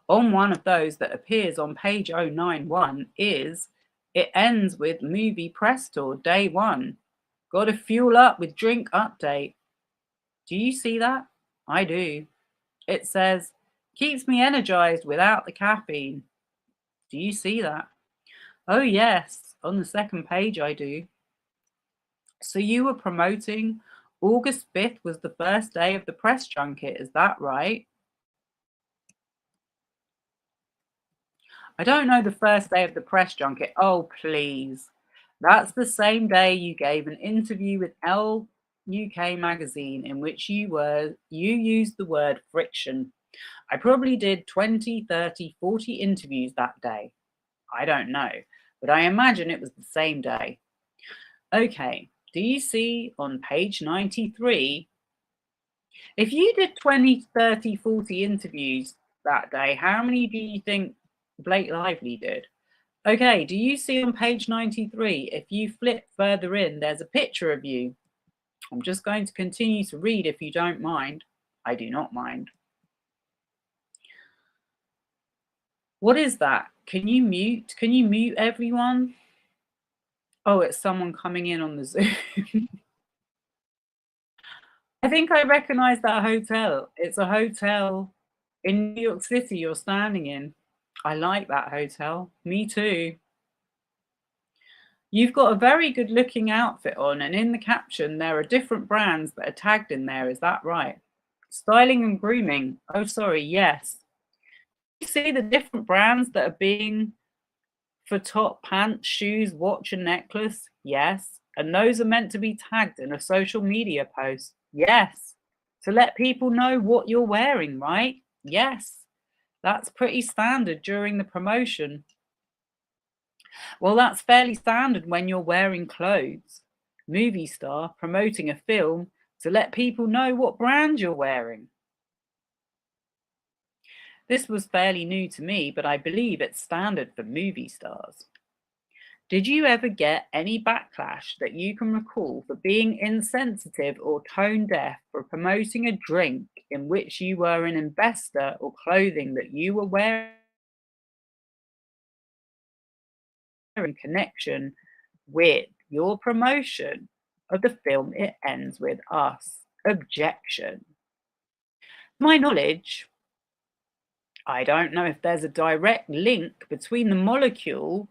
on one of those that appears on page 091 is, it ends with movie press tour, day 1. Got to fuel up with drink update. Do you see that? I do. It says, keeps me energized without the caffeine. Do you see that? Oh yes, on the second page I do. So you were promoting August 5th was the first day of the press junket, is that right? I don't know the first day of the press junket. Oh, please. That's the same day you gave an interview with Elle UK magazine in which you used the word friction. I probably did 20, 30, 40 interviews that day. I don't know, but I imagine it was the same day. Okay, do you see on page 93, if you did 20, 30, 40 interviews that day, how many do you think Blake Lively did? Okay, do you see on page 93, if you flip further in, there's a picture of you. I'm just going to continue to read if you don't mind. I do not mind. What is that? Can you mute? Can you mute everyone? Oh, it's someone coming in on the Zoom. I think I recognize that hotel. It's a hotel in New York City you're standing in. I like that hotel. Me too. You've got a very good looking outfit on, and in the caption there are different brands that are tagged in there. Is that right? Styling and grooming. Oh, sorry. Yes. You see the different brands that are being for top, pants, shoes, watch, and necklace? Yes. And those are meant to be tagged in a social media post? Yes. To let people know what you're wearing, right? Yes. That's pretty standard during the promotion. Well, that's fairly standard when you're wearing clothes. Movie star promoting a film to let people know what brand you're wearing. This was fairly new to me, but I believe it's standard for movie stars. Did you ever get any backlash that you can recall for being insensitive or tone deaf for promoting a drink in which you were an investor or clothing that you were wearing in connection with your promotion of the film It Ends With Us? Objection. To my knowledge, I don't know if there's a direct link between the molecule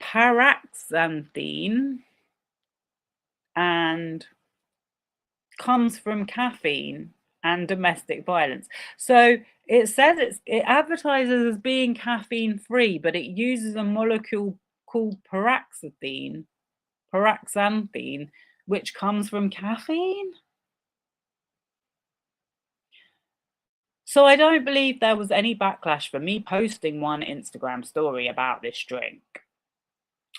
paraxanthine and comes from caffeine and domestic violence. So it says it advertises as being caffeine free, but it uses a molecule called paraxanthine, which comes from caffeine. So I don't believe there was any backlash for me posting one Instagram story about this drink.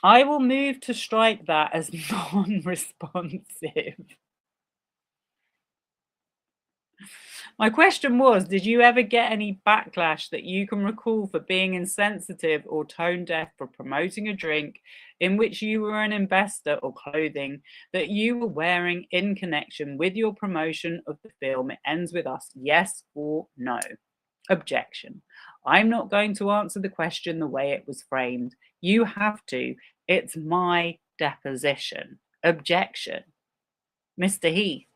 I will move to strike that as non-responsive. My question was, did you ever get any backlash that you can recall for being insensitive or tone deaf for promoting a drink in which you were an investor or clothing that you were wearing in connection with your promotion of the film It Ends With Us? Yes or no? Objection. I'm not going to answer the question the way it was framed. You have to. It's my deposition. Objection. Mr. Heath,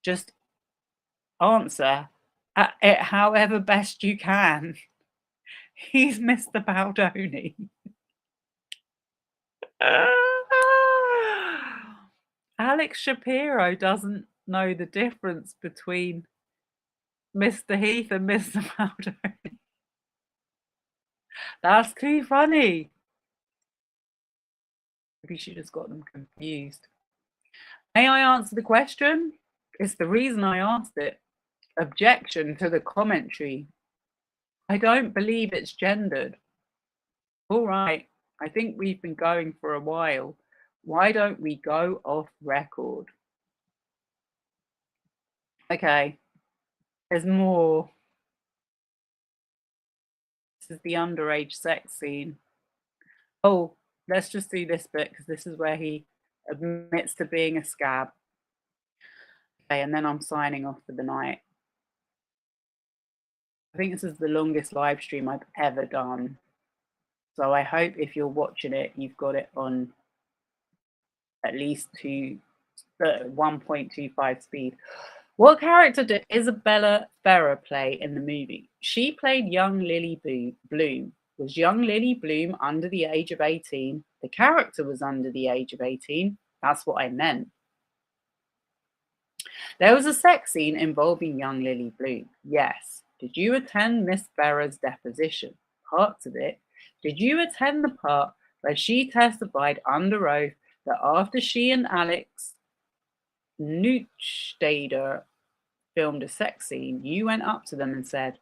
just answer it however best you can. He's Mr. Baldoni. Alex Shapiro doesn't know the difference between Mr. Heath and Mr. Baldoni. That's too funny. Maybe she just got them confused. May I answer the question? It's the reason I asked it. Objection to the commentary. I don't believe it's gendered. All right, I think we've been going for a while. Why don't we go off record? Okay, there's more. This is the underage sex scene. Oh, let's just do this bit because this is where he admits to being a scab. Okay, and then I'm signing off for the night. I think this is the longest live stream I've ever done. So I hope if you're watching it, you've got it on at least 1.25 speed. What character did Isabella Ferrer play in the movie? She played young Lily Bloom. Was young Lily Bloom under the age of 18? The character was under the age of 18. That's what I meant. There was a sex scene involving young Lily Bloom. Yes. Did you attend Miss Ferrer's deposition? Parts of it. Did you attend the part where she testified under oath that after she and Alex Neustadter filmed a sex scene, you went up to them and said,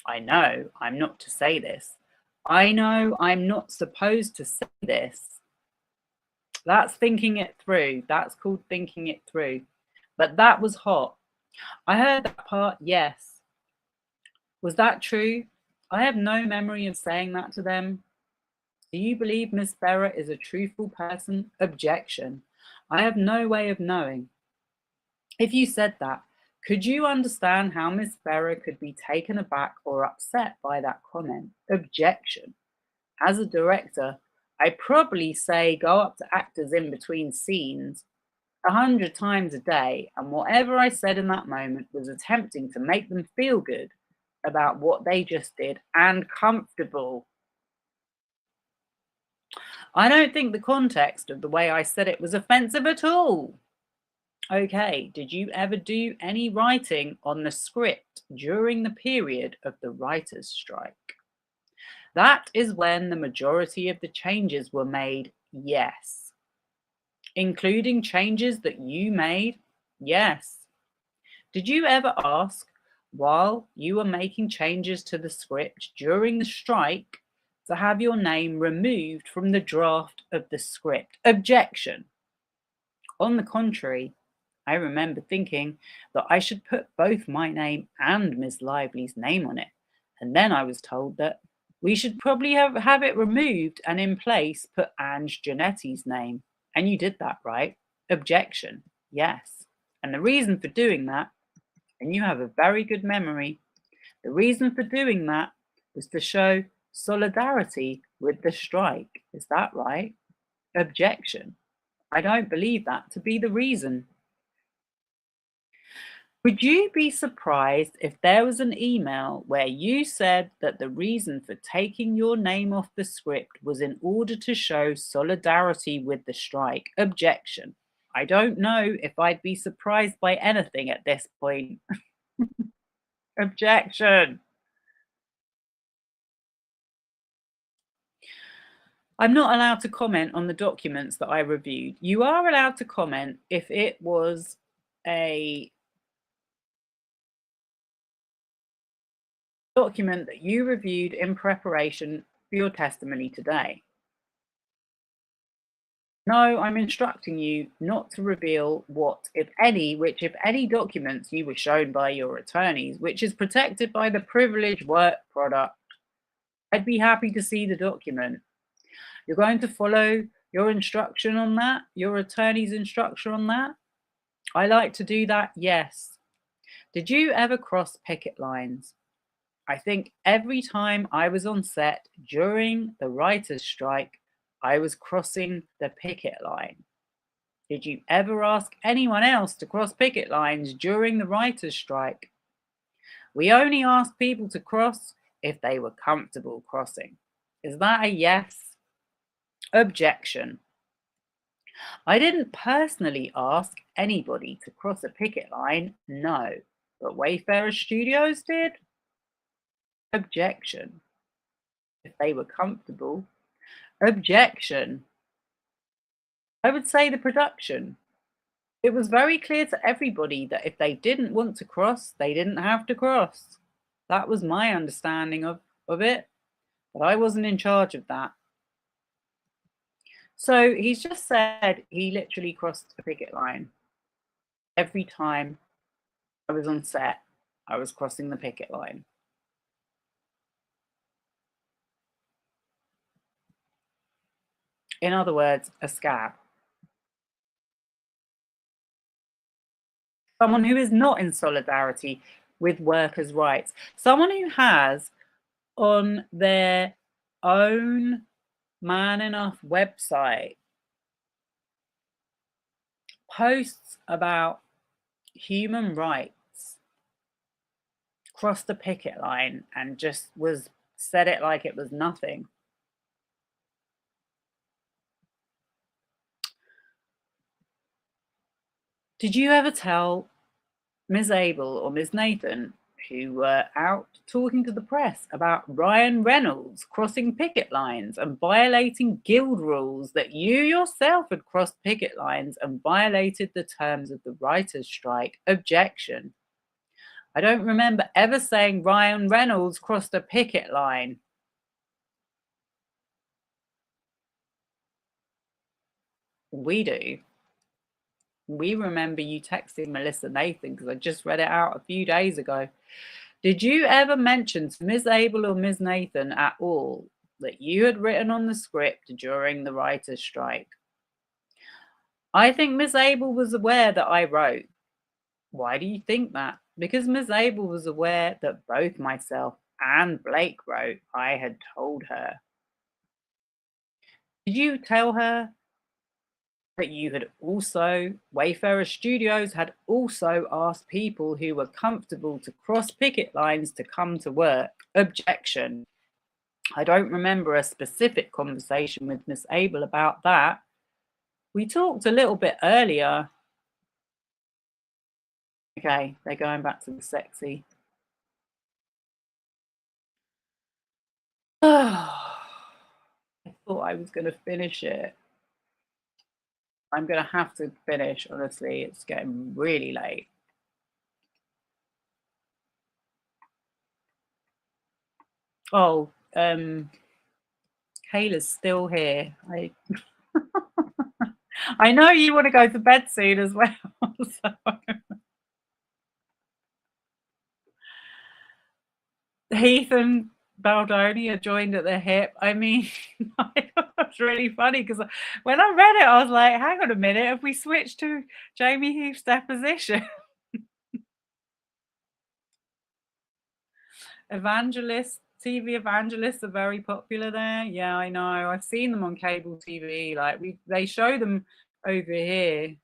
I know I'm not to say this. I know I'm not supposed to say this. That's thinking it through. That's called thinking it through. But that was hot. I heard that part, yes. Was that true? I have no memory of saying that to them. Do you believe Miss Ferrer is a truthful person? Objection. I have no way of knowing. If you said that, could you understand how Miss Ferrer could be taken aback or upset by that comment? Objection. As a director, I probably say go up to actors in between scenes 100 times a day, and whatever I said in that moment was attempting to make them feel good about what they just did and comfortable. I don't think the context of the way I said it was offensive at all. Okay, did you ever do any writing on the script during the period of the writer's strike? That is when the majority of the changes were made, yes. Including changes that you made, yes. Did you ever ask, while you were making changes to the script during the strike, to have your name removed from the draft of the script. Objection. On the contrary, I remember thinking that I should put both my name and Miss Lively's name on it, and then I was told that we should probably have it removed and in place put Ange Janetti's name. And you did that, right? Objection. Yes. And the reason for doing that, and you have a very good memory, the reason for doing that was to show solidarity with the strike. Is that right? Objection. I don't believe that to be the reason. Would you be surprised if there was an email where you said that the reason for taking your name off the script was in order to show solidarity with the strike? Objection. I don't know if I'd be surprised by anything at this point. Objection. I'm not allowed to comment on the documents that I reviewed. You are allowed to comment if it was a document that you reviewed in preparation for your testimony today. No, I'm instructing you not to reveal what, if any documents you were shown by your attorneys, which is protected by the privileged work product. I'd be happy to see the document. You're going to follow your instruction on that, your attorney's instruction on that? I like to do that, yes. Did you ever cross picket lines? I think every time I was on set during the writer's strike, I was crossing the picket line. Did you ever ask anyone else to cross picket lines during the writer's strike? We only asked people to cross if they were comfortable crossing. Is that a yes? Objection. I didn't personally ask anybody to cross a picket line, no, but Wayfarer Studios did. Objection. If they were comfortable. Objection. I would say the production. It was very clear to everybody that if they didn't want to cross, they didn't have to cross. That was my understanding of it, but I wasn't in charge of that. So he's just said he literally crossed a picket line. Every time I was on set, I was crossing the picket line. In other words, a scab. Someone who is not in solidarity with workers' rights. Someone who has on their own Man Enough website posts about human rights, crossed the picket line and just said it like it was nothing. Did you ever tell Ms. Abel or Ms. Nathan, who were out talking to the press about Ryan Reynolds crossing picket lines and violating guild rules, that you yourself had crossed picket lines and violated the terms of the writer's strike? Objection. I don't remember ever saying Ryan Reynolds crossed a picket line. We do. We remember you texting Melissa Nathan, because I just read it out a few days ago. Did you ever mention to Ms. Abel or Ms. Nathan at all that you had written on the script during the writer's strike? I think Ms. Abel was aware that I wrote. Why do you think that? Because Ms. Abel was aware that both myself and Blake wrote. I had told her. Did you tell her that you had also, Wayfarer Studios had also asked people who were comfortable to cross picket lines to come to work? Objection. I don't remember a specific conversation with Miss Abel about that. We talked a little bit earlier. Okay, they're going back to the sexy. I thought I was going to finish it. I'm going to have to finish, honestly. It's getting really late. Oh, Kayla's still here. I know you want to go to bed soon as well. So. Heath and Baldoni are joined at the hip. I mean, it's really funny because when I read it, I was like, hang on a minute, have we switched to Jamie Heath's Deposition? TV evangelists are very popular there. Yeah, I know. I've seen them on cable TV. Like they show them over here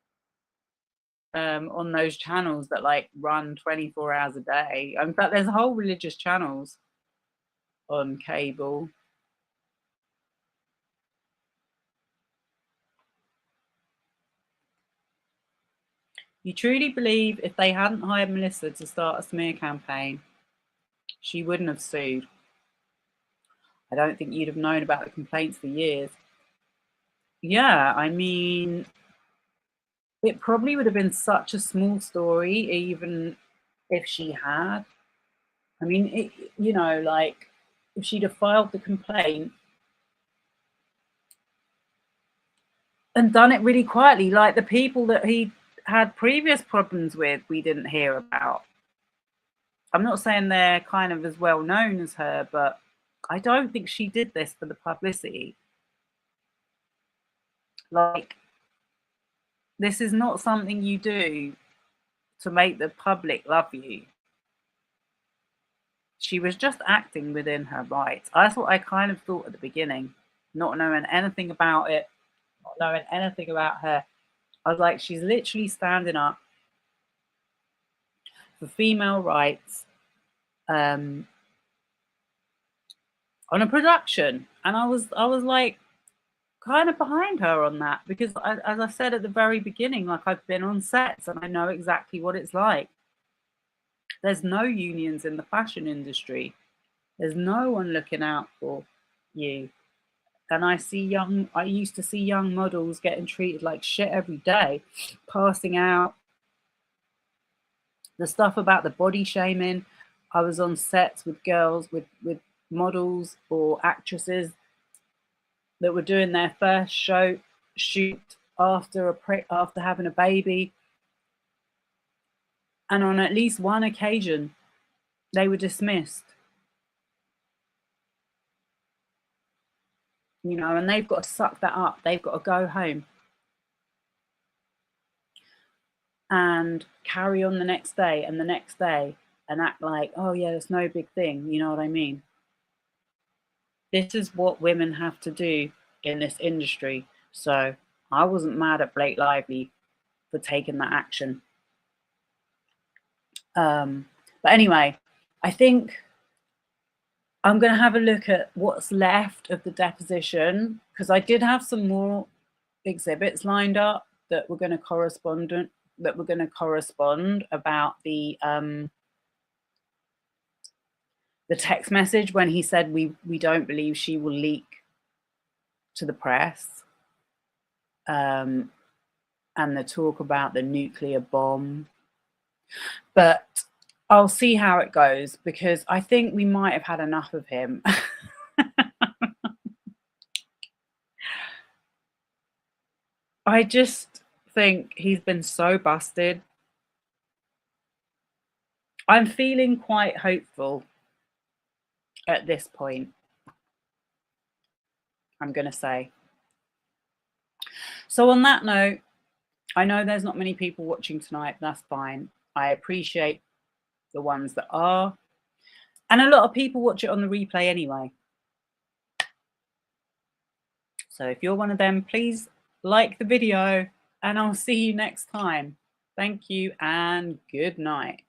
on those channels that like run 24 hours a day. In fact, there's whole religious channels on cable. You truly believe if they hadn't hired Melissa to start a smear campaign, she wouldn't have sued? I don't think you'd have known about the complaints for years. Yeah, I mean, it probably would have been such a small story, even if she had. I mean, you know, like if she'd have filed the complaint and done it really quietly, like the people that he had previous problems with, we didn't hear about. I'm not saying they're kind of as well known as her, but I don't think she did this for the publicity. Like, this is not something you do to make the public love you. She was just acting within her rights. That's what I kind of thought at the beginning, not knowing anything about it, not knowing anything about her. I was like, she's literally standing up for female rights on a production, and I was like kind of behind her on that because as I said at the very beginning, like I've been on sets and I know exactly what it's like. There's no unions in the fashion industry. There's no one looking out for you. And I used to see young models getting treated like shit every day, passing out. The stuff about the body shaming. I was on sets with girls, with models or actresses that were doing their first shoot after having a baby. And on at least one occasion, they were dismissed. You know, and they've got to suck that up. They've got to go home and carry on the next day and the next day and act like, oh yeah, it's no big thing. You know what I mean? This is what women have to do in this industry. So I wasn't mad at Blake Lively for taking that action. But anyway, I think I'm going to have a look at what's left of the deposition because I did have some more exhibits lined up that were going to correspond about the text message when he said we don't believe she will leak to the press, and the talk about the nuclear bomb. But I'll see how it goes because I think we might have had enough of him. I just think he's been so busted. I'm feeling quite hopeful at this point, I'm going to say. So on that note, I know there's not many people watching tonight. That's fine. I appreciate the ones that are. And a lot of people watch it on the replay anyway. So if you're one of them, please like the video and I'll see you next time. Thank you and good night.